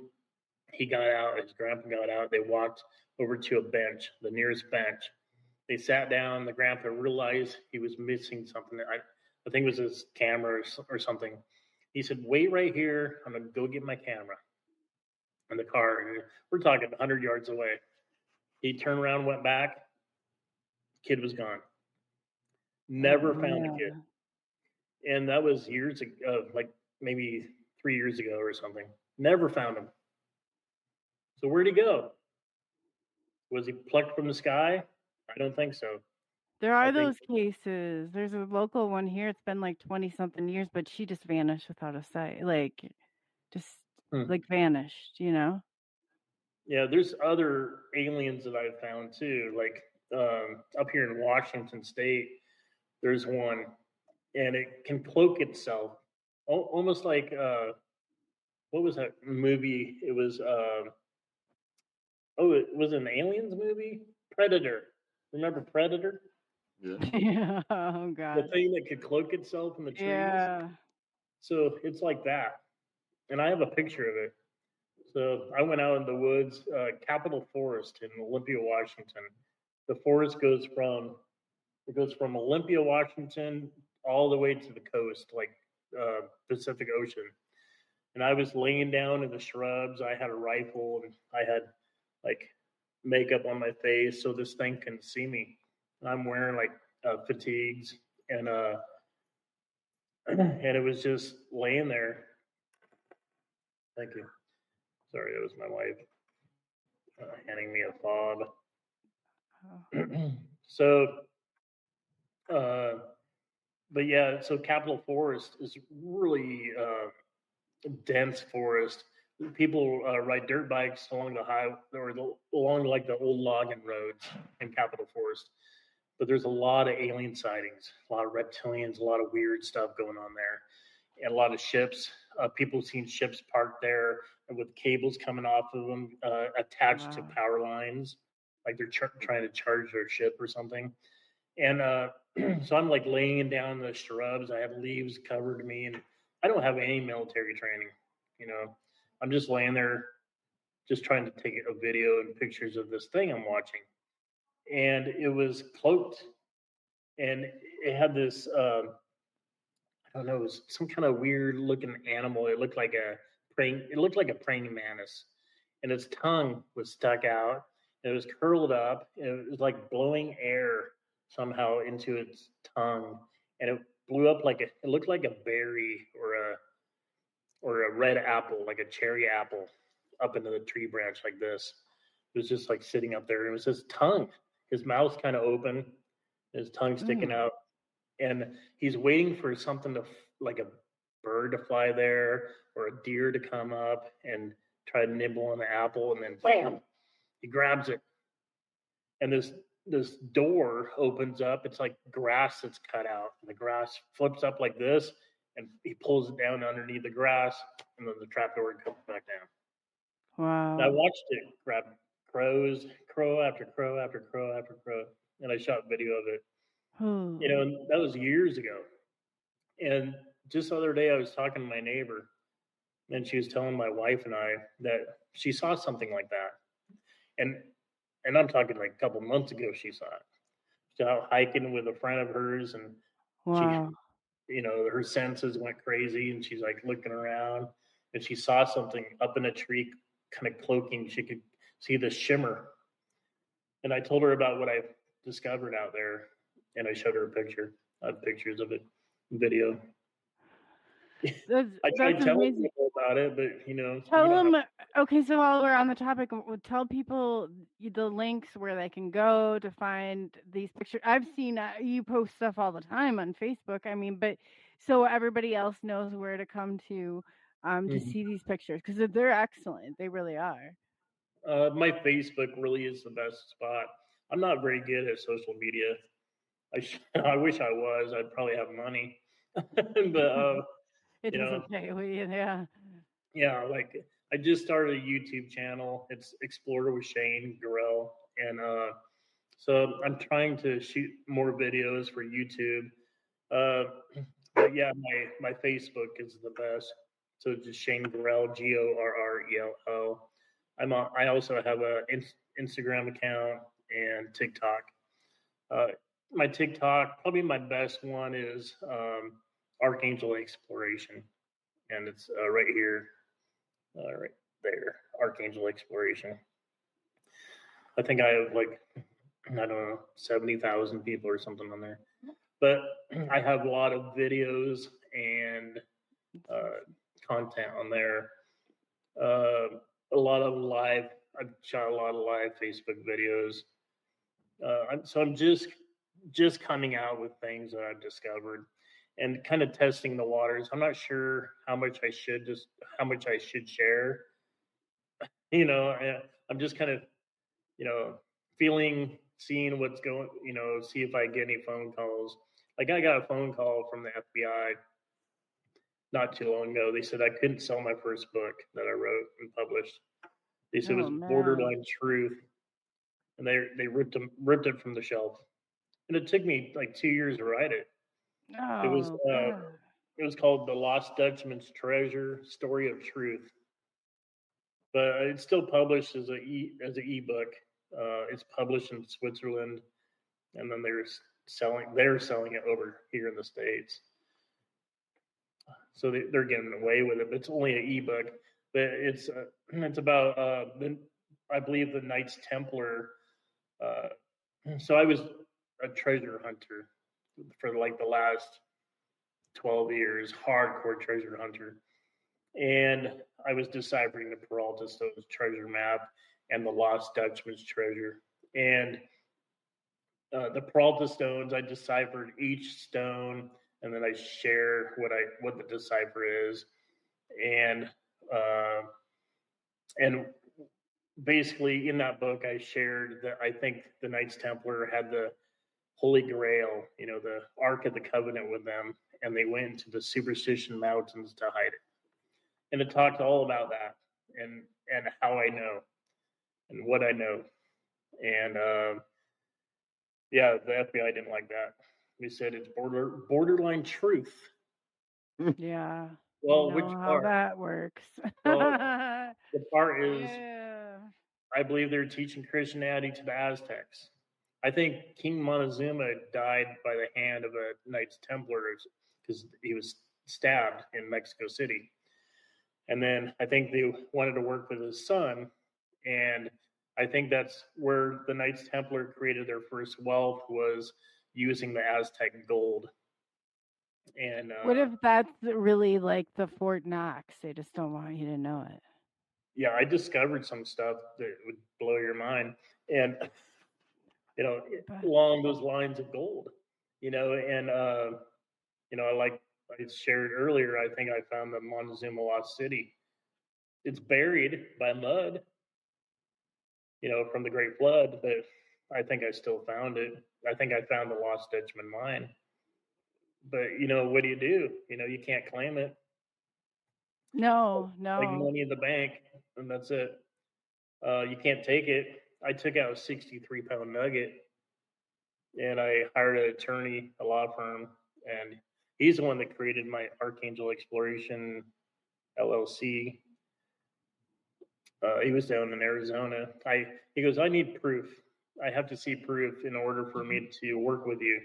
[SPEAKER 5] He got out, his grandpa got out. They walked over to a bench, the nearest bench. They sat down. The grandpa realized he was missing something. I think it was his camera or something. He said, wait right here. I'm going to go get my camera in the car. We're talking 100 yards away. He turned around, went back. Kid was gone. Never
[SPEAKER 3] Oh,
[SPEAKER 5] found the kid. And that was years ago, like maybe 3 years ago or something. Never found him. So where'd he go? Was he plucked from the sky? I don't think so.
[SPEAKER 3] There
[SPEAKER 5] I
[SPEAKER 3] are
[SPEAKER 5] think,
[SPEAKER 3] those cases. There's a local one here. It's been like 20 something years, but she just vanished without a sight. Like, just like vanished, you know?
[SPEAKER 5] yeah, there's other aliens that I've found too. Like up here in Washington State, there's one, and it can cloak itself, almost like what was that movie? It was it was an aliens movie, Predator. Remember Predator?
[SPEAKER 4] Yeah.
[SPEAKER 3] Yeah. Oh,
[SPEAKER 5] The
[SPEAKER 3] God.
[SPEAKER 5] thing that could cloak itself in the trees.
[SPEAKER 3] Yeah.
[SPEAKER 5] So it's like that, and I have a picture of it. So I went out in the woods, Capitol Forest in Olympia, Washington. The forest goes from Olympia, Washington, all the way to the coast, like Pacific Ocean. And I was laying down in the shrubs. I had a rifle and I had like makeup on my face so this thing couldn't see me. And I'm wearing like fatigues and and it was just laying there. Thank you. Sorry, that was my wife handing me a fob.
[SPEAKER 3] Oh.
[SPEAKER 5] So, but yeah, so Capitol Forest is really dense forest. People ride dirt bikes along the highway or along like the old logging roads in Capitol Forest. But there's a lot of alien sightings, a lot of reptilians, a lot of weird stuff going on there, and a lot of ships. People have seen ships parked there with cables coming off of them attached to power lines, like they're trying to charge their ship or something. And so I'm like laying down in the shrubs. I have leaves covered me, and I don't have any military training. You know, I'm just laying there, just trying to take a video and pictures of this thing I'm watching. And it was cloaked, and it had this I don't know, it was some kind of weird looking animal. It looked like a praying mantis, and its tongue was stuck out. And it was curled up, and it was like blowing air somehow into its tongue, and it blew up like it looked like a berry or a red apple, like a cherry apple, up into the tree branch like this. It was just like sitting up there. It was his tongue, his mouth's kind of open, his tongue sticking out, and he's waiting for something to like a bird to fly there or a deer to come up and try to nibble on the apple, and then bam, he grabs it, and this door opens up. It's like grass that's cut out, and the grass flips up like this, and he pulls it down underneath the grass, and then the trap door comes back down.
[SPEAKER 3] Wow.
[SPEAKER 5] And I watched it grab crow after crow after crow after crow, and I shot video of it. You know, and that was years ago. And just the other day, I was talking to my neighbor, and she was telling my wife and I that she saw something like that. And I'm talking like a couple months ago, she saw it. She's out hiking with a friend of hers, and
[SPEAKER 3] Wow.
[SPEAKER 5] she, you know, her senses went crazy, and she's like looking around, and she saw something up in a tree, kind of cloaking. She could see the shimmer. And I told her about what I discovered out there, and I showed her a picture. I have pictures of it, video. I tried
[SPEAKER 3] That's
[SPEAKER 5] telling
[SPEAKER 3] amazing.
[SPEAKER 5] people about it, but you know,
[SPEAKER 3] Tell
[SPEAKER 5] you don't
[SPEAKER 3] them. Okay, so while we're on the topic, tell people the links where they can go to find these pictures. I've seen you post stuff all the time on Facebook. I mean, but so everybody else knows where to come to see these pictures because they're excellent. They really are.
[SPEAKER 5] my Facebook really is the best spot. I'm not very good at social media. I wish I was. I'd probably have money, but
[SPEAKER 3] It
[SPEAKER 5] you know,
[SPEAKER 3] doesn't pay. Yeah.
[SPEAKER 5] yeah, like I just started a YouTube channel. It's Explorer with Shane Gorrell, and so I'm trying to shoot more videos for YouTube. Uh, but yeah, my Facebook is the best. So just Shane Gorrell, Gorrell. I also have a Instagram account and TikTok. Uh, my TikTok, probably my best one is Archangel Exploration, and it's right here, right there, Archangel Exploration. I think I have like I don't know, 70,000 people or something on there. But I have a lot of videos and content on there. A lot of live. I've shot a lot of live Facebook videos. So I'm just coming out with things that I've discovered and kind of testing the waters. I'm not sure how much I should share. I'm just kind of seeing what's going. See if I get any phone calls. Like I got a phone call from the FBI not too long ago. They said I couldn't sell my first book that I wrote and published. They said it was
[SPEAKER 3] Oh, man.
[SPEAKER 5] borderline truth, and they ripped it from the shelf. And it took me like 2 years to write it. It was
[SPEAKER 3] Oh, God.
[SPEAKER 5] it was called The Lost Dutchman's Treasure: Story of Truth. But it's still published as an ebook. It's published in Switzerland, and then they're selling it over here in the States. So they're getting away with it. But it's only an ebook, but it's about I believe the Knights Templar. So I was a treasure hunter for like the last 12 years, hardcore treasure hunter. And I was deciphering the Peralta Stones treasure map and the Lost Dutchman's treasure. And the Peralta Stones, I deciphered each stone, and then I share what the decipher is. And basically in that book, I shared that I think the Knights Templar had the Holy Grail, the Ark of the Covenant with them, and they went into the Superstition Mountains to hide it. And it talked all about that and how I know and what I know. And the FBI didn't like that. They said it's borderline truth.
[SPEAKER 3] Yeah.
[SPEAKER 5] Well,
[SPEAKER 3] you know
[SPEAKER 5] which
[SPEAKER 3] how
[SPEAKER 5] part?
[SPEAKER 3] that works.
[SPEAKER 5] Well, the part is
[SPEAKER 3] Yeah.
[SPEAKER 5] I believe they're teaching Christianity to the Aztecs. I think King Montezuma died by the hand of a Knights Templar because he was stabbed in Mexico City. And then I think they wanted to work with his son. And I think that's where the Knights Templar created their first wealth, was using the Aztec gold. And
[SPEAKER 3] What if that's really like the Fort Knox? They just don't want you to know it.
[SPEAKER 5] yeah, I discovered some stuff that would blow your mind. And, along those lines of gold, and, like I shared earlier, I think I found the Montezuma Lost City. It's buried by mud, from the Great Flood, but I think I still found it. I think I found the Lost Dutchman mine. But, what do? You can't claim it.
[SPEAKER 3] No,
[SPEAKER 5] Like
[SPEAKER 3] no.
[SPEAKER 5] money in the bank, and that's it. You can't take it. I took out a 63-pound nugget, and I hired an attorney, a law firm, and he's the one that created my Archangel Exploration LLC. He was down in Arizona. He goes, I need proof. I have to see proof in order for me to work with you.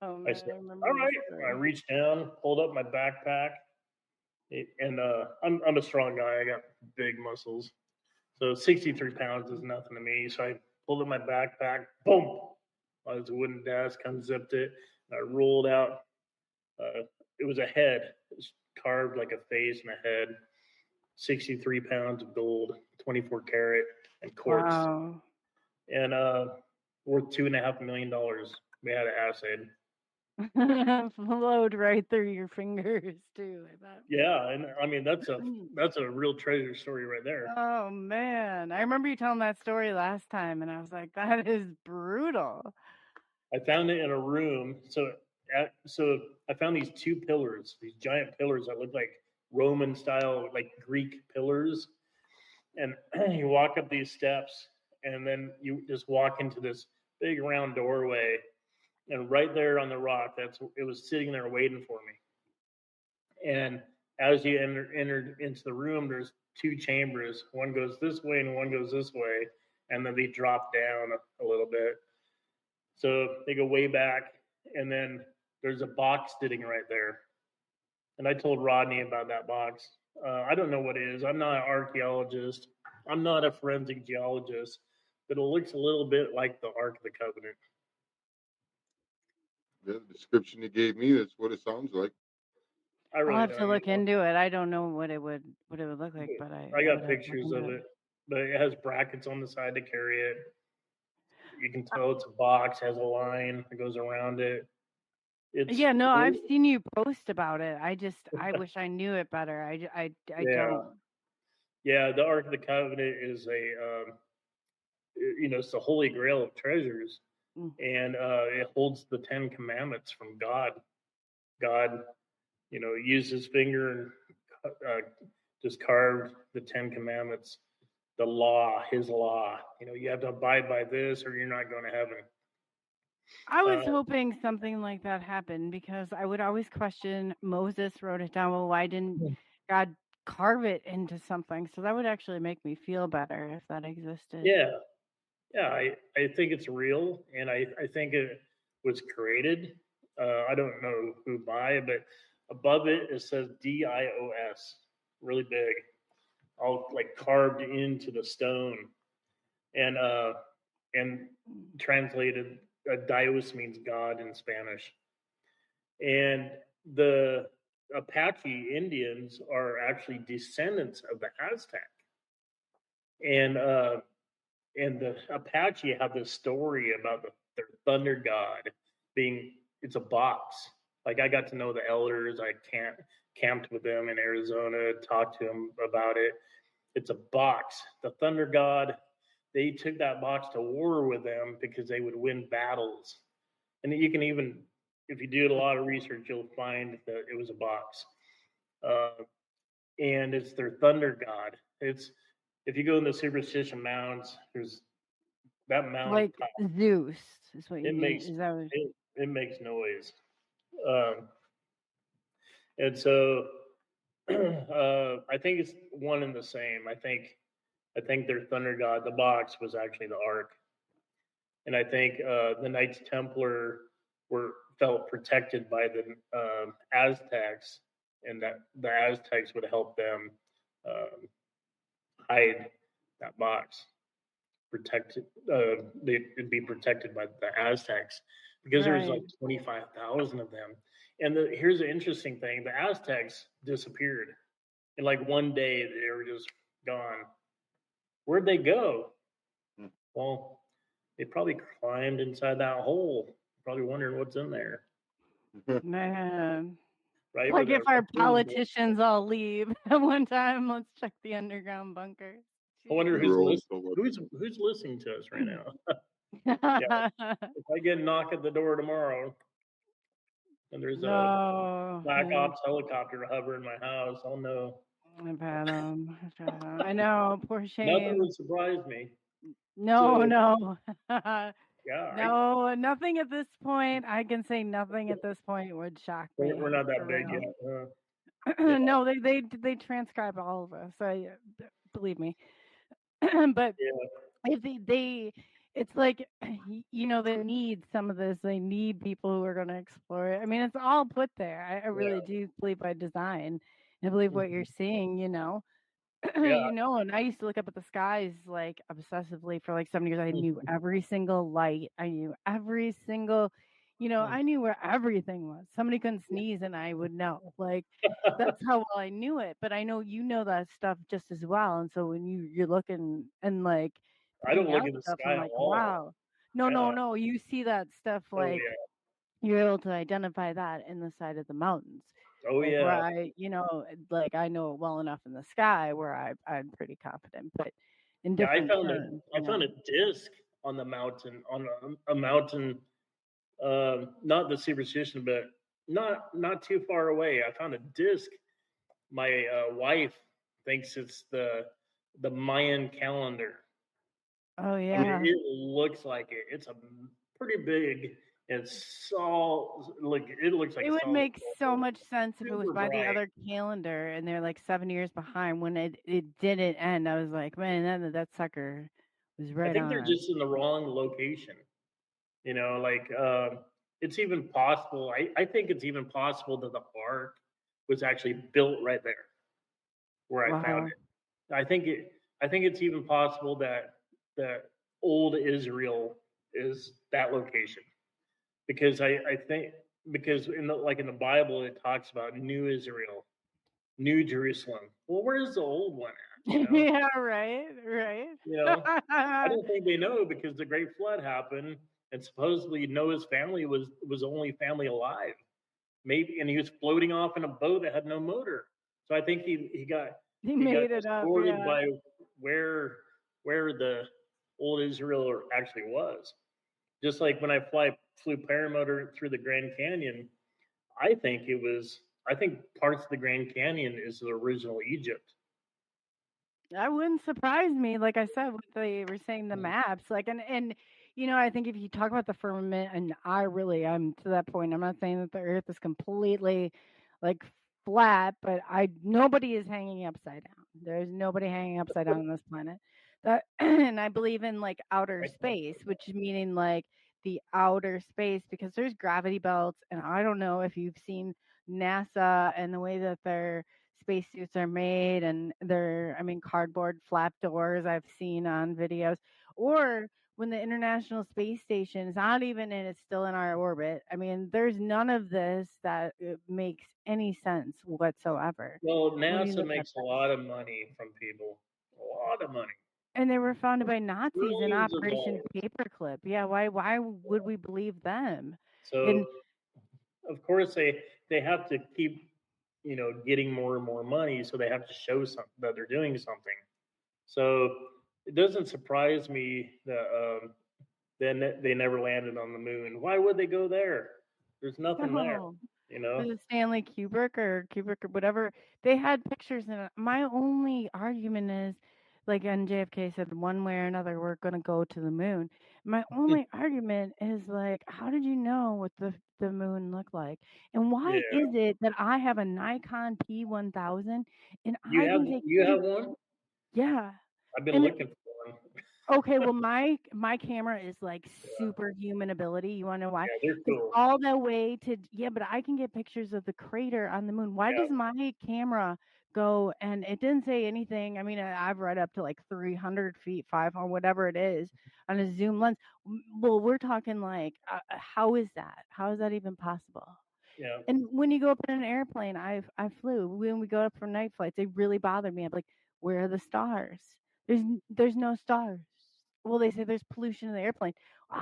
[SPEAKER 3] Oh,
[SPEAKER 5] I
[SPEAKER 3] man,
[SPEAKER 5] said,
[SPEAKER 3] I remember
[SPEAKER 5] all
[SPEAKER 3] this
[SPEAKER 5] right.
[SPEAKER 3] story.
[SPEAKER 5] I reached down, pulled up my backpack, and I'm a strong guy. I got big muscles. So 63 pounds is nothing to me. So I pulled up my backpack, boom, on this wooden desk, unzipped it, and I rolled out. It was a head. It was carved like a face and a head. 63 pounds of gold, 24 karat, and quartz.
[SPEAKER 3] Wow.
[SPEAKER 5] And worth $2.5 million. We had an acid.
[SPEAKER 3] Flowed right through your fingers too, I bet.
[SPEAKER 5] Yeah, and I mean that's a real treasure story right there.
[SPEAKER 3] Oh man, I remember you telling that story last time, and I was like, that is brutal.
[SPEAKER 5] I found it in a room. So I found these two pillars, these giant pillars that look like Roman style, like Greek pillars. And you walk up these steps, and then you just walk into this big round doorway. And right there on the rock, it was sitting there waiting for me. And as you entered into the room, there's two chambers. One goes this way and one goes this way, and then they drop down a little bit. So they go way back, and then there's a box sitting right there. And I told Rodney about that box. I don't know what it is. I'm not an archaeologist. I'm not a forensic geologist, but it looks a little bit like the Ark of the Covenant.
[SPEAKER 4] Yeah, the description you gave me, that's what it sounds like.
[SPEAKER 5] I
[SPEAKER 3] I'll
[SPEAKER 5] really
[SPEAKER 3] have to
[SPEAKER 5] don't
[SPEAKER 3] look
[SPEAKER 5] know.
[SPEAKER 3] into it. I don't know what it would look like, but
[SPEAKER 5] I
[SPEAKER 3] I would
[SPEAKER 5] got
[SPEAKER 3] have to look
[SPEAKER 5] pictures
[SPEAKER 3] into
[SPEAKER 5] of
[SPEAKER 3] it.
[SPEAKER 5] it, but it has brackets on the side to carry it. You can tell it's a box, has a line that goes around it. It's
[SPEAKER 3] Yeah, no, I've
[SPEAKER 5] really,
[SPEAKER 3] seen you post about it. I wish I knew it better. I
[SPEAKER 5] yeah,
[SPEAKER 3] don't.
[SPEAKER 5] yeah. The Ark of the Covenant is it's the Holy Grail of treasures,
[SPEAKER 3] Mm.
[SPEAKER 5] and it holds the Ten Commandments from God. God, used his finger and just carved the Ten Commandments, the law, his law. You have to abide by this, or you're not going to heaven.
[SPEAKER 3] I was
[SPEAKER 5] Uh,
[SPEAKER 3] hoping something like that happened because I would always question Moses wrote it down. Well, why didn't God carve it into something? So that would actually make me feel better if that existed.
[SPEAKER 5] yeah, yeah. I think it's real, and I think it was created. I don't know who by, but above it says DIOS, really big, all like carved into the stone, and translated. Dios means God in Spanish, and the Apache Indians are actually descendants of the Aztec, and the Apache have this story about their thunder god being it's a box. Like I got to know the elders. I camped with them in Arizona, talked to them about it. It's a box. The thunder god. They took that box to war with them because they would win battles. And you can even, if you do a lot of research, you'll find that it was a box. Uh, and it's their thunder god. It's if you go in the superstition mounds, there's that mountain
[SPEAKER 3] Like
[SPEAKER 5] top.
[SPEAKER 3] Zeus is what you
[SPEAKER 5] It
[SPEAKER 3] mean.
[SPEAKER 5] makes
[SPEAKER 3] Is that what?
[SPEAKER 5] it makes noise, um, and so I think it's one and the same. I think their thunder god, the box, was actually the ark, and I think the Knights Templar were felt protected by the Aztecs, and that the Aztecs would help them um, hide that box, protected. They'd be protected by the Aztecs because there was like
[SPEAKER 3] Right.
[SPEAKER 5] 25,000 of them. And here's the interesting thing: the Aztecs disappeared in like one day. They were just gone. Where'd they go?
[SPEAKER 4] Hmm.
[SPEAKER 5] Well, they probably climbed inside that hole. Probably wondering what's in there,
[SPEAKER 3] Man.
[SPEAKER 5] right? Where
[SPEAKER 3] Like
[SPEAKER 5] the
[SPEAKER 3] if our
[SPEAKER 5] raccoons were.
[SPEAKER 3] politicians all leave at one time, let's check the underground bunkers.
[SPEAKER 5] I wonder
[SPEAKER 4] We
[SPEAKER 3] Jeez.
[SPEAKER 5] who's
[SPEAKER 4] were always
[SPEAKER 5] listening.
[SPEAKER 4] so lucky.
[SPEAKER 5] Who's listening to us right now? Yeah, if I get a knock at the door tomorrow and there's a
[SPEAKER 3] No.
[SPEAKER 5] black ops helicopter hovering my house, I'll know.
[SPEAKER 3] I've had 'em. I've had 'em. I know, poor
[SPEAKER 5] Nothing
[SPEAKER 3] Shane.
[SPEAKER 5] would surprise me.
[SPEAKER 3] No,
[SPEAKER 5] So
[SPEAKER 3] no.
[SPEAKER 5] yeah,
[SPEAKER 3] No, nothing at this point. I can say nothing at this point would shock
[SPEAKER 5] we're
[SPEAKER 3] me
[SPEAKER 5] not that
[SPEAKER 3] for
[SPEAKER 5] big
[SPEAKER 3] real.
[SPEAKER 5] yet. Yeah,
[SPEAKER 3] No, they transcribe all of us. Believe me. But
[SPEAKER 5] yeah,
[SPEAKER 3] if it's like they need some of this. They need people who are going to explore it. I mean, it's all put there. I really
[SPEAKER 5] yeah,
[SPEAKER 3] do believe by design. I believe what you're
[SPEAKER 5] mhm,
[SPEAKER 3] seeing.
[SPEAKER 5] yeah,
[SPEAKER 3] And I used to look up at the skies like obsessively for like 7 years. I knew
[SPEAKER 5] mhm,
[SPEAKER 3] every single light. I knew every single,
[SPEAKER 5] mhm.
[SPEAKER 3] I knew where everything was. Somebody couldn't sneeze and I would know. Like that's how well I knew it. But I know that stuff just as well. And so when you're looking and like
[SPEAKER 5] I don't
[SPEAKER 3] picking
[SPEAKER 5] look
[SPEAKER 3] out
[SPEAKER 5] at the
[SPEAKER 3] stuff,
[SPEAKER 5] sky
[SPEAKER 3] I'm
[SPEAKER 5] at
[SPEAKER 3] like,
[SPEAKER 5] all.
[SPEAKER 3] wow. No, no,
[SPEAKER 5] Yeah.
[SPEAKER 3] no. You see that stuff
[SPEAKER 5] Oh
[SPEAKER 3] like
[SPEAKER 5] yeah.
[SPEAKER 3] you're able to identify that in the side of the mountains.
[SPEAKER 5] Oh
[SPEAKER 3] Like where
[SPEAKER 5] yeah.
[SPEAKER 3] like I know it well enough in the sky where I'm pretty confident, but in
[SPEAKER 5] Yeah. I
[SPEAKER 3] different
[SPEAKER 5] found a
[SPEAKER 3] terms,
[SPEAKER 5] I found a disc on the mountain on a mountain. Not the superstition, but not too far away. I found a disc. My wife thinks it's the Mayan calendar.
[SPEAKER 3] Oh
[SPEAKER 5] I mean,
[SPEAKER 3] yeah.
[SPEAKER 5] it looks like it. It's a pretty big. It's all like it looks like
[SPEAKER 3] It would
[SPEAKER 5] solid
[SPEAKER 3] make so
[SPEAKER 5] gold,
[SPEAKER 3] much sense if it was
[SPEAKER 5] super
[SPEAKER 3] by the
[SPEAKER 5] bright.
[SPEAKER 3] other calendar and they're like 7 years behind when it didn't end. I was like, man, that sucker was
[SPEAKER 5] I
[SPEAKER 3] right
[SPEAKER 5] think they're
[SPEAKER 3] on.
[SPEAKER 5] just in the wrong location. Like it's even possible. I think it's even possible that the ark was actually built right there where I found
[SPEAKER 3] Wow.
[SPEAKER 5] it. I think it's even possible that old Israel is that location, because I think, because in the Bible it talks about New Israel, New Jerusalem. Well, where's the old one at?
[SPEAKER 3] Yeah, right, right.
[SPEAKER 5] I don't think they know, because the Great Flood happened, and supposedly Noah's family was the only family alive. Maybe, and he was floating off in a boat that had no motor. So I think he got
[SPEAKER 3] He
[SPEAKER 5] he got
[SPEAKER 3] made it up,
[SPEAKER 5] distorted
[SPEAKER 3] yeah.
[SPEAKER 5] by where the old Israel actually was. Just like when I flew paramotor through the Grand Canyon, I think parts of the Grand Canyon is the original Egypt.
[SPEAKER 3] That wouldn't surprise me. Like I said, what they were saying, the maps, like, and I think if you talk about the firmament, and I'm to that point. I'm not saying that the Earth is completely like flat, but nobody is hanging upside down. There's nobody hanging upside down on this planet. That, and I believe in like outer space, which meaning like the outer space, because there's gravity belts, and I don't know if you've seen NASA and the way that their spacesuits are made, and cardboard flap doors I've seen on videos, or when the International Space Station is not even in, it's still in our orbit. I mean, there's none of this that makes any sense whatsoever.
[SPEAKER 5] Well,
[SPEAKER 3] When you
[SPEAKER 5] NASA
[SPEAKER 3] look at
[SPEAKER 5] makes a
[SPEAKER 3] this.
[SPEAKER 5] lot of money from people, a lot of money,
[SPEAKER 3] And they were founded by Nazis in
[SPEAKER 5] millions of
[SPEAKER 3] Operation
[SPEAKER 5] dollars.
[SPEAKER 3] Paperclip. Yeah, why would we believe them?
[SPEAKER 5] So
[SPEAKER 3] And
[SPEAKER 5] of course they have to keep getting more and more money, so they have to show something that they're doing something. So it doesn't surprise me that then they never landed on the moon. Why would they go there? There's nothing there,
[SPEAKER 3] no.
[SPEAKER 5] you know.
[SPEAKER 3] Was it Stanley Kubrick or whatever? They had pictures, and my only argument is, like, and JFK said, one way or another, we're going to go to the moon. My only argument is, like, how did you know what the moon looked like? And why
[SPEAKER 5] Yeah,
[SPEAKER 3] is it that I have a Nikon P1000 and
[SPEAKER 5] you
[SPEAKER 3] I
[SPEAKER 5] have
[SPEAKER 3] can take
[SPEAKER 5] you have one.
[SPEAKER 3] yeah.
[SPEAKER 5] I've been
[SPEAKER 3] And
[SPEAKER 5] looking for one.
[SPEAKER 3] okay, well, my camera is like superhuman ability. You wanna know why?
[SPEAKER 5] Yeah, they're
[SPEAKER 3] It's
[SPEAKER 5] cool.
[SPEAKER 3] all the way to yeah, but I can get pictures of the crater on the moon. Why does
[SPEAKER 5] Yeah,
[SPEAKER 3] my camera go and it didn't say anything? I mean, I've read up to like 300 feet, 5 or whatever it is on a zoom lens. Well, we're talking like, how is that? How is that even possible?
[SPEAKER 5] yeah,
[SPEAKER 3] And when you go up in an airplane, I flew. When we go up for night flights, they really bother me. I'm like, where are the stars? There's no stars. Well, they say there's pollution in the airplane.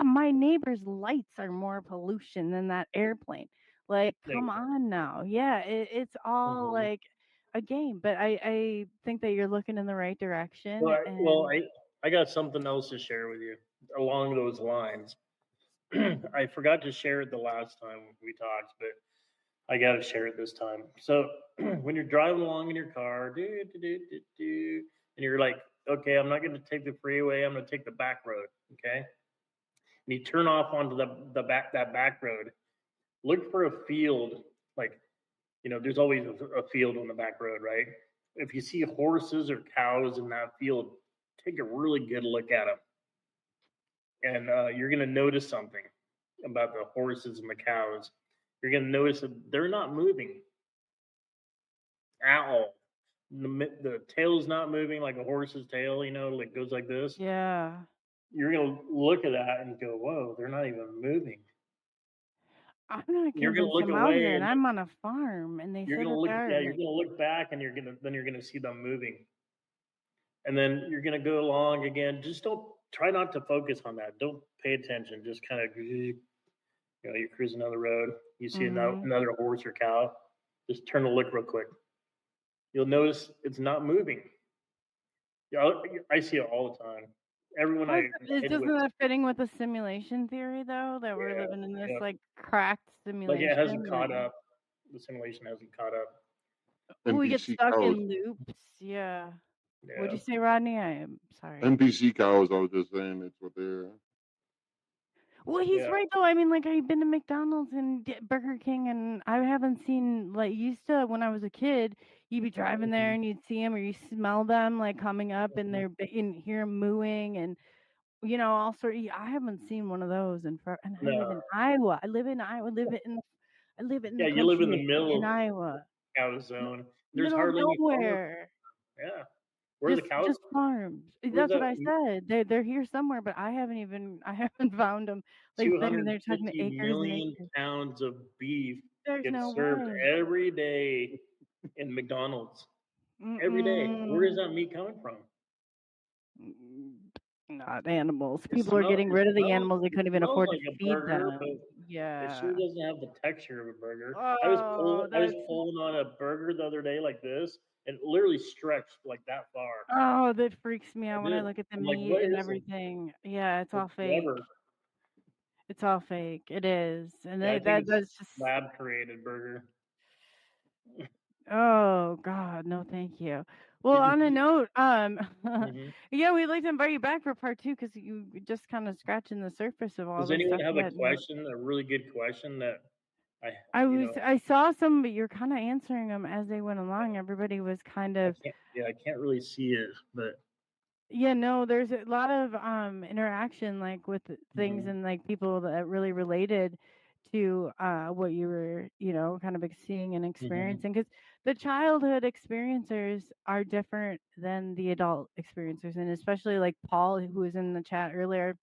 [SPEAKER 3] My neighbor's lights are more pollution than that airplane. Like,
[SPEAKER 5] yeah.
[SPEAKER 3] come on now. Yeah, it's all
[SPEAKER 5] Mhm.
[SPEAKER 3] like a game. But I think that you're looking in the right direction.
[SPEAKER 5] Well,
[SPEAKER 3] And
[SPEAKER 5] I got something else to share with you along those lines. I forgot to share it the last time we talked, but I got to share it this time. So when you're driving along in your car, and you're like, okay, I'm not going to take the freeway. I'm going to take the back road. Okay. And you turn off onto that back road. Look for a field. Like, there's always a field on the back road, right? If you see horses or cows in that field, take a really good look at them. And you're going to notice something about the horses and the cows. You're going to notice that they're not moving at all. The tail's not moving like a horse's tail, like goes like this.
[SPEAKER 3] yeah,
[SPEAKER 5] You're gonna look at that and go, "Whoa, they're not even moving."
[SPEAKER 3] I'm not
[SPEAKER 5] You're gonna
[SPEAKER 3] convinced.
[SPEAKER 5] look
[SPEAKER 3] I'm out
[SPEAKER 5] away
[SPEAKER 3] here and
[SPEAKER 5] and
[SPEAKER 3] I'm on a farm, and they
[SPEAKER 5] you're
[SPEAKER 3] say
[SPEAKER 5] gonna
[SPEAKER 3] that
[SPEAKER 5] look,
[SPEAKER 3] they're
[SPEAKER 5] yeah, you're
[SPEAKER 3] like,
[SPEAKER 5] gonna look back and you're gonna see them moving, and then you're gonna go along again. Just don't try not to focus on that. Don't pay attention. Just kind of, you're cruising down the road. You see
[SPEAKER 3] mm-hmm.
[SPEAKER 5] another horse or cow. Just turn to look real quick. You'll notice it's not moving. Yeah, I see it all the time. Everyone I ride
[SPEAKER 3] Doesn't
[SPEAKER 5] with,
[SPEAKER 3] that fitting with the simulation theory though, that we're
[SPEAKER 5] yeah,
[SPEAKER 3] living in this
[SPEAKER 5] yeah.
[SPEAKER 3] like cracked
[SPEAKER 5] Like it hasn't
[SPEAKER 3] simulation
[SPEAKER 5] caught
[SPEAKER 3] and
[SPEAKER 5] up. The simulation hasn't caught up.
[SPEAKER 3] we get
[SPEAKER 4] NPC
[SPEAKER 3] stuck
[SPEAKER 4] cows.
[SPEAKER 3] in loops? Yeah. What'd
[SPEAKER 5] Yeah.
[SPEAKER 3] you say, Rodney? I am sorry.
[SPEAKER 4] NPC cows. I was just saying it's what they're.
[SPEAKER 3] Well, he's
[SPEAKER 5] Yeah.
[SPEAKER 3] right though. I mean, like I've been to McDonald's and Burger King, and I haven't seen like used to when I was a kid. You'd be driving there and you'd see them or you smell them like coming up, and and hear them mooing, and all sort. I haven't seen one of those and I live
[SPEAKER 5] No.
[SPEAKER 3] in Iowa. I live in Iowa. I live in
[SPEAKER 5] Yeah,
[SPEAKER 3] the
[SPEAKER 5] you live in the
[SPEAKER 3] country
[SPEAKER 5] middle
[SPEAKER 3] in
[SPEAKER 5] of
[SPEAKER 3] Iowa,
[SPEAKER 5] cow zone. There's
[SPEAKER 3] middle of
[SPEAKER 5] hardly any farmers.
[SPEAKER 3] nowhere.
[SPEAKER 5] Yeah. Where are the cows?
[SPEAKER 3] Just farms.
[SPEAKER 5] Where's
[SPEAKER 3] That's what
[SPEAKER 5] that
[SPEAKER 3] I said. They're here somewhere, but I haven't found them. Like, I mean, they're talking
[SPEAKER 5] 250
[SPEAKER 3] acres and
[SPEAKER 5] million
[SPEAKER 3] acres.
[SPEAKER 5] pounds of beef
[SPEAKER 3] There's
[SPEAKER 5] gets
[SPEAKER 3] no
[SPEAKER 5] served
[SPEAKER 3] way.
[SPEAKER 5] every day in McDonald's. Every day. Where is
[SPEAKER 3] Mm-mm.
[SPEAKER 5] that meat coming from?
[SPEAKER 3] Not animals.
[SPEAKER 5] It
[SPEAKER 3] People are
[SPEAKER 5] smells.
[SPEAKER 3] getting
[SPEAKER 5] It
[SPEAKER 3] rid of the
[SPEAKER 5] smells.
[SPEAKER 3] animals. They
[SPEAKER 5] It
[SPEAKER 3] couldn't even
[SPEAKER 5] smells
[SPEAKER 3] afford to
[SPEAKER 5] like a
[SPEAKER 3] feed
[SPEAKER 5] burger, but
[SPEAKER 3] them.
[SPEAKER 5] it sure
[SPEAKER 3] Yeah.
[SPEAKER 5] doesn't have the texture of a burger.
[SPEAKER 3] Oh,
[SPEAKER 5] I was
[SPEAKER 3] that's
[SPEAKER 5] pulling on a burger the other day like this, and it literally stretched like that far.
[SPEAKER 3] oh, that freaks me
[SPEAKER 5] I
[SPEAKER 3] out when I
[SPEAKER 5] did.
[SPEAKER 3] look at the
[SPEAKER 5] I'm like,
[SPEAKER 3] meat
[SPEAKER 5] what
[SPEAKER 3] and
[SPEAKER 5] is it?
[SPEAKER 3] everything. Yeah, it's all
[SPEAKER 5] It's
[SPEAKER 3] fake.
[SPEAKER 5] rubber.
[SPEAKER 3] It's all fake. It is, and
[SPEAKER 5] Yeah, I think it's
[SPEAKER 3] that's just.
[SPEAKER 5] lab created burger.
[SPEAKER 3] Oh God, no, thank you. Well, on a note,
[SPEAKER 5] Mhm.
[SPEAKER 3] yeah, we'd like to invite you back for part 2 because you just kind of scratching the surface of all
[SPEAKER 5] Does
[SPEAKER 3] the
[SPEAKER 5] anyone
[SPEAKER 3] stuff
[SPEAKER 5] have
[SPEAKER 3] you
[SPEAKER 5] a
[SPEAKER 3] had.
[SPEAKER 5] question? A really good question that I,
[SPEAKER 3] I saw some, but you're kind of answering them as they went along. Everybody was kind
[SPEAKER 5] I
[SPEAKER 3] of.
[SPEAKER 5] can't. Yeah, I can't really see it, but
[SPEAKER 3] Yeah, no, there's a lot of interaction like with things
[SPEAKER 5] mhm,
[SPEAKER 3] and like people that really related to what you were, kind of seeing and
[SPEAKER 5] mhm,
[SPEAKER 3] experiencing because the childhood experiencers are different than the adult experiencers, and especially like Paul, who was in the chat earlier.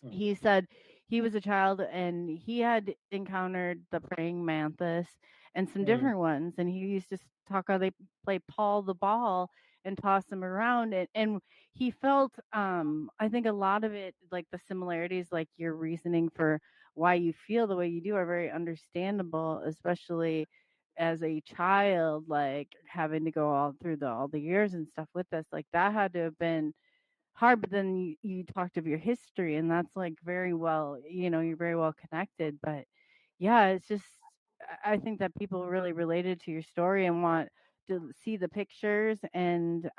[SPEAKER 5] mhm,
[SPEAKER 3] He said he was a child and he had encountered the praying mantis and some
[SPEAKER 5] mhm,
[SPEAKER 3] different ones, and he used to talk how they play Paul the ball and toss him around, and he felt I think a lot of it, like the similarities, like your reasoning for why you feel the way you do, are very understandable, especially as a child, like having to go all through all the years and stuff with this, like that had to have been hard. But then you talked of your history, and that's like very well, you're very well connected. But yeah, it's just I think that people really related to your story and want to see the pictures, and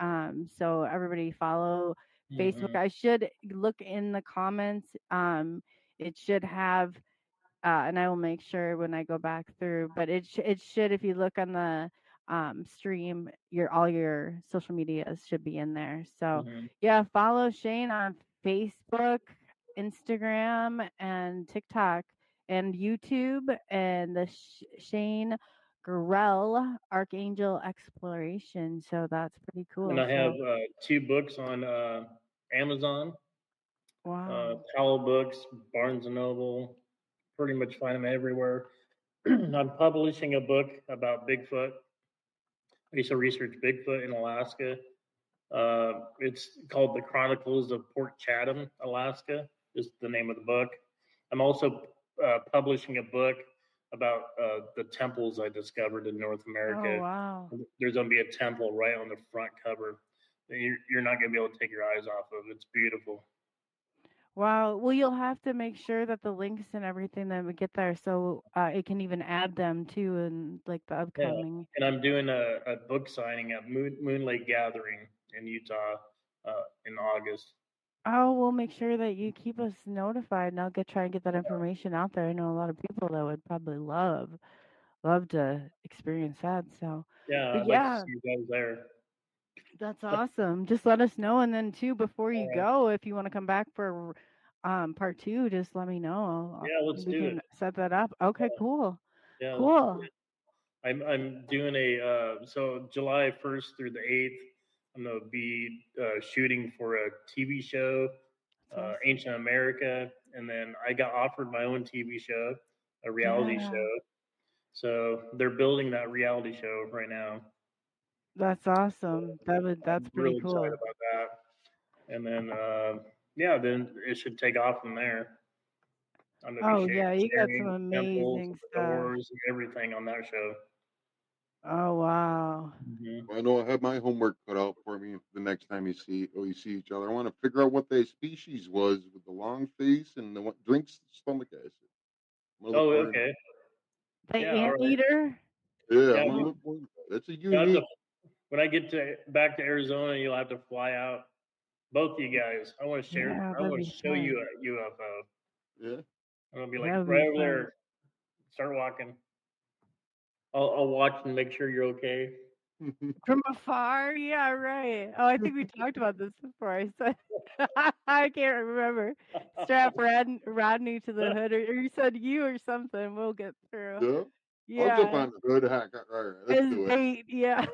[SPEAKER 3] so everybody follow Facebook.
[SPEAKER 5] mhm.
[SPEAKER 3] I should look in the comments. It should have and I will make sure when I go back through. But it should, if you look on the stream, your all your social medias should be in there. So
[SPEAKER 5] Mhm.
[SPEAKER 3] yeah, follow Shane on Facebook, Instagram, and TikTok, and YouTube, and the Shane Gorrell Archangel Exploration. So that's pretty
[SPEAKER 5] And
[SPEAKER 3] cool.
[SPEAKER 5] I have
[SPEAKER 3] So
[SPEAKER 5] 2 books on Amazon,
[SPEAKER 3] wow.
[SPEAKER 5] Powell Books, Barnes and Noble. Pretty much find them everywhere. I'm publishing a book about Bigfoot. I used to research Bigfoot in Alaska. It's called The Chronicles of Port Chatham, Alaska, is the name of the book. I'm also publishing a book about the temples I discovered in North
[SPEAKER 3] Oh
[SPEAKER 5] America.
[SPEAKER 3] wow.
[SPEAKER 5] There's going to be a temple right on the front cover that you're not going to be able to take your eyes off of. It's beautiful.
[SPEAKER 3] Wow. Well, you'll have to make sure that the links and everything that we get there, so it can even add them too in like the
[SPEAKER 5] Yeah.
[SPEAKER 3] upcoming.
[SPEAKER 5] And I'm doing a book signing at Moon Lake Gathering in Utah in August.
[SPEAKER 3] Oh, we'll make sure that you keep us notified, and I'll try and get that information out there. I know a lot of people that would probably love to experience that. So,
[SPEAKER 5] Yeah,
[SPEAKER 3] but
[SPEAKER 5] I'd like to see
[SPEAKER 3] yeah,
[SPEAKER 5] you guys there.
[SPEAKER 3] that's awesome. Just let us know, and then too, before you
[SPEAKER 5] All right.
[SPEAKER 3] go, if you want to come back for part 2, just let me know.
[SPEAKER 5] Yeah, let's
[SPEAKER 3] We
[SPEAKER 5] do it.
[SPEAKER 3] can set that up. Okay, cool,
[SPEAKER 5] Yeah, let's do
[SPEAKER 3] cool.
[SPEAKER 5] it. I'm doing so July 1st through the 8th. I'm gonna be shooting for a TV show,
[SPEAKER 3] That's awesome.
[SPEAKER 5] Ancient America, and then I got offered my own TV show, a reality
[SPEAKER 3] Yeah.
[SPEAKER 5] show. So they're building that reality show right now.
[SPEAKER 3] That's awesome. That's
[SPEAKER 5] I'm
[SPEAKER 3] pretty
[SPEAKER 5] really excited
[SPEAKER 3] cool.
[SPEAKER 5] about that. And then yeah, then it should take off from there. I'm gonna be
[SPEAKER 3] Oh yeah, you got some
[SPEAKER 5] sharing temples,
[SPEAKER 3] amazing stuff.
[SPEAKER 5] doors, and everything on that show.
[SPEAKER 3] Oh wow.
[SPEAKER 5] Hmm.
[SPEAKER 4] I know I have my homework cut out for me the next time you see each other. I want to figure out what that species was with the long face and the what drinks stomach acid. I'm gonna look
[SPEAKER 5] Oh,
[SPEAKER 4] more into.
[SPEAKER 5] okay.
[SPEAKER 3] The
[SPEAKER 5] Yeah, all right.
[SPEAKER 3] anteater?
[SPEAKER 4] Yeah,
[SPEAKER 5] Yeah,
[SPEAKER 4] I'm gonna look more into that. That's a
[SPEAKER 5] you'll have to,
[SPEAKER 4] unique.
[SPEAKER 5] when I get to back to Arizona, you'll have to fly out. Both of you guys. I want to share.
[SPEAKER 3] Yeah,
[SPEAKER 5] I
[SPEAKER 3] that'd
[SPEAKER 5] want
[SPEAKER 3] be
[SPEAKER 5] to show you
[SPEAKER 3] fun.
[SPEAKER 5] a UFO.
[SPEAKER 4] Yeah.
[SPEAKER 5] I'm gonna be like
[SPEAKER 3] That would be
[SPEAKER 5] right over
[SPEAKER 3] fun.
[SPEAKER 5] there. Start walking. I'll watch and make sure you're okay.
[SPEAKER 3] From afar? Yeah, right. Oh, I think we talked about this before. I said I can't remember. Strap Rodney to the hood, or you said you or something. We'll get through.
[SPEAKER 4] Yeah. I'll jump
[SPEAKER 3] Yeah.
[SPEAKER 4] on the hood. Heck, all right, let's
[SPEAKER 3] As
[SPEAKER 4] do it.
[SPEAKER 3] bait, yeah.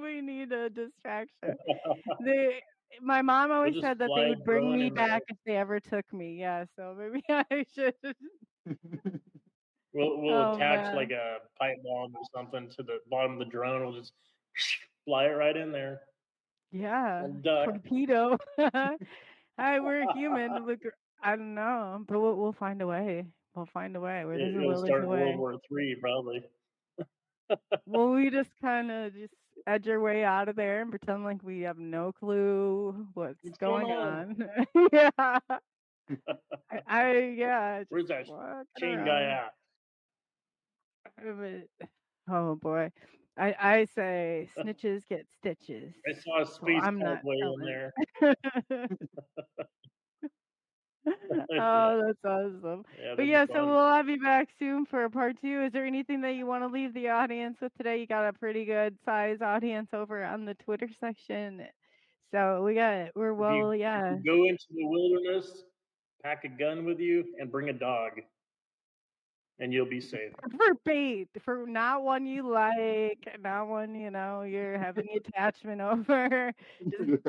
[SPEAKER 3] We need a distraction. They my mom
[SPEAKER 5] We'll
[SPEAKER 3] always
[SPEAKER 5] just
[SPEAKER 3] said that they
[SPEAKER 5] fly a
[SPEAKER 3] would bring
[SPEAKER 5] drone
[SPEAKER 3] me
[SPEAKER 5] in there.
[SPEAKER 3] back if they ever took me. Yeah, so maybe I should.
[SPEAKER 5] We'll
[SPEAKER 3] Oh
[SPEAKER 5] attach
[SPEAKER 3] man.
[SPEAKER 5] like a pipe bomb or something to the bottom of the drone. We'll just fly it right in there
[SPEAKER 3] Yeah.
[SPEAKER 5] and duck.
[SPEAKER 3] Torpedo. Hi, we're human. Look, I don't know, but we'll find a way. We'll find a way. Where there's a
[SPEAKER 5] It'll
[SPEAKER 3] will, there's a
[SPEAKER 5] start World
[SPEAKER 3] way.
[SPEAKER 5] War III probably.
[SPEAKER 3] Well, we just kind of just edge our way out of there and pretend like we have no clue what's
[SPEAKER 5] What's going
[SPEAKER 3] going
[SPEAKER 5] on?
[SPEAKER 3] on. Yeah. Yeah, just
[SPEAKER 5] Where's that
[SPEAKER 3] walking
[SPEAKER 5] chain guy
[SPEAKER 3] around.
[SPEAKER 5] at?
[SPEAKER 3] But, oh boy. I say snitches get stitches.
[SPEAKER 5] I saw a
[SPEAKER 3] So
[SPEAKER 5] space
[SPEAKER 3] I'm not
[SPEAKER 5] cowboy in
[SPEAKER 3] telling.
[SPEAKER 5] there. Yeah,
[SPEAKER 3] Oh, that's awesome.
[SPEAKER 5] yeah,
[SPEAKER 3] But
[SPEAKER 5] that'd be
[SPEAKER 3] yeah, so
[SPEAKER 5] fun.
[SPEAKER 3] we'll have you back soon for a part 2. Is there anything that you want to leave the audience with today? You got a pretty good size audience over on the Twitter section. So we're
[SPEAKER 5] If you
[SPEAKER 3] yeah.
[SPEAKER 5] go into the wilderness, pack a gun with you and bring a dog, and you'll be safe.
[SPEAKER 3] For bait, for not one you like, not one, you're having attachment over. Just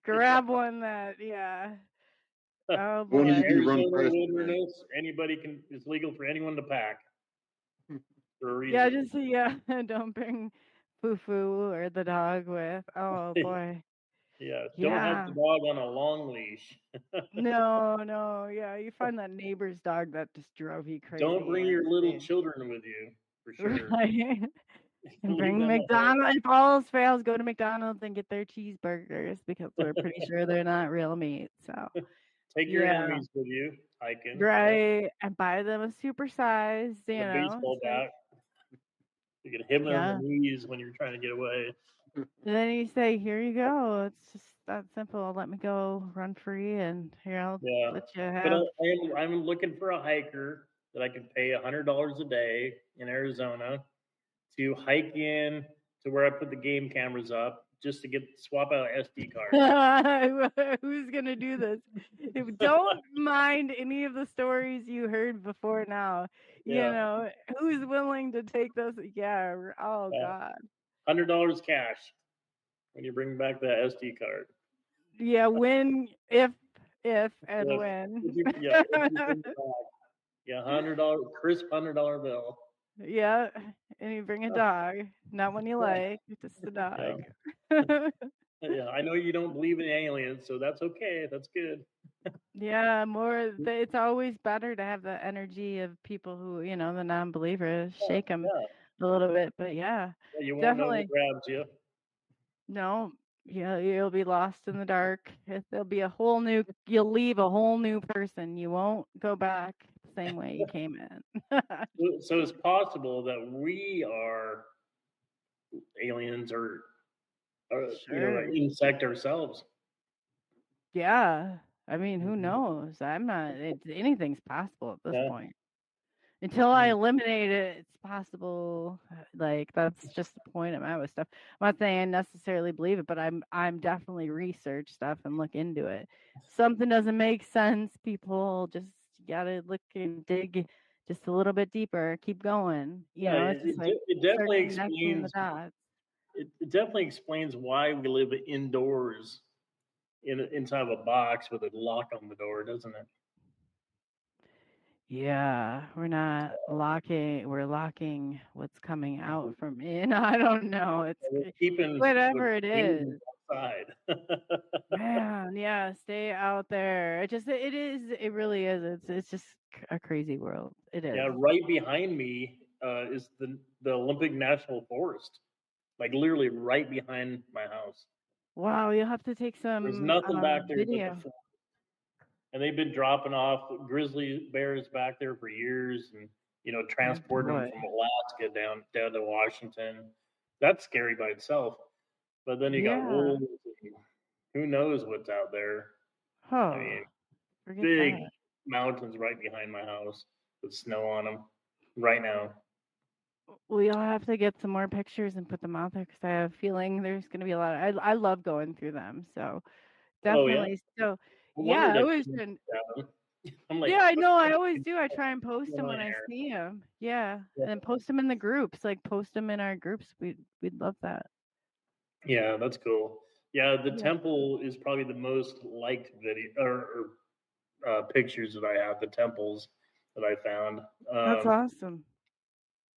[SPEAKER 3] grab one that, yeah. Oh
[SPEAKER 4] Won't
[SPEAKER 3] boy.
[SPEAKER 4] even run
[SPEAKER 5] Arizona
[SPEAKER 4] past you, man.
[SPEAKER 5] wilderness, anybody can. It's legal for anyone to pack for a
[SPEAKER 3] Yeah,
[SPEAKER 5] reason.
[SPEAKER 3] just don't bring Foo or the dog with. Oh boy.
[SPEAKER 5] Yeah, don't have
[SPEAKER 3] Yeah.
[SPEAKER 5] the dog on a long leash.
[SPEAKER 3] No, yeah. You find that neighbor's dog that just drove you
[SPEAKER 5] Don't
[SPEAKER 3] crazy
[SPEAKER 5] bring
[SPEAKER 3] and
[SPEAKER 5] your little
[SPEAKER 3] stay.
[SPEAKER 5] children with you, for sure.
[SPEAKER 3] Right. And
[SPEAKER 5] Leave
[SPEAKER 3] bring
[SPEAKER 5] them at home.
[SPEAKER 3] McDonald's. If all else fails, go to McDonald's and get their cheeseburgers because we're pretty sure they're not real meat. So
[SPEAKER 5] Take your
[SPEAKER 3] yeah.
[SPEAKER 5] enemies with you hiking.
[SPEAKER 3] Right. And buy them a supersized,
[SPEAKER 5] A baseball
[SPEAKER 3] it's like,
[SPEAKER 5] bat. You can hit them
[SPEAKER 3] yeah.
[SPEAKER 5] in the knees when you're trying to get away.
[SPEAKER 3] And then you say, here you go. It's just that simple. Let me go run free and here I'll let you
[SPEAKER 5] But
[SPEAKER 3] have.
[SPEAKER 5] I'm looking for a hiker that I can pay $100 a day in Arizona to hike in to where I put the game cameras up just to swap out an SD card.
[SPEAKER 3] Who's gonna do this? Don't mind any of the stories you heard before now.
[SPEAKER 5] Yeah.
[SPEAKER 3] Who's willing to take this? Yeah. Oh God.
[SPEAKER 5] $100 cash when you bring back that SD card.
[SPEAKER 3] Yeah. When, if, and
[SPEAKER 5] If
[SPEAKER 3] when.
[SPEAKER 5] you bring it back. Yeah, $100 crisp $100 bill.
[SPEAKER 3] Yeah. And you bring a dog. Not one you like, just a dog.
[SPEAKER 5] Yeah, I know you don't believe in aliens, so that's okay. That's good.
[SPEAKER 3] Yeah, it's always better to have the energy of people who, the non-believers, shake them a little bit. But yeah,
[SPEAKER 5] You won't know
[SPEAKER 3] definitely.
[SPEAKER 5] what grabs you.
[SPEAKER 3] No, yeah, you'll be lost in the dark. There'll be you'll leave a whole new person. You won't go back the same way you came in.
[SPEAKER 5] So it's possible that we are aliens or
[SPEAKER 3] Sure.
[SPEAKER 5] an insect ourselves.
[SPEAKER 3] Yeah. I mean, who knows? Anything's possible at this point. Until I eliminate it, it's possible. Like that's just the point I'm at with stuff. I'm not saying I necessarily believe it, but I'm definitely research stuff and look into it. Something doesn't make sense. People just gotta look and dig just a little bit deeper. Keep going. It's just like
[SPEAKER 5] it definitely
[SPEAKER 3] connecting the
[SPEAKER 5] explains.
[SPEAKER 3] dots.
[SPEAKER 5] It definitely explains why we live indoors inside of a box with a lock on the door, doesn't it?
[SPEAKER 3] Yeah, we're not locking. We're locking what's coming out from in. I don't know. It's
[SPEAKER 5] keeping
[SPEAKER 3] whatever it is.
[SPEAKER 5] Outside.
[SPEAKER 3] Man, yeah, stay out there. It really is. It's just a crazy world. It is.
[SPEAKER 5] Yeah, right behind me is the Olympic National Forest. Like literally right behind my house.
[SPEAKER 3] Wow, you'll have to take
[SPEAKER 5] There's
[SPEAKER 3] some
[SPEAKER 5] nothing back there
[SPEAKER 3] video.
[SPEAKER 5] but the forest. And they've been dropping off grizzly bears back there for years and transporting them from Alaska down to Washington. That's scary by itself. But then you got wolves. Who knows what's out there?
[SPEAKER 3] Oh,
[SPEAKER 5] I mean, big mountains right behind my house with snow on them right now.
[SPEAKER 3] We'll have to get some more pictures and put them out there because I have a feeling there's going to be a lot. I love going through them, so definitely. So yeah, it was been.
[SPEAKER 5] I'm like,
[SPEAKER 3] Yeah, I know. I always do. I try and post
[SPEAKER 5] going
[SPEAKER 3] them
[SPEAKER 5] on
[SPEAKER 3] when I
[SPEAKER 5] here?
[SPEAKER 3] see them. Yeah,
[SPEAKER 5] Yeah.
[SPEAKER 3] and post them in the groups. Like post them in our groups. We'd love that.
[SPEAKER 5] Yeah, that's cool. Yeah, the
[SPEAKER 3] Yeah,
[SPEAKER 5] temple is probably the most liked video or pictures that I have. The temples that I found.
[SPEAKER 3] that's awesome.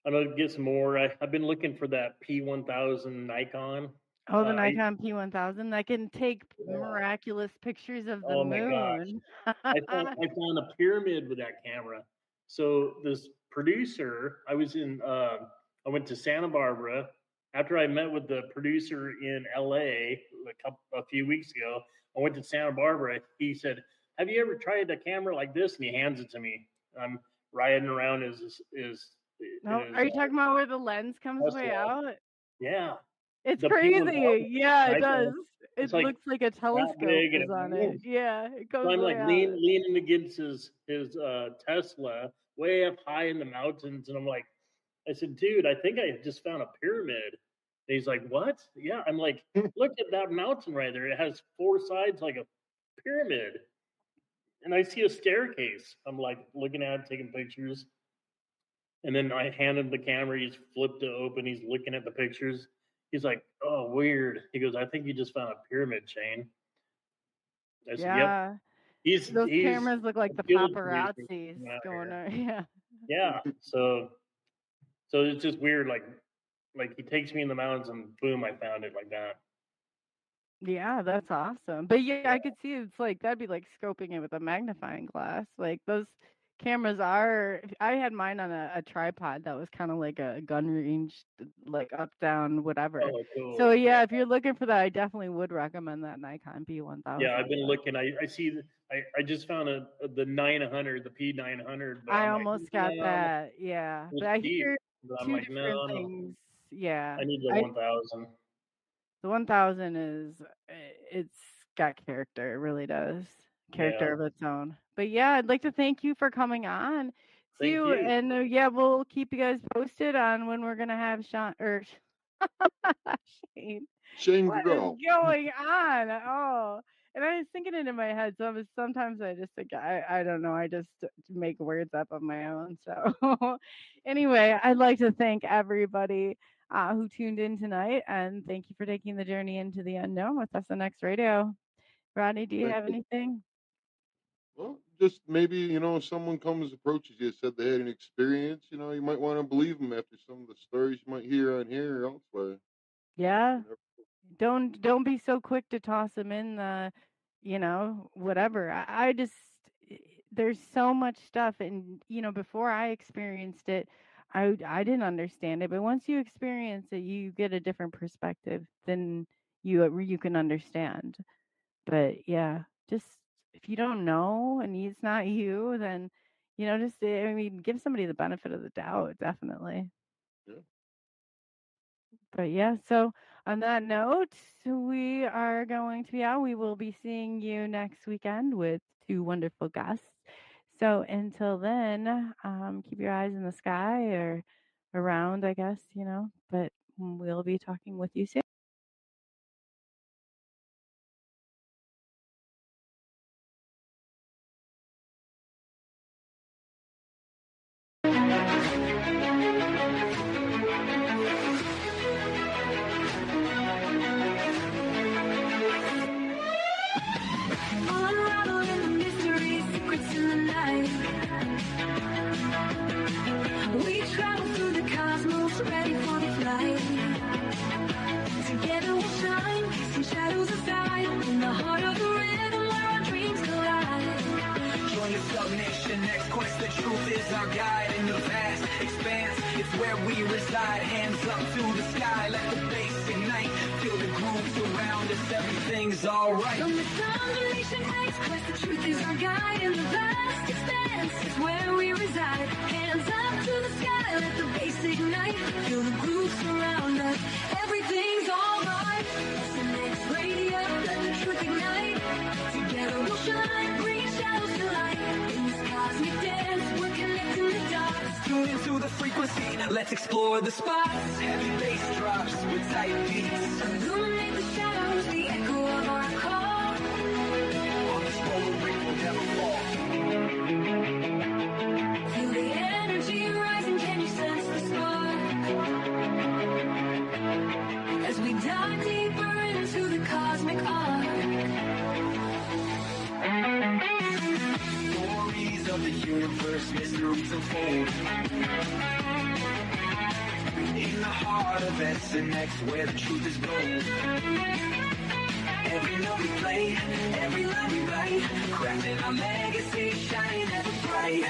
[SPEAKER 5] I'm gonna get some more. I've been looking for that P1000 Nikon.
[SPEAKER 3] Oh, the
[SPEAKER 5] I
[SPEAKER 3] Nikon P1000 that can take miraculous pictures of the
[SPEAKER 5] Oh my gosh,
[SPEAKER 3] moon.
[SPEAKER 5] I found a pyramid with that camera. So this producer, I went to Santa Barbara after I met with the producer in LA a few weeks ago. I went to Santa Barbara. He said, "Have you ever tried a camera like this?" And he hands it to me. I'm riding around
[SPEAKER 3] No, are you talking about where the lens comes way
[SPEAKER 5] Tesla.
[SPEAKER 3] out?
[SPEAKER 5] Yeah,
[SPEAKER 3] It's
[SPEAKER 5] the P1000
[SPEAKER 3] crazy. Yeah, it does.
[SPEAKER 5] Nikon. It's
[SPEAKER 3] It
[SPEAKER 5] like
[SPEAKER 3] looks like a
[SPEAKER 5] that
[SPEAKER 3] telescope
[SPEAKER 5] big, and
[SPEAKER 3] is on it. Yeah, it
[SPEAKER 5] so
[SPEAKER 3] goes
[SPEAKER 5] I'm like
[SPEAKER 3] way out.
[SPEAKER 5] leaning against his Tesla way up high in the mountains, and I said, dude, I think I just found a pyramid. And he's like, what? Yeah, I'm like, look at that mountain right there. It has four sides like a pyramid, and I see a staircase. I'm like looking at it, taking pictures, and then I hand him the camera. He's flipped it open. He's looking at the pictures. He's like, oh, weird. He goes, I think you just found a pyramid, Shane. I said, yep.
[SPEAKER 3] Yeah.
[SPEAKER 5] He's
[SPEAKER 3] Those cameras look like
[SPEAKER 5] a
[SPEAKER 3] the
[SPEAKER 5] field producer
[SPEAKER 3] paparazzis
[SPEAKER 5] coming out
[SPEAKER 3] going
[SPEAKER 5] here.
[SPEAKER 3] on. Yeah.
[SPEAKER 5] Yeah. So it's just weird. Like he takes me in the mountains and boom, I found it like that.
[SPEAKER 3] Yeah, that's awesome. But yeah, I could see it's like that'd be like scoping it with a magnifying glass. Like those cameras are. I had mine on a tripod that was kind of like a gun range, like up, down, whatever.
[SPEAKER 5] Oh, cool.
[SPEAKER 3] So yeah, if you're looking for that, I definitely would recommend that Nikon P1000.
[SPEAKER 5] Yeah, I've been looking. I see. I just found the 900, the P900. But
[SPEAKER 3] I
[SPEAKER 5] I'm
[SPEAKER 3] almost got that. Yeah, but I hear
[SPEAKER 5] But I'm
[SPEAKER 3] two
[SPEAKER 5] like,
[SPEAKER 3] different
[SPEAKER 5] no.
[SPEAKER 3] things. Yeah,
[SPEAKER 5] I need the 1000.
[SPEAKER 3] The 1000 is it's got character. It really does. Character of its own. But yeah, I'd like to thank you for coming on.
[SPEAKER 5] Thank you.
[SPEAKER 3] And yeah, we'll keep you guys posted on when we're gonna have Sean or Shane. What is
[SPEAKER 4] Gorrell.
[SPEAKER 3] going on? Oh, and I was thinking it in my head. Sometimes I just think I don't know. I just make words up of my own. So anyway, I'd like to thank everybody who tuned in tonight, and thank you for taking the journey into the unknown with SNX Radio. Rodney, do you have anything?
[SPEAKER 4] Well, just maybe, someone approaches you, said they had an experience, you might want to believe them after some of the stories you might hear on here or elsewhere.
[SPEAKER 3] Yeah. Don't be so quick to toss them in the, whatever. I just, there's so much stuff, and before I experienced it, I didn't understand it, but once you experience it, you get a different perspective than you can understand. But yeah, just if you don't know and it's not you, then just give somebody the benefit of the doubt, definitely.
[SPEAKER 4] Yeah.
[SPEAKER 3] But yeah, so on that note, we are going to be out. We will be seeing you next weekend with two wonderful guests. So until then, keep your eyes in the sky or around, I guess, but we'll be talking with you soon.
[SPEAKER 1] Unraveling the mystery, secrets in the night. We travel through the cosmos, ready for the flight. Together we'll shine, some shadows aside. In the heart of the rhythm where our dreams collide.
[SPEAKER 2] Join the SNX quest, the truth is our guide. In the vast expanse, it's where we reside. Hands up to the sky, let the bass ignite. Feel the grooves around us, everything's alright.
[SPEAKER 1] From the fascination quest, the truth is our guide. In the vast expanse, it's where we reside. Hands up to the sky, let the bass ignite. Feel the grooves surround us, everything's alright. SNX Radio, let the truth ignite. Together we'll shine, bringing shadows to light. In this cosmic dance, we're connecting the dots.
[SPEAKER 2] Tune into the frequency, let's explore the spots. Heavy bass drops with tight beats.
[SPEAKER 1] Illuminate the shadows, the echo of our call.
[SPEAKER 2] On this roller ring will never fall. unfold. In the heart of SNX, where the truth is gold. Every note we play, every line we write, crafting our legacy, shining ever bright.